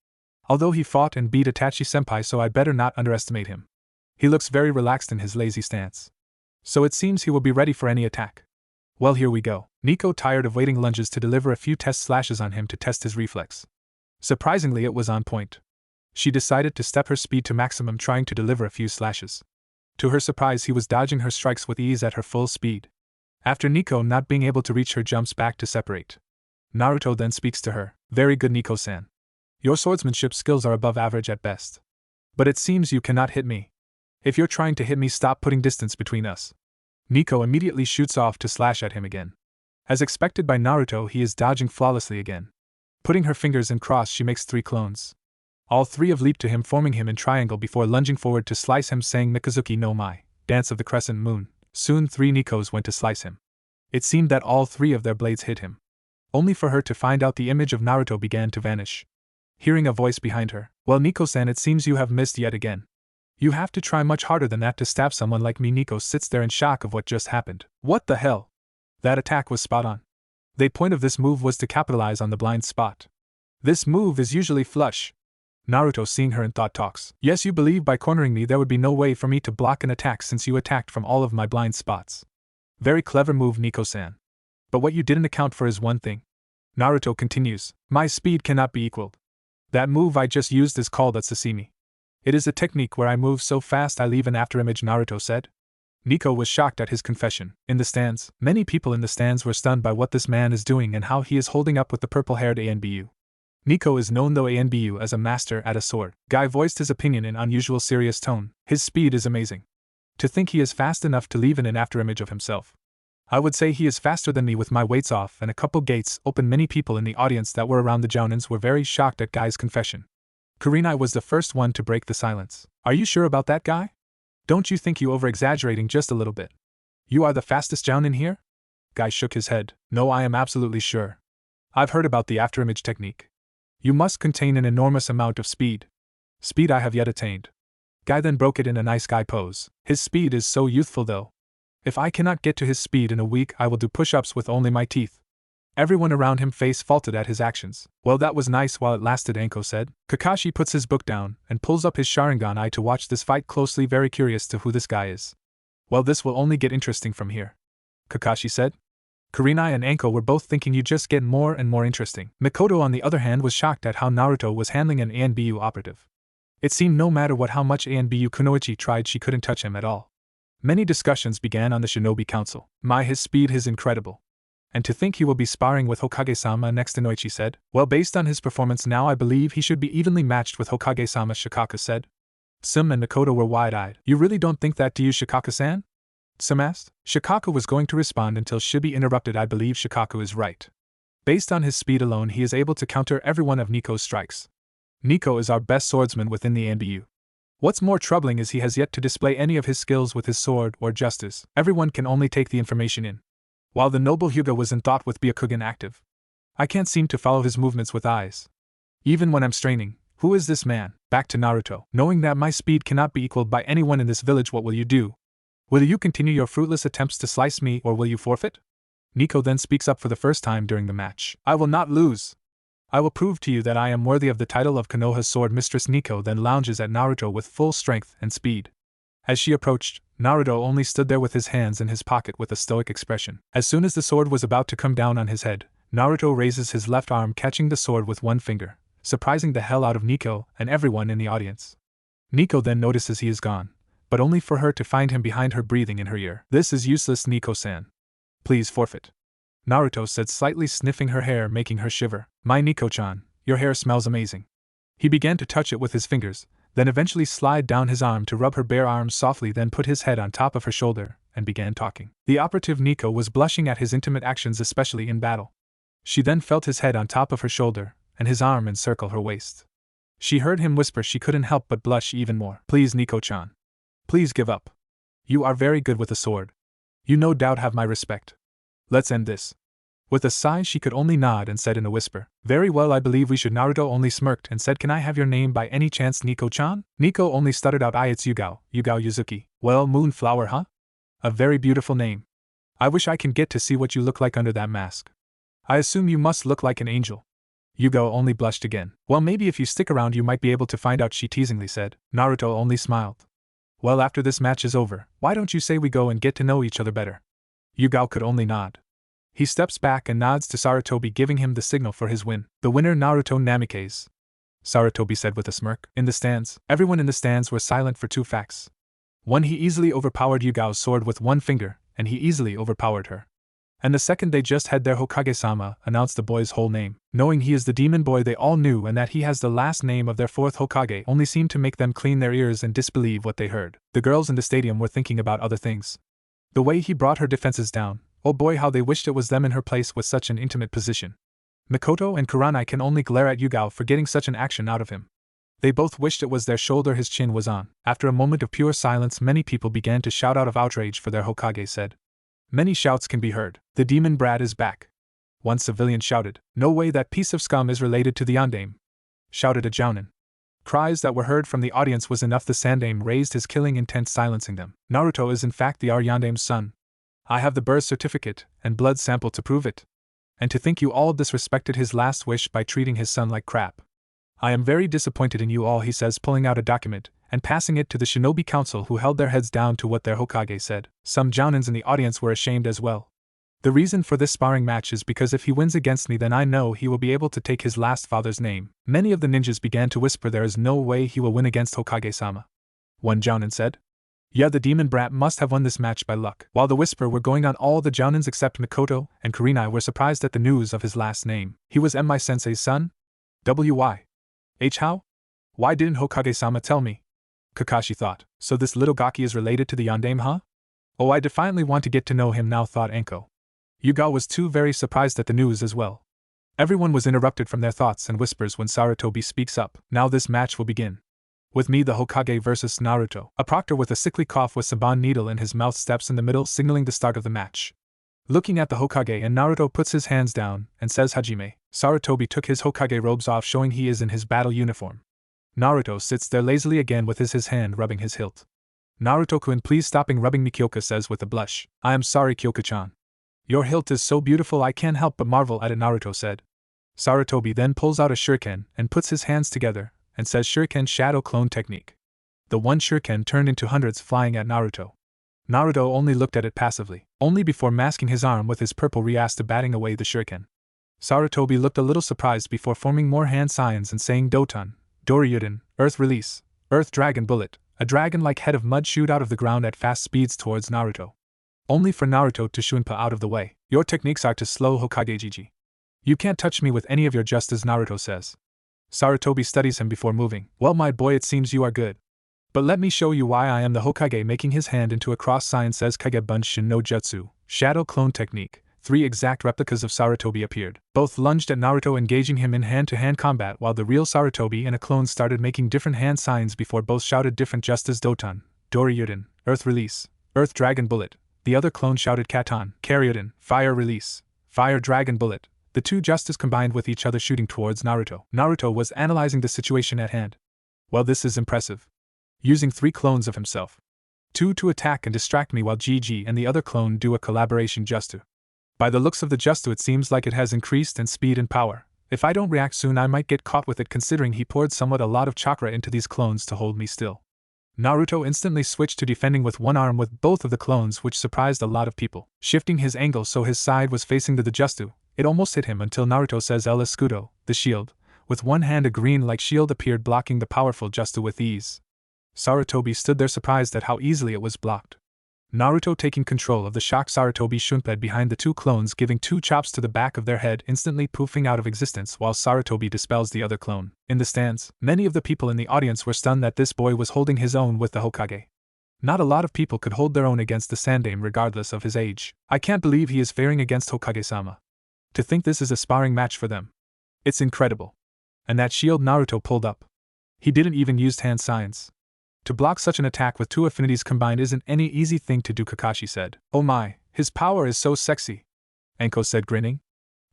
Although he fought and beat Itachi-senpai, so I better not underestimate him. He looks very relaxed in his lazy stance. So it seems he will be ready for any attack. Well, here we go." Nico, tired of waiting, lunges to deliver a few test slashes on him to test his reflex. Surprisingly, it was on point. She decided to step her speed to maximum, trying to deliver a few slashes. To her surprise, he was dodging her strikes with ease at her full speed. After Nico not being able to reach her, jumps back to separate. Naruto then speaks to her. "Very good, Nico-san. Your swordsmanship skills are above average at best. But it seems you cannot hit me. If you're trying to hit me, stop putting distance between us." Nico immediately shoots off to slash at him again. As expected by Naruto, he is dodging flawlessly again. Putting her fingers in cross, she makes 3 clones. All 3 have leaped to him, forming him in triangle before lunging forward to slice him, saying Mikazuki no Mai, Dance of the Crescent Moon. Soon 3 Nikos went to slice him. It seemed that all 3 of their blades hit him, only for her to find out the image of Naruto began to vanish. Hearing a voice behind her, "Well, Nico-san, it seems you have missed yet again. You have to try much harder than that to stab someone like me." Nico sits there in shock of what just happened. What the hell? That attack was spot on. The point of this move was to capitalize on the blind spot. This move is usually flush. Naruto, seeing her in thought, talks. "Yes, you believe by cornering me there would be no way for me to block an attack since you attacked from all of my blind spots. Very clever move, Nico-san. But what you didn't account for is one thing." Naruto continues. "My speed cannot be equaled. That move I just used is called a sashimi. It is a technique where I move so fast I leave an afterimage," Naruto said. Nico was shocked at his confession. In the stands, many people in the stands were stunned by what this man is doing and how he is holding up with the purple-haired ANBU. Nico is known though ANBU as a master at a sword. Guy voiced his opinion in unusual serious tone. "His speed is amazing. To think he is fast enough to leave in an afterimage of himself. I would say he is faster than me with my weights off and a couple gates open." Many people in the audience that were around the Jounins were very shocked at Guy's confession. Karinai was the first one to break the silence. "Are you sure about that, Guy? Don't you think you over-exaggerating just a little bit? You are the fastest Jounin here?" Guy shook his head. "No, I am absolutely sure. I've heard about the afterimage technique. You must contain an enormous amount of speed. Speed I have yet attained." Guy then broke it in a nice guy pose. "His speed is so youthful though. If I cannot get to his speed in a week, I will do push-ups with only my teeth." Everyone around him face faulted at his actions. "Well, that was nice while it lasted," Anko said. Kakashi puts his book down and pulls up his Sharingan eye to watch this fight closely, very curious to who this guy is. "Well, this will only get interesting from here," Kakashi said. Karinai and Anko were both thinking you just get more and more interesting. Mikoto, on the other hand, was shocked at how Naruto was handling an ANBU operative. It seemed no matter what how much ANBU Kunoichi tried, she couldn't touch him at all. Many discussions began on the Shinobi Council. "My, his speed is incredible. And to think he will be sparring with Hokage-sama next, Inoichi said. Well, based on his performance now, I believe he should be evenly matched with Hokage-sama, Shikaka said. Sim and Mikoto were wide-eyed. You really don't think that, do you, Shikaka-san? Sim asked. Shikaka was going to respond until Shibi interrupted. I believe Shikaka is right. Based on his speed alone, he is able to counter every one of Nico's strikes. Nico is our best swordsman within the ANBU. What's more troubling is he has yet to display any of his skills with his sword or justice. Everyone can only take the information in. While the noble Hyuga was in thought with Byakugan active, I can't seem to follow his movements with eyes. Even when I'm straining, who is this man? Back to Naruto. Knowing that my speed cannot be equaled by anyone in this village, what will you do? Will you continue your fruitless attempts to slice me, or will you forfeit? Nico then speaks up for the first time during the match. I will not lose. I will prove to you that I am worthy of the title of Konoha's sword mistress. Nico then lounges at Naruto with full strength and speed. As she approached, Naruto only stood there with his hands in his pocket with a stoic expression. As soon as the sword was about to come down on his head, Naruto raises his left arm, catching the sword with one finger, surprising the hell out of Nico and everyone in the audience. Nico then notices he is gone, but only for her to find him behind her, breathing in her ear. This is useless, Nico-san. Please forfeit. Naruto said, slightly sniffing her hair, making her shiver. My Nico-chan, your hair smells amazing. He began to touch it with his fingers, then eventually slide down his arm to rub her bare arms softly, then put his head on top of her shoulder, and began talking. The operative Nico was blushing at his intimate actions, especially in battle. She then felt his head on top of her shoulder, and his arm encircle her waist. She heard him whisper. She couldn't help but blush even more. Please, Nico-chan. Please give up. You are very good with a sword. You no doubt have my respect. Let's end this. With a sigh, she could only nod and said in a whisper, very well, I believe we should. Naruto only smirked and said, can I have your name by any chance, Nico-chan? Nico only stuttered out, it's Yugao Yuzuki. Well, Moonflower, huh? A very beautiful name. I wish I can get to see what you look like under that mask. I assume you must look like an angel. Yugao only blushed again. Well, maybe if you stick around you might be able to find out, she teasingly said. Naruto only smiled. Well, after this match is over, why don't you say we go and get to know each other better? Yugao could only nod. He steps back and nods to Sarutobi, giving him the signal for his win. The winner, Naruto Namikaze, Sarutobi said with a smirk. In the stands, everyone in the stands were silent for two facts. One, he easily overpowered Yugao's sword with one finger, and he easily overpowered her. And the second, they just had their Hokage-sama announce the boy's whole name. Knowing he is the demon boy they all knew and that he has the last name of their fourth Hokage only seemed to make them clean their ears and disbelieve what they heard. The girls in the stadium were thinking about other things. The way he brought her defenses down, oh boy, how they wished it was them in her place with such an intimate position. Mikoto and Karinai can only glare at Yugao for getting such an action out of him. They both wished it was their shoulder his chin was on. After a moment of pure silence, many people began to shout out of outrage for their Hokage said. Many shouts can be heard. The demon brat is back. One civilian shouted. No way, that piece of scum is related to the Yondaime, shouted a Jounin. Cries that were heard from the audience was enough. The Sandaime raised his killing intent, silencing them. Naruto is in fact the Yondaime's son. I have the birth certificate and blood sample to prove it. And to think you all disrespected his last wish by treating his son like crap. I am very disappointed in you all, he says, pulling out a document and passing it to the Shinobi Council, who held their heads down to what their Hokage said. Some Jounins in the audience were ashamed as well. The reason for this sparring match is because if he wins against me, then I know he will be able to take his last father's name. Many of the ninjas began to whisper, there is no way he will win against Hokage-sama. One Jounin said. Yeah, the demon brat must have won this match by luck. While the whisper were going on, all the Jounins except Mikoto and Karinai were surprised at the news of his last name. He was my sensei's son? How? Why didn't Hokage-sama tell me? Kakashi thought. So this little Gaki is related to the Yondaime, huh? Oh, I defiantly want to get to know him now, thought Anko. Yugao was too very surprised at the news as well. Everyone was interrupted from their thoughts and whispers when Sarutobi speaks up. Now this match will begin. With me, the Hokage versus Naruto. A proctor with a sickly cough with Saban needle in his mouth steps in the middle, signaling the start of the match. Looking at the Hokage, and Naruto puts his hands down and says Hajime. Sarutobi took his Hokage robes off, showing he is in his battle uniform. Naruto sits there lazily again with his hand rubbing his hilt. Naruto-kun, please stopping rubbing me, Kyoka says with a blush. I am sorry, Kyoka-chan. Your hilt is so beautiful I can't help but marvel at it, Naruto said. Sarutobi then pulls out a shuriken and puts his hands together and says shuriken shadow clone technique. The one shuriken turned into hundreds flying at Naruto. Naruto only looked at it passively, only before masking his arm with his purple Riasta batting away the shuriken. Sarutobi looked a little surprised before forming more hand signs and saying Doton, Doryuden, Earth Release, Earth Dragon Bullet. A dragon-like head of mud shoot out of the ground at fast speeds towards Naruto. only for Naruto to shunpa out of the way. Your techniques are to slow Hokage Gigi. You can't touch me with any of your justice, Naruto says. Sarutobi studies him before moving. Well, my boy, it seems you are good. But let me show you why I am the Hokage. Making his hand into a cross sign says Kage Bunshin no Jutsu, Shadow Clone Technique. 3 exact replicas of Sarutobi appeared. Both lunged at Naruto, engaging him in hand-to-hand combat, while the real Sarutobi and a clone started making different hand signs before both shouted different justice Doton, Doryuden, Earth Release, Earth Dragon Bullet. The other clone shouted Katan, Karyuden, Fire Release, Fire Dragon Bullet. The 2 justice combined with each other shooting towards Naruto. Naruto was analyzing the situation at hand. Well, this is impressive. Using 3 clones of himself. 2 to attack and distract me while Gigi and the other clone do a collaboration Justu. By the looks of the Justu, it seems like it has increased in speed and power. If I don't react soon, I might get caught with it, considering he poured somewhat a lot of chakra into these clones to hold me still. Naruto instantly switched to defending with one arm with both of the clones, which surprised a lot of people. Shifting his angle so his side was facing the Justu, it almost hit him until Naruto says El Escudo, the shield. With one hand, a green-like shield appeared, blocking the powerful Justu with ease. Sarutobi stood there surprised at how easily it was blocked. Naruto, taking control of the shock Sarutobi, shunped behind the 2 clones, giving 2 chops to the back of their head, instantly poofing out of existence while Sarutobi dispels the other clone. In the stands, many of the people in the audience were stunned that this boy was holding his own with the Hokage. Not a lot of people could hold their own against the Sandaime regardless of his age. I can't believe he is faring against Hokage-sama. To think this is a sparring match for them. It's incredible. And that shield Naruto pulled up. He didn't even use hand signs. To block such an attack with 2 affinities combined isn't any easy thing to do, Kakashi said. Oh my, his power is so sexy, Anko said, grinning.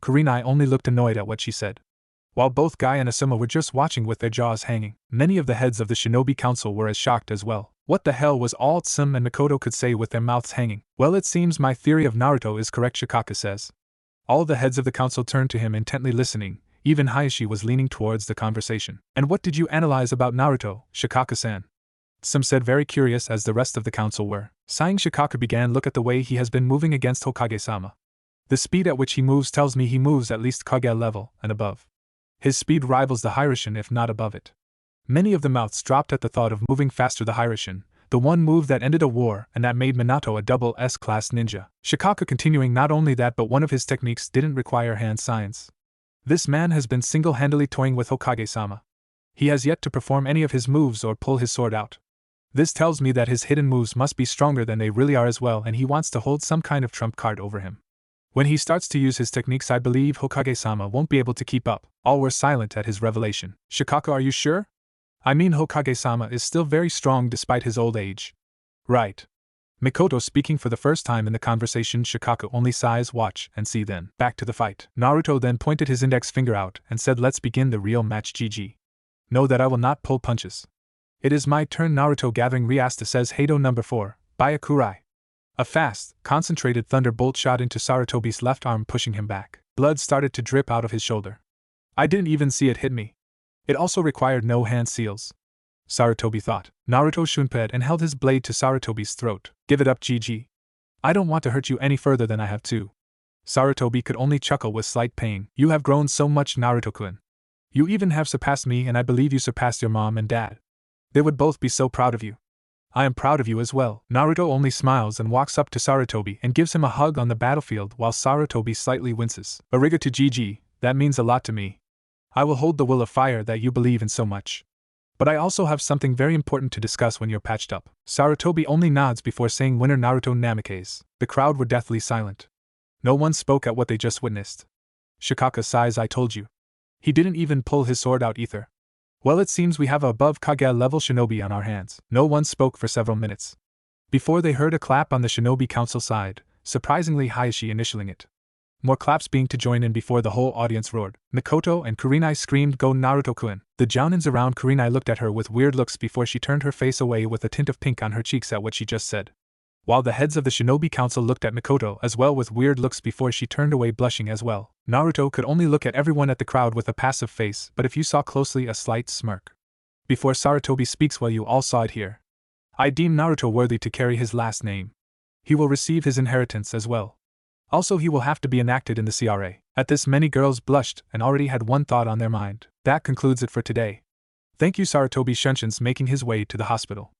Karinai only looked annoyed at what she said. While both Guy and Asuma were just watching with their jaws hanging, many of the heads of the Shinobi Council were as shocked as well. What the hell was all Tsum and Mikoto could say with their mouths hanging? Well, it seems my theory of Naruto is correct, Shikaka says. All the heads of the council turned to him, intently listening. Even Hayashi was leaning towards the conversation. And what did you analyze about Naruto, Shikaka-san? Some said, very curious, as the rest of the council were. Sighing, Shikaka began, look at the way he has been moving against Hokage-sama. The speed at which he moves tells me he moves at least Kage level and above. His speed rivals the Hiraishin, if not above it. Many of the mouths dropped at the thought of moving faster the Hiraishin, the one move that ended a war and that made Minato a double S-class ninja. Shikaka continuing, not only that, but one of his techniques didn't require hand signs. This man has been single-handedly toying with Hokage-sama. He has yet to perform any of his moves or pull his sword out. This tells me that his hidden moves must be stronger than they really are as well, and he wants to hold some kind of trump card over him. When he starts to use his techniques, I believe Hokage-sama won't be able to keep up. All were silent at his revelation. Shikaka, are you sure? I mean, Hokage-sama is still very strong despite his old age. Right. Mikoto speaking for the first time in the conversation. Shikaka only sighs, watch and see, then. Back to the fight. Naruto then pointed his index finger out and said, let's begin the real match, GG. Know that I will not pull punches. It is my turn. Naruto gathering Riasta says, Heido number 4, Byakurai. A fast, concentrated thunderbolt shot into Sarutobi's left arm, pushing him back. Blood started to drip out of his shoulder. I didn't even see it hit me. It also required no hand seals, Sarutobi thought. Naruto shunped and held his blade to Sarutobi's throat. Give it up, GG. I don't want to hurt you any further than I have to. Sarutobi could only chuckle with slight pain. You have grown so much, Naruto-kun. You even have surpassed me, and I believe you surpassed your mom and dad. They would both be so proud of you. I am proud of you as well. Naruto only smiles and walks up to Sarutobi and gives him a hug on the battlefield while Sarutobi slightly winces. Arigato, GG, that means a lot to me. I will hold the will of fire that you believe in so much. But I also have something very important to discuss when you're patched up. Sarutobi only nods before saying, winner Naruto Namikaze. The crowd were deathly silent. No one spoke at what they just witnessed. Shikaka sighs, I told you. He didn't even pull his sword out either. Well, it seems we have a above Kage level shinobi on our hands. No one spoke for several minutes. Before they heard a clap on the shinobi council side, surprisingly Hayashi initialing it. More claps being to join in before the whole audience roared. Mikoto and Karinai screamed, go Naruto-kun. The jounins around Karinai looked at her with weird looks before she turned her face away with a tint of pink on her cheeks at what she just said. While the heads of the shinobi council looked at Mikoto as well with weird looks before she turned away blushing as well. Naruto could only look at everyone at the crowd with a passive face, but if you saw closely, a slight smirk. Before Sarutobi speaks, well, you all saw it here. I deem Naruto worthy to carry his last name. He will receive his inheritance as well. Also, he will have to be enacted in the CRA. At this, many girls blushed and already had one thought on their mind. That concludes it for today. Thank you. Sarutobi Shunshins making his way to the hospital.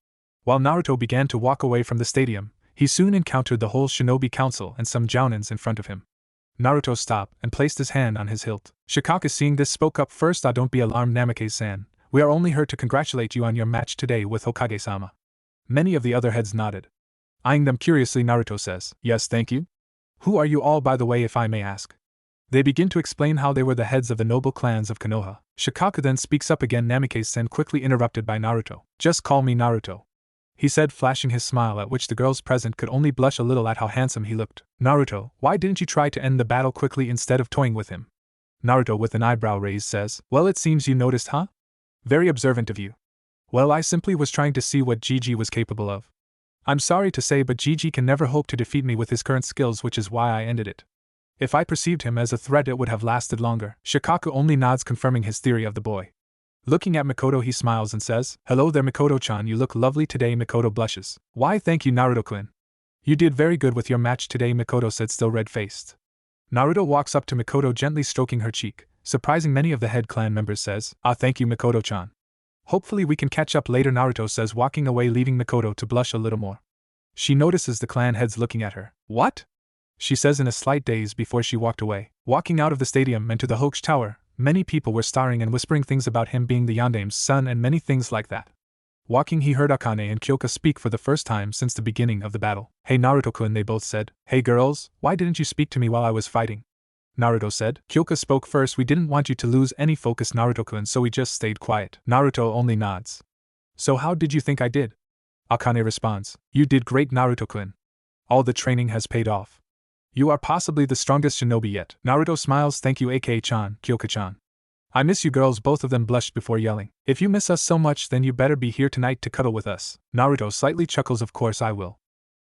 While Naruto began to walk away from the stadium, He soon encountered the whole shinobi council and some jounins in front of him. Naruto stopped and placed his hand on his hilt. Shikaka, seeing this, spoke up first. Don't be alarmed, Namikaze-san. We are only here to congratulate you on your match today with Hokage-sama. Many of the other heads nodded. Eyeing them curiously, Naruto says, yes, thank you. Who are you all, by the way, if I may ask? They begin to explain how they were the heads of the noble clans of Konoha. Shikaka then speaks up again. Namikaze-san quickly interrupted by Naruto. Just call me Naruto, he said, flashing his smile, at which the girls present could only blush a little at how handsome he looked. Naruto, why didn't you try to end the battle quickly instead of toying with him? Naruto, with an eyebrow raised, says, well, it seems you noticed, huh? Very observant of you. Well, I simply was trying to see what Gigi was capable of. I'm sorry to say, but Gigi can never hope to defeat me with his current skills, which is why I ended it. If I perceived him as a threat, it would have lasted longer. Shikaka only nods, confirming his theory of the boy. Looking at Mikoto, he smiles and says, hello there, Mikoto-chan, you look lovely today. Mikoto blushes. Why, thank you, Naruto-kun. You did very good with your match today, Mikoto said, still red-faced. Naruto walks up to Mikoto, gently stroking her cheek, surprising many of the head clan members, says, thank you, Mikoto-chan. Hopefully we can catch up later, Naruto says, walking away, leaving Mikoto to blush a little more. She notices the clan heads looking at her. What? She says in a slight daze before she walked away. Walking out of the stadium and to the Hokage Tower, many people were staring and whispering things about him being the Yandame's son and many things like that. Walking, he heard Akane and Kyoka speak for the first time since the beginning of the battle. Hey Naruto-kun, they both said. Hey girls, why didn't you speak to me while I was fighting? Naruto said. Kyoka spoke first. We didn't want you to lose any focus, Naruto-kun, so we just stayed quiet. Naruto only nods. So how did you think I did? Akane responds. You did great, Naruto-kun. All the training has paid off. You are possibly the strongest shinobi yet. Naruto smiles. Thank you, Ak-chan, Kyoka-chan. I miss you girls. Both of them blushed before yelling. If you miss us so much, then you better be here tonight to cuddle with us. Naruto slightly chuckles. Of course I will.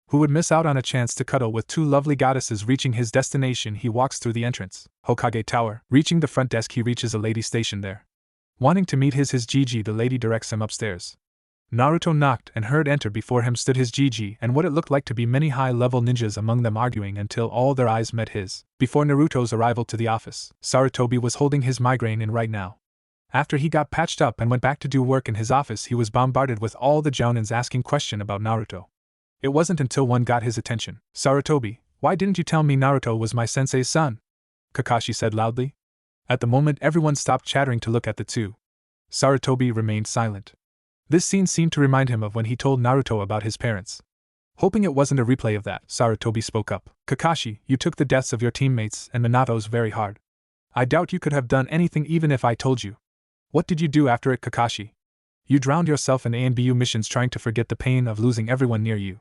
Who would miss out on a chance to cuddle with two lovely goddesses? Reaching his destination, he walks through the entrance. Hokage Tower. Reaching the front desk, he reaches a lady stationed there. Wanting to meet his Gigi, the lady directs him upstairs. Naruto knocked and heard enter. Before him stood his Gigi and what it looked like to be many high-level ninjas, among them arguing until all their eyes met his. Before Naruto's arrival to the office, Sarutobi was holding his migraine in right now. After he got patched up and went back to do work in his office, he was bombarded with all the jounins asking questions about Naruto. It wasn't until one got his attention. Sarutobi, why didn't you tell me Naruto was my sensei's son? Kakashi said loudly. At the moment, everyone stopped chattering to look at the two. Sarutobi remained silent. This scene seemed to remind him of when he told Naruto about his parents. Hoping it wasn't a replay of that, Sarutobi spoke up. Kakashi, you took the deaths of your teammates and Minato's very hard. I doubt you could have done anything even if I told you. What did you do after it, Kakashi? You drowned yourself in ANBU missions trying to forget the pain of losing everyone near you.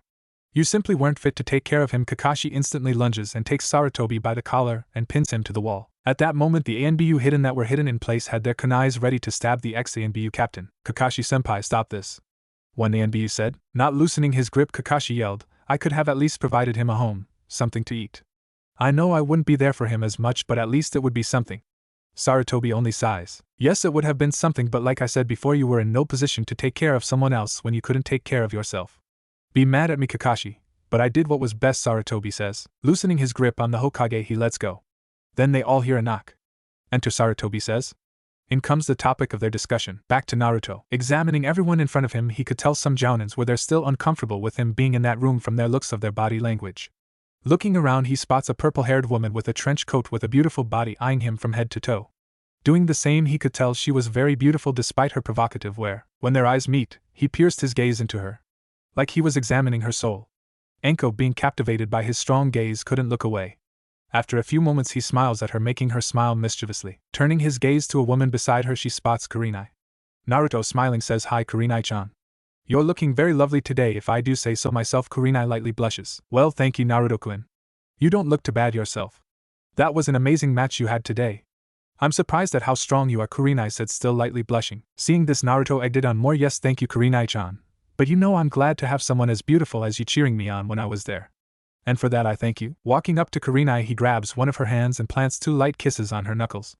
You simply weren't fit to take care of him. Kakashi instantly lunges and takes Sarutobi by the collar and pins him to the wall. At that moment, the ANBU hidden that were hidden in place had their kunais ready to stab the ex-ANBU captain. Kakashi-senpai, stop this. One ANBU said. Not loosening his grip, Kakashi yelled, I could have at least provided him a home, something to eat. I know I wouldn't be there for him as much, but at least it would be something. Sarutobi only sighs. Yes, it would have been something, but like I said before, you were in no position to take care of someone else when you couldn't take care of yourself. Be mad at me, Kakashi, but I did what was best, Sarutobi says. Loosening his grip on the Hokage, he lets go. Then they all hear a knock. Enter, Sarutobi says. In comes the topic of their discussion. Back to Naruto. Examining everyone in front of him, he could tell some jounins were there still uncomfortable with him being in that room from their looks of their body language. Looking around, he spots a purple-haired woman with a trench coat with a beautiful body eyeing him from head to toe. Doing the same, he could tell she was very beautiful despite her provocative wear. When their eyes meet, he pierced his gaze into her. Like he was examining her soul. Enko, being captivated by his strong gaze, couldn't look away. After a few moments, he smiles at her, making her smile mischievously. Turning his gaze to a woman beside her, she spots Karinai. Naruto, smiling, says, Hi, Karinai-chan. You're looking very lovely today, if I do say so myself. Karinai lightly blushes. Well, thank you, Naruto-kun. You don't look too bad yourself. That was an amazing match you had today. I'm surprised at how strong you are, Karinai said, still lightly blushing. Seeing this, Naruto egged on more. Yes, thank you, Karinai-chan. But you know I'm glad to have someone as beautiful as you cheering me on when I was there. And for that I thank you. Walking up to Karinai, he grabs one of her hands and plants 2 light kisses on her knuckles.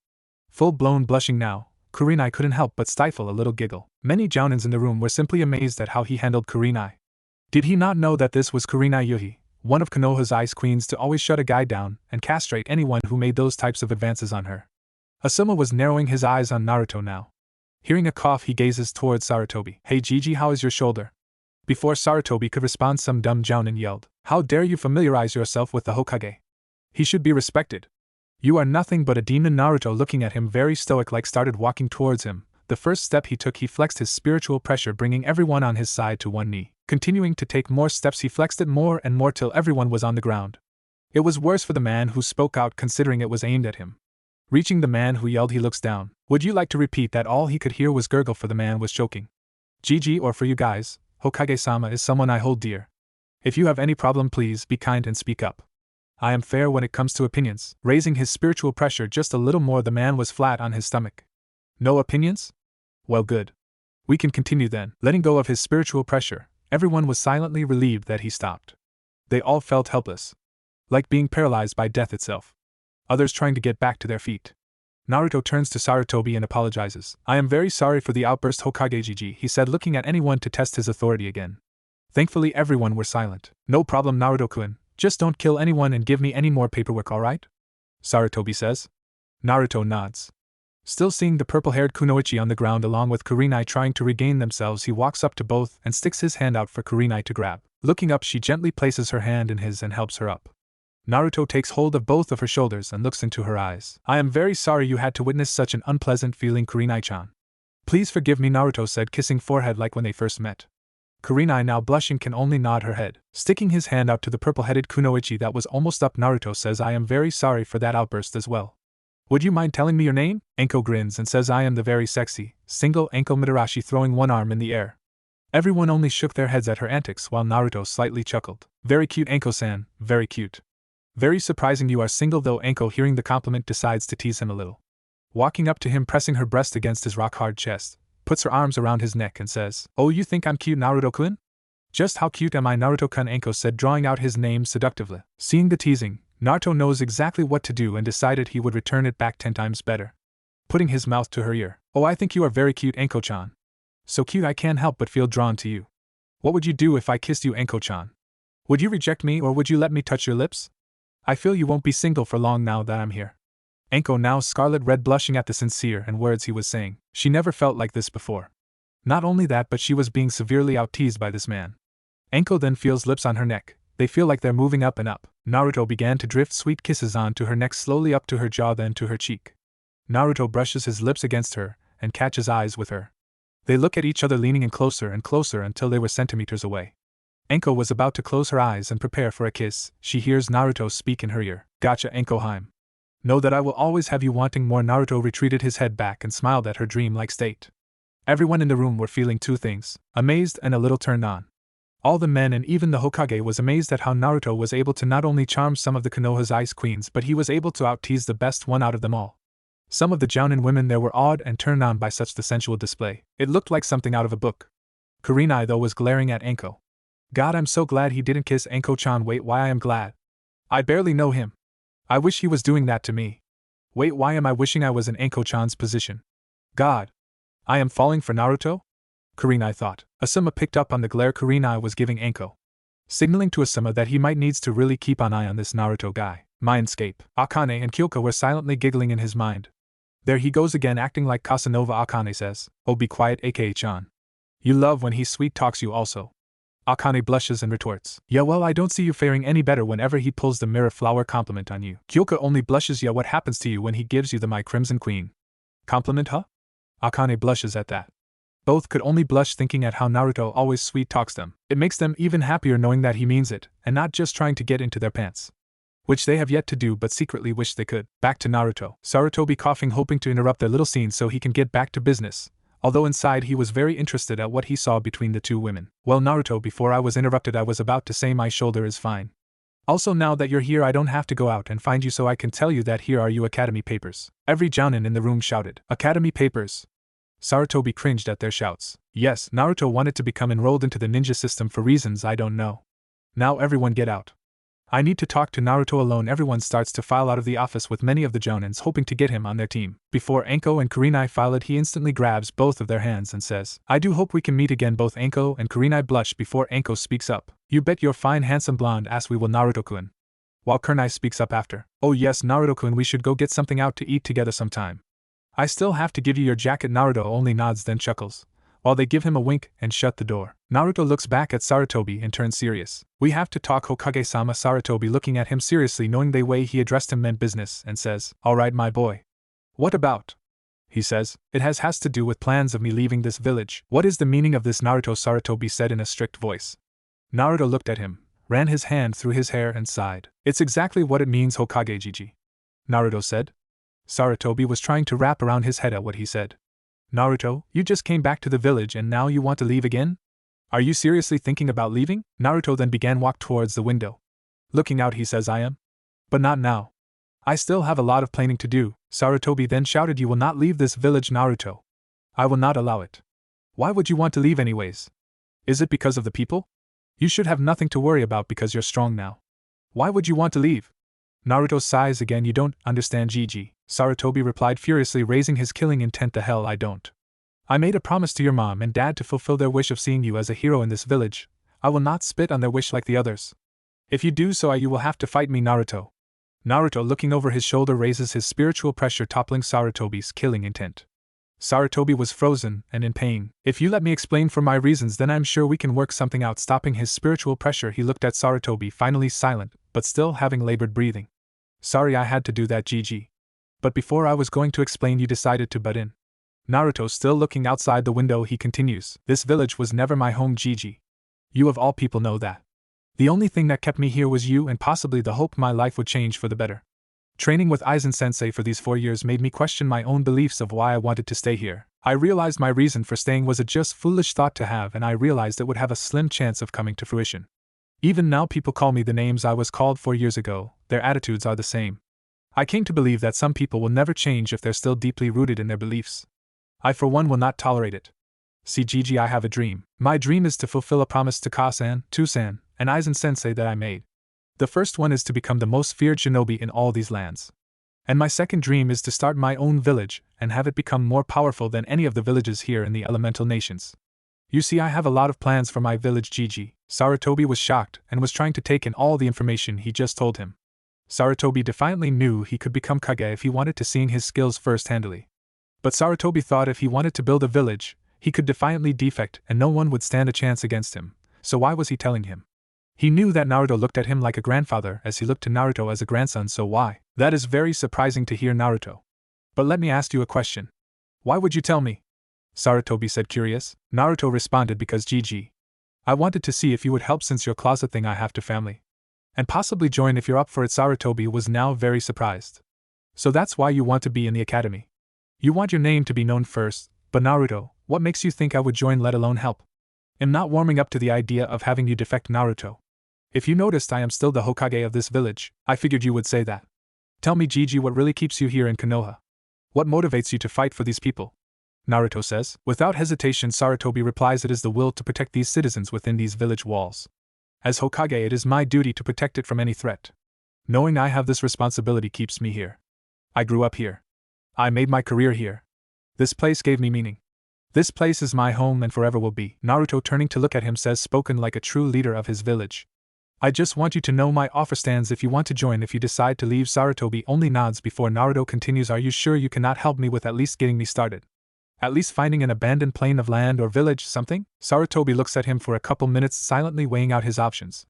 Full-blown blushing now, Karinai couldn't help but stifle a little giggle. Many jounins in the room were simply amazed at how he handled Karinai. Did he not know that this was Karinai Yuhi, one of Konoha's ice queens, to always shut a guy down and castrate anyone who made those types of advances on her? Asuma was narrowing his eyes on Naruto now. Hearing a cough, he gazes towards Sarutobi. Hey Gigi, how is your shoulder? Before Sarutobi could respond, some dumb jounin yelled, "How dare you familiarize yourself with the Hokage? He should be respected. You are nothing but a demon." Naruto, looking at him very stoic-like, started walking towards him. The first step he took, he flexed his spiritual pressure, bringing everyone on his side to one knee. Continuing to take more steps, he flexed it more and more till everyone was on the ground. It was worse for the man who spoke out, considering it was aimed at him. Reaching the man who yelled, he looks down. "Would you like to repeat that?" All he could hear was gurgle, for the man was choking. "GG, or for you guys, Hokage-sama is someone I hold dear. If you have any problem, please be kind and speak up. I am fair when it comes to opinions." Raising his spiritual pressure just a little more, the man was flat on his stomach. "No opinions? Well, good. We can continue then." Letting go of his spiritual pressure, everyone was silently relieved that he stopped. They all felt helpless, like being paralyzed by death itself. Others trying to get back to their feet. Naruto turns to Sarutobi and apologizes. "I am very sorry for the outburst, Hokage GG," he said, looking at anyone to test his authority again. Thankfully everyone were silent. "No problem, Naruto-kun. Just don't kill anyone and give me any more paperwork, alright?" Sarutobi says. Naruto nods. Still seeing the purple-haired kunoichi on the ground along with Karinai trying to regain themselves, he walks up to both and sticks his hand out for Karinai to grab. Looking up, she gently places her hand in his and helps her up. Naruto takes hold of both of her shoulders and looks into her eyes. "I am very sorry you had to witness such an unpleasant feeling, Karinai-chan. Please forgive me," Naruto said, kissing forehead like when they first met. Karinai, now blushing, can only nod her head. Sticking his hand out to the purple-headed kunoichi that was almost up, Naruto says, "I am very sorry for that outburst as well. Would you mind telling me your name?" Enko grins and says, "I am the very sexy, single Enko Mitarashi," throwing one arm in the air. Everyone only shook their heads at her antics while Naruto slightly chuckled. "Very cute, Enko-san, very cute. Very surprising you are single though." Enko, hearing the compliment, decides to tease him a little. Walking up to him, pressing her breast against his rock-hard chest, puts her arms around his neck and says, "Oh, you think I'm cute, Naruto-kun?" "Just how cute am I, Naruto-kun?" Enko said, drawing out his name seductively. Seeing the teasing, Naruto knows exactly what to do and decided he would return it back 10 times better. Putting his mouth to her ear. "Oh, I think you are very cute, Enko-chan. So cute I can't help but feel drawn to you. What would you do if I kissed you, Enko-chan? Would you reject me or would you let me touch your lips? I feel you won't be single for long now that I'm here." Enko, now scarlet red, blushing at the sincere and words he was saying. She never felt like this before. Not only that, but she was being severely out-teased by this man. Enko then feels lips on her neck. They feel like they're moving up and up. Naruto began to drift sweet kisses onto her neck, slowly up to her jaw, then to her cheek. Naruto brushes his lips against her and catches eyes with her. They look at each other, leaning in closer and closer until they were centimeters away. Enko was about to close her eyes and prepare for a kiss. She hears Naruto speak in her ear. "Gotcha, Enko-heim. Know that I will always have you wanting more." Naruto retreated his head back and smiled at her dreamlike state. Everyone in the room were feeling two things, amazed and a little turned on. All the men and even the Hokage was amazed at how Naruto was able to not only charm some of the Konoha's ice queens, but he was able to out-tease the best one out of them all. Some of the jounin women there were awed and turned on by such the sensual display. It looked like something out of a book. Karinai though was glaring at Enko. "God, I'm so glad he didn't kiss Enko-chan. Wait, why I am glad? I barely know him. I wish he was doing that to me. Wait, why am I wishing I was in Enko-chan's position? God, I am falling for Naruto?" Karinai thought. Asuma picked up on the glare Karinai was giving Enko, signaling to Asuma that he might needs to really keep an eye on this Naruto guy. Mindscape. Akane and Kyoka were silently giggling in his mind. "There he goes again, acting like Casanova," Akane says. "Oh, be quiet, Aka-chan. You love when he sweet talks you also." Akane blushes and retorts, "Yeah, well, I don't see you faring any better whenever he pulls the mirror flower compliment on you." Kyoka only blushes. "Yeah, what happens to you when he gives you the My Crimson Queen compliment, huh?" Akane blushes at that. Both could only blush thinking at how Naruto always sweet talks them. It makes them even happier knowing that he means it, and not just trying to get into their pants. Which they have yet to do but secretly wish they could. Back to Naruto. Sarutobi coughing, hoping to interrupt their little scene so he can get back to business, although inside he was very interested at what he saw between the two women. "Well, Naruto, before I was interrupted, I was about to say my shoulder is fine. Also, now that you're here, I don't have to go out and find you, so I can tell you that here are your academy papers." Every jounin in the room shouted, "Academy papers?" Sarutobi cringed at their shouts. Yes, Naruto wanted to become enrolled into the ninja system for reasons I don't know. "Now everyone get out. I need to talk to Naruto alone." Everyone starts to file out of the office with many of the jounins hoping to get him on their team. Before Enko and Karinai file it, he instantly grabs both of their hands and says, "I do hope we can meet again." Both Enko and Karinai blush before Enko speaks up. "You bet your fine handsome blonde ass we will, Naruto-kun." While Karinai speaks up after, "Oh yes, Naruto-kun, we should go get something out to eat together sometime. I still have to give you your jacket." Naruto only nods then chuckles, while they give him a wink and shut the door. Naruto looks back at Sarutobi and turns serious. "We have to talk, Hokage-sama." Sarutobi, looking at him seriously, knowing the way he addressed him meant business, and says, "Alright, my boy." "What about?" he says. "It has to do with plans of me leaving this village." "What is the meaning of this, Naruto?" Sarutobi said in a strict voice. Naruto looked at him, ran his hand through his hair and sighed. "It's exactly what it means, Hokage Gigi," Naruto said. Sarutobi was trying to wrap around his head at what he said. "Naruto, you just came back to the village and now you want to leave again? Are you seriously thinking about leaving?" Naruto then began walk towards the window. Looking out, he says, "I am. But not now. I still have a lot of planning to do." Sarutobi then shouted, "You will not leave this village, Naruto. I will not allow it." "Why would you want to leave anyways? Is it because of the people? You should have nothing to worry about because you're strong now. Why would you want to leave?" Naruto sighs again. "You don't understand, Gigi," Sarutobi replied furiously, raising his killing intent. "The hell I don't. I made a promise to your mom and dad to fulfill their wish of seeing you as a hero in this village. I will not spit on their wish like the others. If you do so, you will have to fight me, Naruto." Naruto, looking over his shoulder, raises his spiritual pressure, toppling Sarutobi's killing intent. Sarutobi was frozen and in pain. "If you let me explain for my reasons, then I'm sure we can work something out." Stopping his spiritual pressure, he looked at Sarutobi, finally silent, but still having labored breathing. "Sorry I had to do that, Gigi. But before I was going to explain, you decided to butt in." Naruto, still looking outside the window, he continues, "This village was never my home, Gigi. You of all people know that. The only thing that kept me here was you and possibly the hope my life would change for the better. Training with Eizen sensei for these 4 years made me question my own beliefs of why I wanted to stay here. I realized my reason for staying was a just foolish thought to have, and I realized it would have a slim chance of coming to fruition. Even now people call me the names I was called 4 years ago, their attitudes are the same. I came to believe that some people will never change if they're still deeply rooted in their beliefs. I for one will not tolerate it. See, Gigi, I have a dream. My dream is to fulfill a promise to Ka-san, To-san, and Aizen sensei that I made. The first one is to become the most feared shinobi in all these lands. And my second dream is to start my own village and have it become more powerful than any of the villages here in the elemental nations. You see, I have a lot of plans for my village, Gigi." Sarutobi was shocked and was trying to take in all the information he just told him. Sarutobi defiantly knew he could become Kage if he wanted to, seeing his skills first-handedly. But Sarutobi thought if he wanted to build a village, he could defiantly defect and no one would stand a chance against him, so why was he telling him? He knew that Naruto looked at him like a grandfather as he looked to Naruto as a grandson, so why? That is very surprising to hear, Naruto. But let me ask you a question. Why would you tell me? Sarutobi said, curious. Naruto responded, because Gigi. I wanted to see if you would help since your closet thing I have to family. And possibly join if you're up for it. Sarutobi was now very surprised. So that's why you want to be in the academy. You want your name to be known first, but Naruto, what makes you think I would join, let alone help? I'm not warming up to the idea of having you defect, Naruto. If you noticed, I am still the Hokage of this village. I figured you would say that. Tell me, Gigi, what really keeps you here in Konoha? What motivates you to fight for these people? Naruto says. Without hesitation, Sarutobi replies, it is the will to protect these citizens within these village walls. As Hokage, it is my duty to protect it from any threat. Knowing I have this responsibility keeps me here. I grew up here. I made my career here. This place gave me meaning. This place is my home and forever will be. Naruto, turning to look at him, says, spoken like a true leader of his village. I just want you to know my offer stands if you want to join. If you decide to leave, Sarutobi only nods before Naruto continues, are you sure you cannot help me with at least getting me started? At least finding an abandoned plane of land or village, something? Sarutobi looks at him for a couple minutes, silently weighing out his options.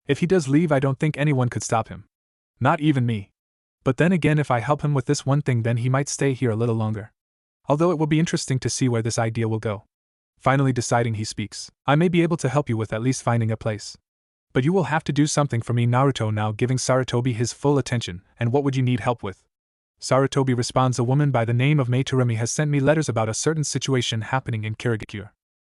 If he does leave, I don't think anyone could stop him. Not even me. But then again, if I help him with this one thing, then he might stay here a little longer. Although it will be interesting to see where this idea will go. Finally deciding, he speaks. I may be able to help you with at least finding a place. But you will have to do something for me. Naruto now giving Sarutobi his full attention. And what would you need help with? Sarutobi responds, a woman by the name of Meitorumi has sent me letters about a certain situation happening in Kirigakure.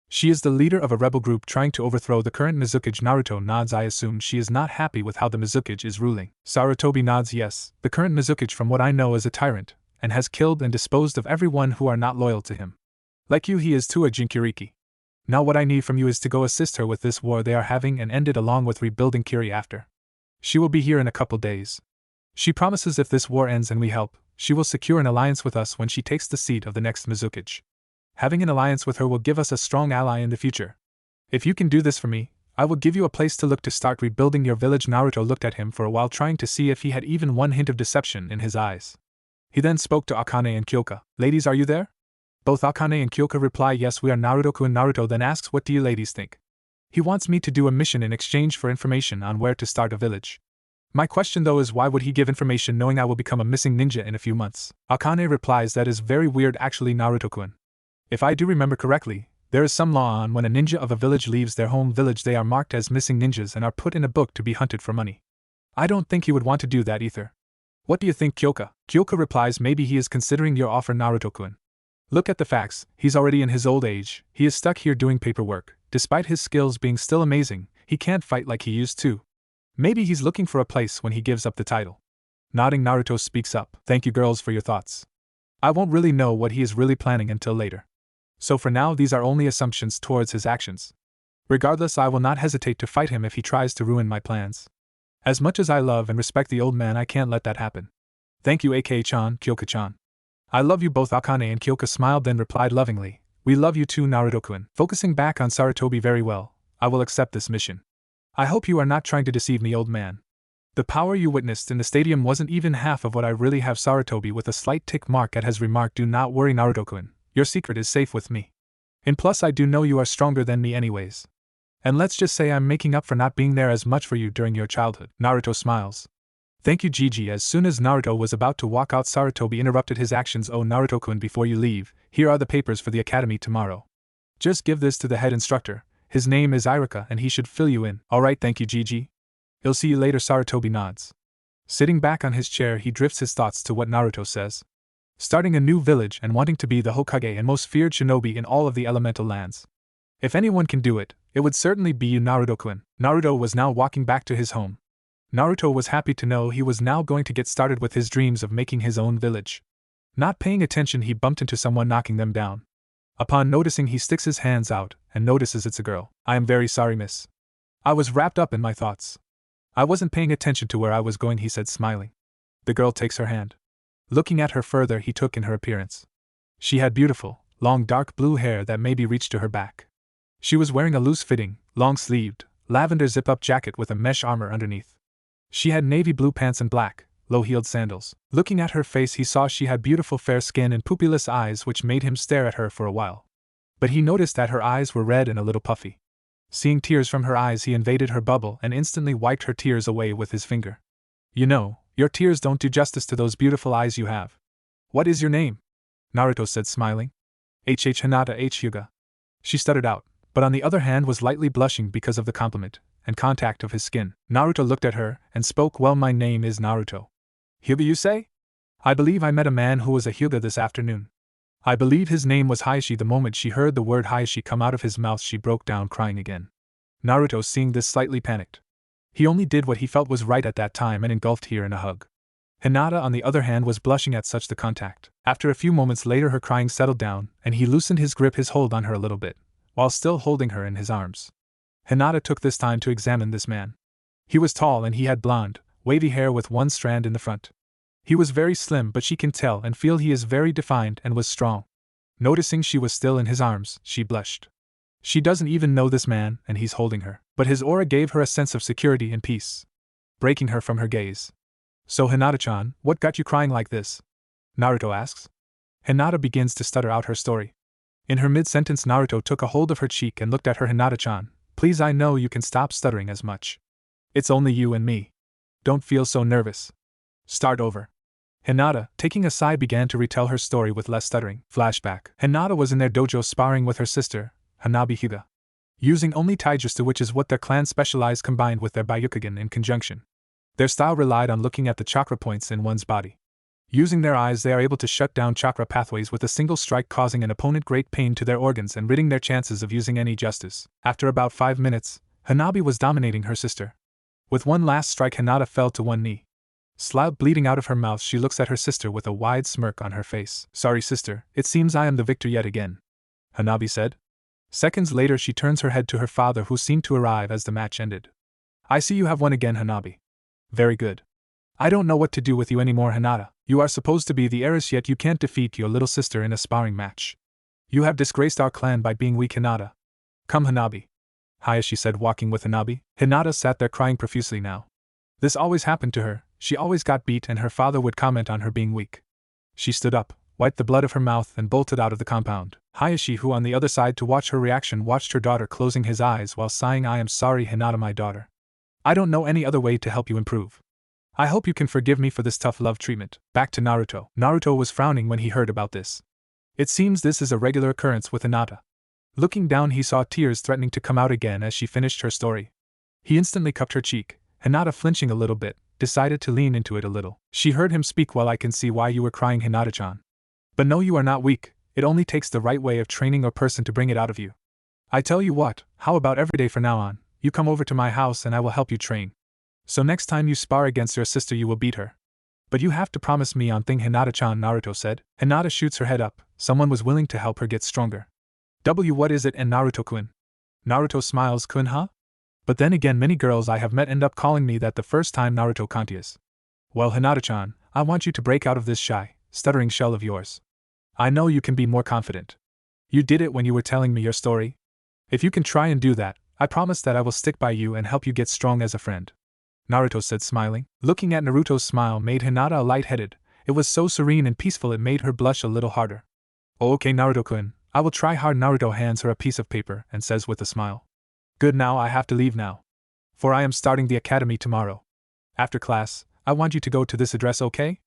She is the leader of a rebel group trying to overthrow the current Mizukage. Naruto nods. I assume she is not happy with how the Mizukage is ruling. Sarutobi nods. Yes, the current Mizukage, from what I know, is a tyrant, and has killed and disposed of everyone who are not loyal to him. Like you, he is too a Jinchuriki. Now what I need from you is to go assist her with this war they are having and end it, along with rebuilding Kiri after. She will be here in a couple days. She promises if this war ends and we help, she will secure an alliance with us when she takes the seat of the next Mizukage. Having an alliance with her will give us a strong ally in the future. If you can do this for me, I will give you a place to look to start rebuilding your village. Naruto looked at him for a while, trying to see if he had even one hint of deception in his eyes. He then spoke to Akane and Kyoka. Ladies, are you there? Both Akane and Kyoka reply yes, we are Naruto-ku, and Naruto then asks, what do you ladies think? He wants me to do a mission in exchange for information on where to start a village. My question though is, why would he give information knowing I will become a missing ninja in a few months? Akane replies, that is very weird actually, Naruto-kun. If I do remember correctly, there is some law on when a ninja of a village leaves their home village, they are marked as missing ninjas and are put in a book to be hunted for money. I don't think he would want to do that either. What do you think, Kyoka? Kyoka replies, maybe he is considering your offer, Naruto-kun. Look at the facts, he's already in his old age, he is stuck here doing paperwork. Despite his skills being still amazing, he can't fight like he used to. Maybe he's looking for a place when he gives up the title. Nodding, Naruto speaks up, thank you girls for your thoughts. I won't really know what he is really planning until later. So for now these are only assumptions towards his actions. Regardless, I will not hesitate to fight him if he tries to ruin my plans. As much as I love and respect the old man, I can't let that happen. Thank you Aka-chan, Kyoka-chan. I love you both. Akane and Kyoka smiled then replied lovingly, we love you too, Naruto-kun. Focusing back on Sarutobi, very well, I will accept this mission. I hope you are not trying to deceive me, old man. The power you witnessed in the stadium wasn't even half of what I really have. Sarutobi with a slight tick mark at has remarked, do not worry Naruto-kun, your secret is safe with me. And plus I do know you are stronger than me anyways. And let's just say I'm making up for not being there as much for you during your childhood. Naruto smiles. Thank you Gigi. As soon as Naruto was about to walk out, Sarutobi interrupted his actions. Oh Naruto-kun, before you leave, here are the papers for the academy tomorrow. Just give this to the head instructor, his name is Irika and he should fill you in. Alright, thank you Gigi. I'll see you later. Sarutobi nods. Sitting back on his chair, he drifts his thoughts to what Naruto says. Starting a new village and wanting to be the Hokage and most feared shinobi in all of the elemental lands. If anyone can do it, it would certainly be you, Naruto-kun. Naruto was now walking back to his home. Naruto was happy to know he was now going to get started with his dreams of making his own village. Not paying attention, he bumped into someone, knocking them down. Upon noticing, he sticks his hands out and notices it's a girl. I am very sorry, miss. I was wrapped up in my thoughts. I wasn't paying attention to where I was going, he said, smiling. The girl takes her hand. Looking at her further, he took in her appearance. She had beautiful, long dark blue hair that maybe reached to her back. She was wearing a loose-fitting, long-sleeved, lavender zip-up jacket with a mesh armor underneath. She had navy blue pants and black, low-heeled sandals. Looking at her face, he saw she had beautiful fair skin and pupilless eyes, which made him stare at her for a while. But he noticed that her eyes were red and a little puffy. Seeing tears from her eyes, he invaded her bubble and instantly wiped her tears away with his finger. You know, your tears don't do justice to those beautiful eyes you have. What is your name? Naruto said, smiling. Hinata Hyuga. She stuttered out, but on the other hand was lightly blushing because of the compliment and contact of his skin. Naruto looked at her and spoke, well, my name is Naruto. Hyuga, you say? I believe I met a man who was a Hyuga this afternoon. I believe his name was Hayashi. The moment she heard the word Hayashi come out of his mouth, she broke down crying again. Naruto, seeing this, slightly panicked. He only did what he felt was right at that time and engulfed her in a hug. Hinata, on the other hand, was blushing at such the contact. After a few moments later, her crying settled down, and he loosened his grip, his hold on her a little bit, while still holding her in his arms. Hinata took this time to examine this man. He was tall and he had blonde, wavy hair with one strand in the front. He was very slim, but she can tell and feel he is very defined and was strong. Noticing she was still in his arms, she blushed. She doesn't even know this man, and he's holding her. But his aura gave her a sense of security and peace, breaking her from her gaze. So Hinata-chan, what got you crying like this? Naruto asks. Hinata begins to stutter out her story. In her mid-sentence, Naruto took a hold of her cheek and looked at her. Hinata-chan, please, I know you can stop stuttering as much. It's only you and me. Don't feel so nervous. Start over. Hinata, taking a sigh, began to retell her story with less stuttering. Flashback. Hinata was in their dojo sparring with her sister, Hanabi Hyuga, using only taijutsu, which is what their clan specialized, combined with their Byukugen in conjunction. Their style relied on looking at the chakra points in one's body. Using their eyes, they are able to shut down chakra pathways with a single strike, causing an opponent great pain to their organs and ridding their chances of using any justice. After about 5 minutes, Hanabi was dominating her sister. With one last strike, Hinata fell to one knee. Slout bleeding out of her mouth, she looks at her sister with a wide smirk on her face. Sorry sister, it seems I am the victor yet again, Hanabi said. Seconds later, she turns her head to her father, who seemed to arrive as the match ended. I see you have won again, Hanabi. Very good. I don't know what to do with you anymore, Hinata. You are supposed to be the heiress, yet you can't defeat your little sister in a sparring match. You have disgraced our clan by being weak, Hinata. Come, Hanabi. Hayashi said, walking with Hanabi. Hinata sat there crying profusely now. This always happened to her. She always got beat and her father would comment on her being weak. She stood up, wiped the blood of her mouth and bolted out of the compound. Hayashi, who on the other side to watch her reaction, watched her daughter closing his eyes while sighing, "I am sorry, Hinata, my daughter. I don't know any other way to help you improve. I hope you can forgive me for this tough love treatment." Back to Naruto. Naruto was frowning when he heard about this. It seems this is a regular occurrence with Hinata. Looking down, he saw tears threatening to come out again as she finished her story. He instantly cupped her cheek. Hinata, flinching a little bit, decided to lean into it a little. She heard him speak. "Well, I can see why you were crying, Hinata-chan. But no, you are not weak. It only takes the right way of training or person to bring it out of you. I tell you what, how about every day from now on, you come over to my house and I will help you train. So next time you spar against your sister you will beat her. But you have to promise me on thing, Hinata-chan," Naruto said. Hinata shoots her head up. Someone was willing to help her get stronger. What is it, and Naruto-kun? Naruto smiles. Kun, huh? But then again, many girls I have met end up calling me that the first time, Naruto Kantias. Well, Hinata-chan, I want you to break out of this shy, stuttering shell of yours. I know you can be more confident. You did it when you were telling me your story. If you can try and do that, I promise that I will stick by you and help you get strong as a friend," Naruto said, smiling. Looking at Naruto's smile made Hinata light-headed. It was so serene and peaceful it made her blush a little harder. "Oh, okay, Naruto-kun, I will try hard." Naruto hands her a piece of paper and says with a smile. "Good, now I have to leave now. For I am starting the academy tomorrow. After class, I want you to go to this address, okay?"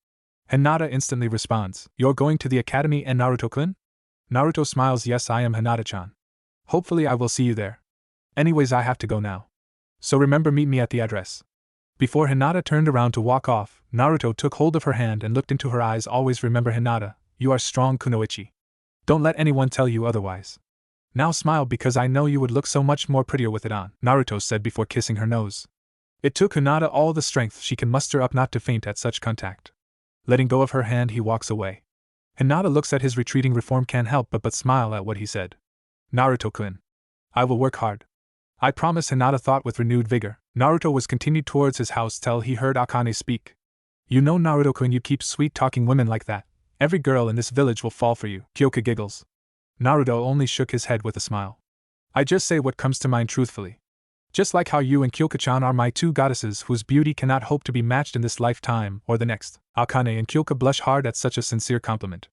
Hinata instantly responds, "You're going to the academy, and Naruto-kun?" Naruto smiles. "Yes, I am, Hinata-chan. Hopefully I will see you there. Anyways, I have to go now. So remember, meet me at the address." Before Hinata turned around to walk off, Naruto took hold of her hand and looked into her eyes. "Always remember, Hinata, you are strong, Kunoichi. Don't let anyone tell you otherwise. Now smile, because I know you would look so much more prettier with it on," Naruto said before kissing her nose. It took Hinata all the strength she can muster up not to faint at such contact. Letting go of her hand, he walks away. Hinata looks at his retreating reform, can't help but smile at what he said. "Naruto-kun, I will work hard. I promise," Hinata thought with renewed vigor. Naruto was continued towards his house till he heard Akane speak. "You know, Naruto-kun, you keep sweet-talking women like that, every girl in this village will fall for you." Kyoka giggles. Naruto only shook his head with a smile. "I just say what comes to mind truthfully. Just like how you and Kyoka-chan are my two goddesses whose beauty cannot hope to be matched in this lifetime or the next." Akane and Kyoka blush hard at such a sincere compliment.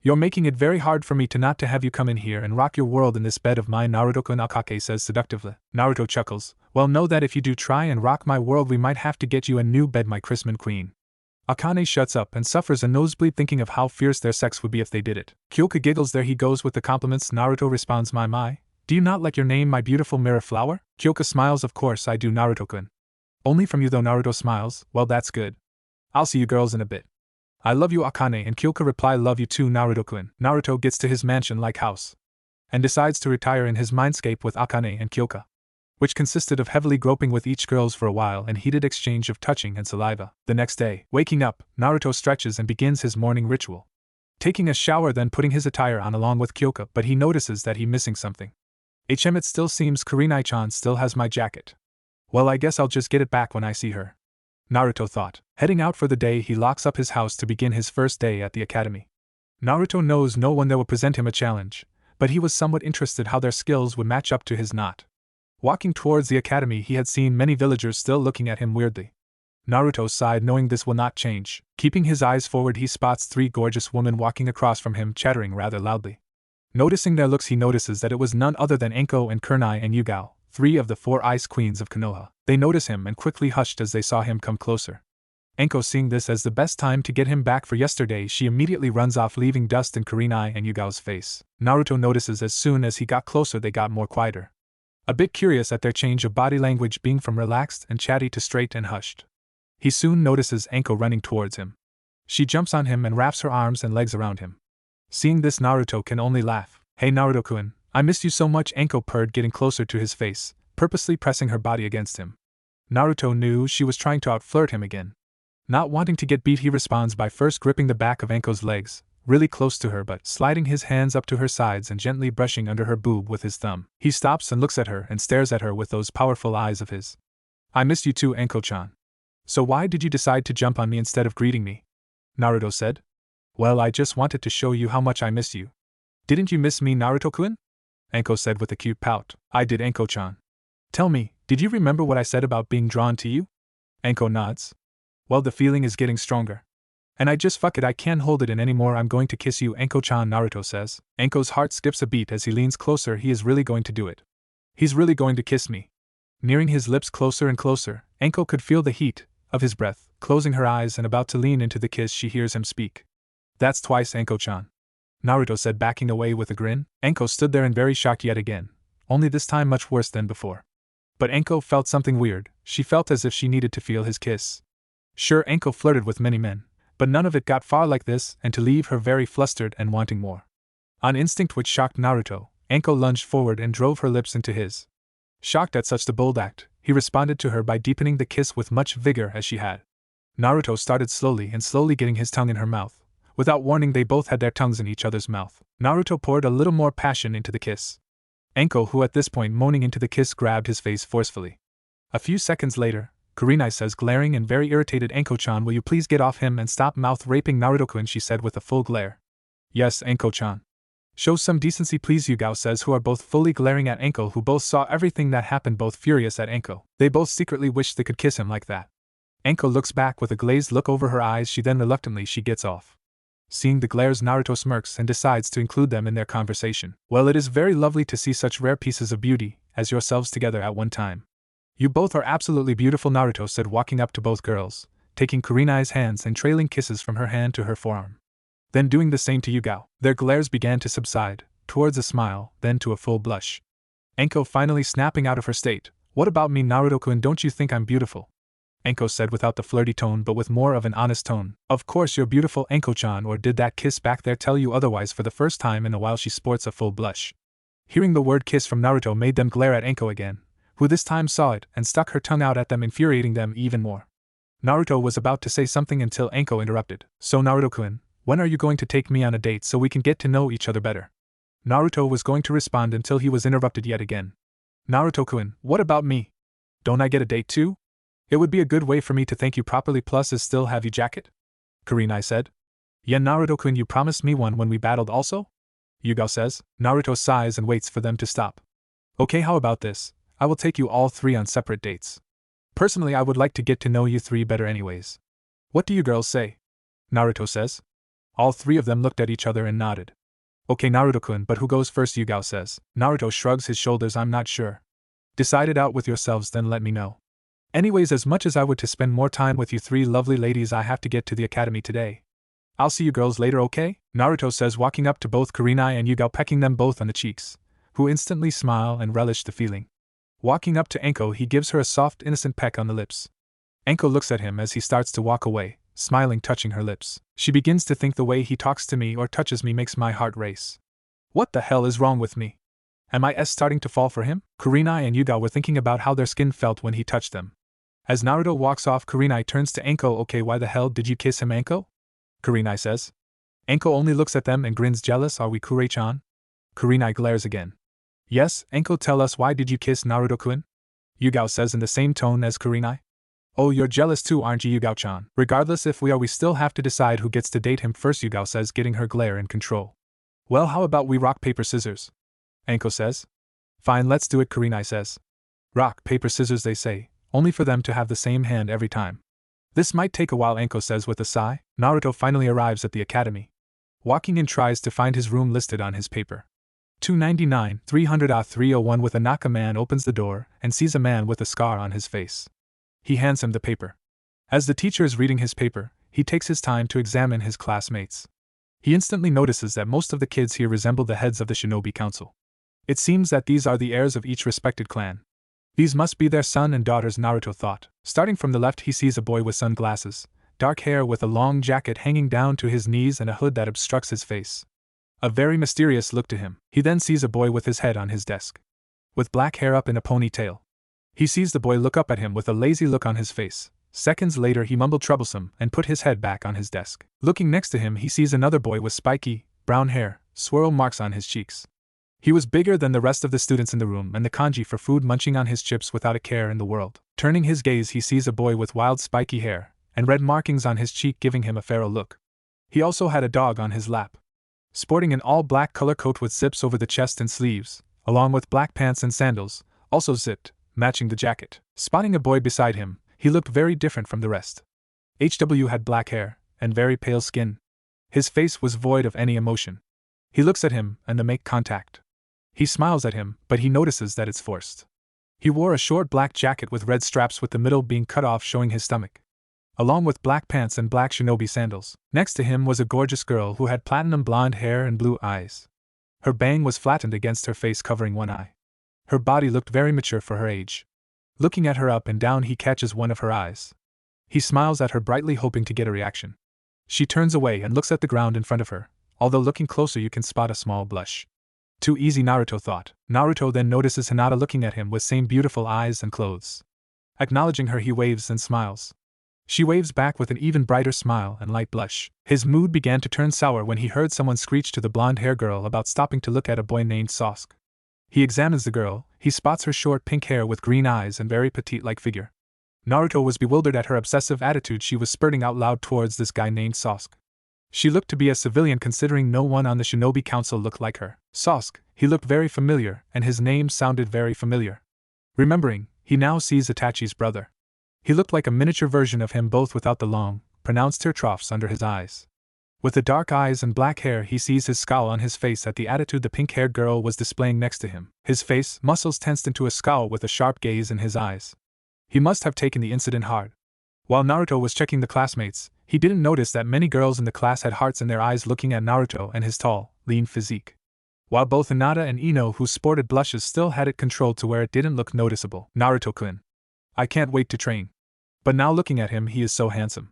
"You're making it very hard for me to not to have you come in here and rock your world in this bed of mine, Naruto-kun," Akane says seductively. Naruto chuckles. "Well, know that if you do try and rock my world, we might have to get you a new bed, my Chrisman queen." Akane shuts up and suffers a nosebleed thinking of how fierce their sex would be if they did it. Kyoka giggles. "There he goes with the compliments." Naruto responds, My, do you not like your name, my beautiful mirror flower?" Kyoka smiles. "Of course I do, Naruto-kun. Only from you though." Naruto smiles. "Well, that's good. I'll see you girls in a bit." "I love you," Akane and Kyoka reply. "Love you too, Naruto-kun." Naruto gets to his mansion-like house and decides to retire in his mindscape with Akane and Kyoka, which consisted of heavily groping with each girls for a while and heated exchange of touching and saliva. The next day, waking up, Naruto stretches and begins his morning ritual, taking a shower, then putting his attire on along with Kyoka, but he notices that he's missing something. It still seems Karinai-chan still has my jacket. Well, I guess I'll just get it back when I see her," Naruto thought. Heading out for the day, he locks up his house to begin his first day at the academy. Naruto knows no one there will present him a challenge, but he was somewhat interested how their skills would match up to his not. Walking towards the academy, he had seen many villagers still looking at him weirdly. Naruto sighed, knowing this will not change. Keeping his eyes forward, he spots 3 gorgeous women walking across from him, chattering rather loudly. Noticing their looks, he notices that it was none other than Enko and Karinai and Yugao, 3 of the 4 ice queens of Konoha. They notice him and quickly hushed as they saw him come closer. Enko, seeing this as the best time to get him back for yesterday, she immediately runs off, leaving dust in Karinai and Yugao's face. Naruto notices as soon as he got closer they got more quieter, a bit curious at their change of body language, being from relaxed and chatty to straight and hushed. He soon notices Enko running towards him. She jumps on him and wraps her arms and legs around him. Seeing this, Naruto can only laugh. "Hey Naruto-kun, I missed you so much," Enko purred, getting closer to his face, purposely pressing her body against him. Naruto knew she was trying to outflirt him again. Not wanting to get beat, he responds by first gripping the back of Enko's legs, really close to her, but sliding his hands up to her sides and gently brushing under her boob with his thumb. He stops and looks at her and stares at her with those powerful eyes of his. "I missed you too, Enko-chan. So why did you decide to jump on me instead of greeting me?" Naruto said. "Well, I just wanted to show you how much I miss you." "Didn't you miss me, Naruto-kun?" Enko said with a cute pout. "I did, Enko-chan. Tell me, did you remember what I said about being drawn to you?" Enko nods. "Well, the feeling is getting stronger." And I just fuck it, I can't hold it in anymore, I'm going to kiss you, Anko-chan, Naruto says. Anko's heart skips a beat as he leans closer, he is really going to do it. He's really going to kiss me. Nearing his lips closer and closer, Anko could feel the heat of his breath. Closing her eyes and about to lean into the kiss, she hears him speak. That's twice, Anko-chan, Naruto said, backing away with a grin. Anko stood there in very shock yet again, only this time much worse than before. But Anko felt something weird, she felt as if she needed to feel his kiss. Sure, Anko flirted with many men, but none of it got far like this, and to leave her very flustered and wanting more. On instinct which shocked Naruto, Anko lunged forward and drove her lips into his. Shocked at such the bold act, he responded to her by deepening the kiss with much vigor as she had. Naruto started slowly getting his tongue in her mouth. Without warning, they both had their tongues in each other's mouth. Naruto poured a little more passion into the kiss. Anko, who at this point moaning into the kiss, grabbed his face forcefully. A few seconds later, Karinai says, glaring and very irritated, Anko-chan, will you please get off him and stop mouth-raping Naruto-kun, she said with a full glare. Yes, Anko-chan. Show some decency please, Yugao says, who are both fully glaring at Anko, who both saw everything that happened, both furious at Anko. They both secretly wished they could kiss him like that. Anko looks back with a glazed look over her eyes, she then reluctantly she gets off. Seeing the glares, Naruto smirks and decides to include them in their conversation. Well, it is very lovely to see such rare pieces of beauty as yourselves together at one time. You both are absolutely beautiful, Naruto said, walking up to both girls, taking Karinai's hands and trailing kisses from her hand to her forearm. Then doing the same to Yugao. Their glares began to subside, towards a smile, then to a full blush. Anko finally snapping out of her state. What about me, Naruto-kun, don't you think I'm beautiful? Anko said without the flirty tone but with more of an honest tone. Of course you're beautiful, Anko-chan, or did that kiss back there tell you otherwise? For the first time in a while she sports a full blush. Hearing the word kiss from Naruto made them glare at Anko again, who this time saw it and stuck her tongue out at them, infuriating them even more. Naruto was about to say something until Anko interrupted. So Naruto-kun, when are you going to take me on a date so we can get to know each other better? Naruto was going to respond until he was interrupted yet again. Naruto-kun, what about me? Don't I get a date too? It would be a good way for me to thank you properly, plus is still have you jacket? Karinai said. Yeah, Naruto-kun, you promised me one when we battled also? Yugao says. Naruto sighs and waits for them to stop. Okay, how about this? I will take you all three on separate dates. Personally, I would like to get to know you three better anyways. What do you girls say? Naruto says. All three of them looked at each other and nodded. Okay, Naruto-kun, but who goes first? Yugao says. Naruto shrugs his shoulders. I'm not sure. Decide it out with yourselves, then let me know. Anyways, as much as I would to spend more time with you three lovely ladies, I have to get to the academy today. I'll see you girls later, okay? Naruto says, walking up to both Karinai and Yugao, pecking them both on the cheeks, who instantly smile and relish the feeling. Walking up to Anko, he gives her a soft, innocent peck on the lips. Anko looks at him as he starts to walk away, smiling, touching her lips. She begins to think the way he talks to me or touches me makes my heart race. What the hell is wrong with me? Am I starting to fall for him? Karinai and Yugao were thinking about how their skin felt when he touched them. As Naruto walks off, Karinai turns to Anko. Okay, why the hell did you kiss him, Anko? Karinai says. Anko only looks at them and grins. Jealous, are we, Kurei-chan? Karinai glares again. Yes, Anko, tell us, why did you kiss Naruto-kun? Yugao says in the same tone as Karinai. Oh, you're jealous too, aren't you, Yugao-chan? Regardless if we are, we still have to decide who gets to date him first, Yugao says, getting her glare in control. Well, how about we rock, paper, scissors? Anko says. Fine, let's do it, Karinai says. Rock, paper, scissors, they say, only for them to have the same hand every time. This might take a while, Anko says with a sigh. Naruto finally arrives at the academy. Walking in, tries to find his room listed on his paper. 299, 300-301. With a knock, a man opens the door and sees a man with a scar on his face. He hands him the paper. As the teacher is reading his paper, he takes his time to examine his classmates. He instantly notices that most of the kids here resemble the heads of the Shinobi Council. It seems that these are the heirs of each respected clan. These must be their son and daughters, Naruto thought. Starting from the left, he sees a boy with sunglasses, dark hair with a long jacket hanging down to his knees and a hood that obstructs his face. A very mysterious look to him. He then sees a boy with his head on his desk, with black hair up in a ponytail. He sees the boy look up at him with a lazy look on his face. Seconds later, he mumbled troublesome and put his head back on his desk. Looking next to him, he sees another boy with spiky, brown hair, swirl marks on his cheeks. He was bigger than the rest of the students in the room and the kanji for food, munching on his chips without a care in the world. Turning his gaze, he sees a boy with wild spiky hair and red markings on his cheek, giving him a feral look. He also had a dog on his lap. Sporting an all-black color coat with zips over the chest and sleeves, along with black pants and sandals, also zipped, matching the jacket. Spotting a boy beside him, he looked very different from the rest. HW had black hair, and very pale skin. His face was void of any emotion. He looks at him, and they make contact. He smiles at him, but he notices that it's forced. He wore a short black jacket with red straps with the middle being cut off showing his stomach, along with black pants and black shinobi sandals. Next to him was a gorgeous girl who had platinum blonde hair and blue eyes. Her bang was flattened against her face covering one eye. Her body looked very mature for her age. Looking at her up and down, he catches one of her eyes. He smiles at her brightly, hoping to get a reaction. She turns away and looks at the ground in front of her, although looking closer you can spot a small blush. Too easy, Naruto thought. Naruto then notices Hinata looking at him with same beautiful eyes and clothes. Acknowledging her, he waves and smiles. She waves back with an even brighter smile and light blush. His mood began to turn sour when he heard someone screech to the blonde-haired girl about stopping to look at a boy named Sasuke. He examines the girl. He spots her short pink hair with green eyes and very petite-like figure. Naruto was bewildered at her obsessive attitude. She was spurting out loud towards this guy named Sasuke. She looked to be a civilian considering no one on the Shinobi Council looked like her. Sasuke, he looked very familiar, and his name sounded very familiar. Remembering, he now sees Itachi's brother. He looked like a miniature version of him, both without the long, pronounced tear troughs under his eyes. With the dark eyes and black hair, he sees his scowl on his face at the attitude the pink-haired girl was displaying next to him. His face, muscles tensed into a scowl with a sharp gaze in his eyes. He must have taken the incident hard. While Naruto was checking the classmates, he didn't notice that many girls in the class had hearts in their eyes looking at Naruto and his tall, lean physique. While both Hinata and Ino, who sported blushes, still had it controlled to where it didn't look noticeable. Naruto-kun. I can't wait to train. But now looking at him, he is so handsome.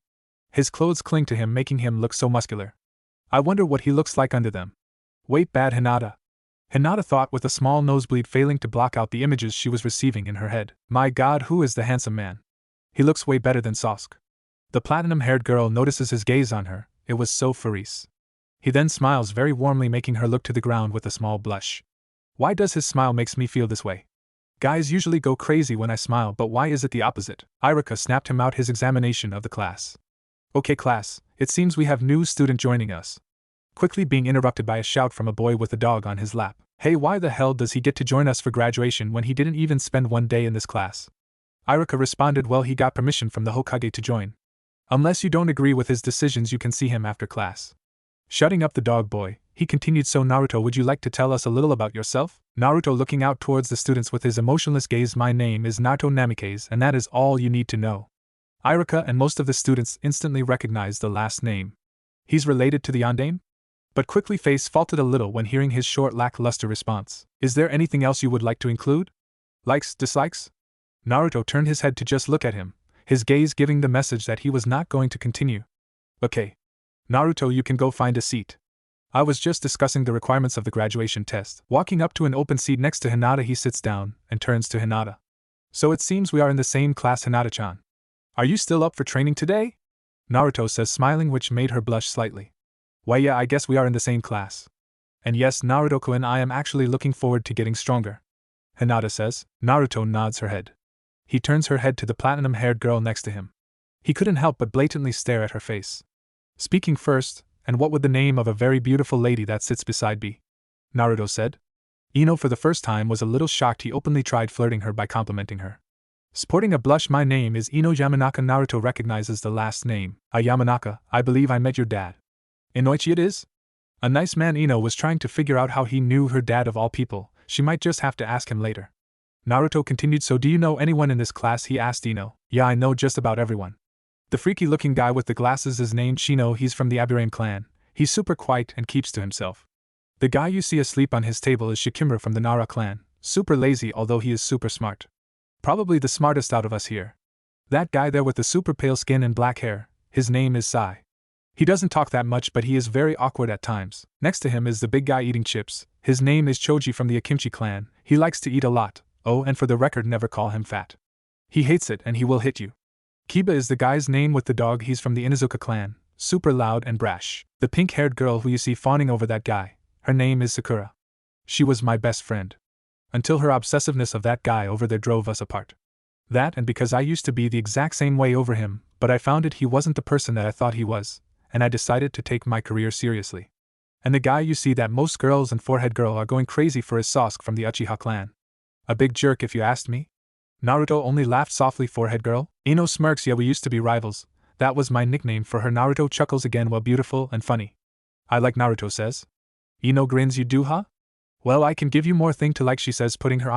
His clothes cling to him, making him look so muscular. I wonder what he looks like under them. Wait, bad Hinata. Hinata thought, with a small nosebleed failing to block out the images she was receiving in her head. My god, who is the handsome man? He looks way better than Sasuke. The platinum-haired girl notices his gaze on her. It was so furious. He then smiles very warmly, making her look to the ground with a small blush. Why does his smile makes me feel this way? Guys usually go crazy when I smile, but why is it the opposite? Iruka snapped him out his examination of the class. Okay class, it seems we have new student joining us. Quickly being interrupted by a shout from a boy with a dog on his lap. Hey, why the hell does he get to join us for graduation when he didn't even spend one day in this class? Iruka responded, well, he got permission from the Hokage to join. Unless you don't agree with his decisions, you can see him after class. Shutting up the dog boy, he continued, so Naruto, would you like to tell us a little about yourself? Naruto looking out towards the students with his emotionless gaze. My name is Naruto Namikaze, and that is all you need to know. Iruka and most of the students instantly recognized the last name. He's related to the Yondaime? But quickly face faltered a little when hearing his short lackluster response. Is there anything else you would like to include? Likes, dislikes? Naruto turned his head to just look at him, his gaze giving the message that he was not going to continue. Okay. Naruto, you can go find a seat. I was just discussing the requirements of the graduation test. Walking up to an open seat next to Hinata, he sits down and turns to Hinata. So it seems we are in the same class, Hinata-chan. Are you still up for training today? Naruto says, smiling, which made her blush slightly. Why yeah, I guess we are in the same class. And yes, Naruto-kun, I am actually looking forward to getting stronger. Hinata says. Naruto nods her head. He turns her head to the platinum-haired girl next to him. He couldn't help but blatantly stare at her face. Speaking first, and what would the name of a very beautiful lady that sits beside be? Naruto said. Ino for the first time was a little shocked. He openly tried flirting her by complimenting her. Sporting a blush, my name is Ino Yamanaka. Naruto recognizes the last name. Yamanaka, I believe I met your dad. Inoichi it is? A nice man. Ino was trying to figure out how he knew her dad of all people. She might just have to ask him later. Naruto continued, so do you know anyone in this class? He asked Ino. Yeah, I know just about everyone. The freaky-looking guy with the glasses is named Shino. He's from the Aburame clan. He's super quiet and keeps to himself. The guy you see asleep on his table is Shikimura from the Nara clan. Super lazy, although he is super smart. Probably the smartest out of us here. That guy there with the super pale skin and black hair, his name is Sai. He doesn't talk that much, but he is very awkward at times. Next to him is the big guy eating chips. His name is Choji from the Akimchi clan. He likes to eat a lot. Oh, and for the record, never call him fat. He hates it and he will hit you. Kiba is the guy's name with the dog. He's from the Inuzuka clan. Super loud and brash. The pink-haired girl who you see fawning over that guy, her name is Sakura. She was my best friend. Until her obsessiveness of that guy over there drove us apart. That, and because I used to be the exact same way over him, but I found it he wasn't the person that I thought he was, and I decided to take my career seriously. And the guy you see that most girls and forehead girl are going crazy for is Sasuke from the Uchiha clan. A big jerk if you asked me? Naruto only laughed softly. Forehead girl? Ino smirks. Yeah, we used to be rivals. That was my nickname for her. Naruto chuckles again. Well, beautiful and funny. I like, Naruto says. Ino grins. You do, huh? Well, I can give you more thing to like, she says, putting her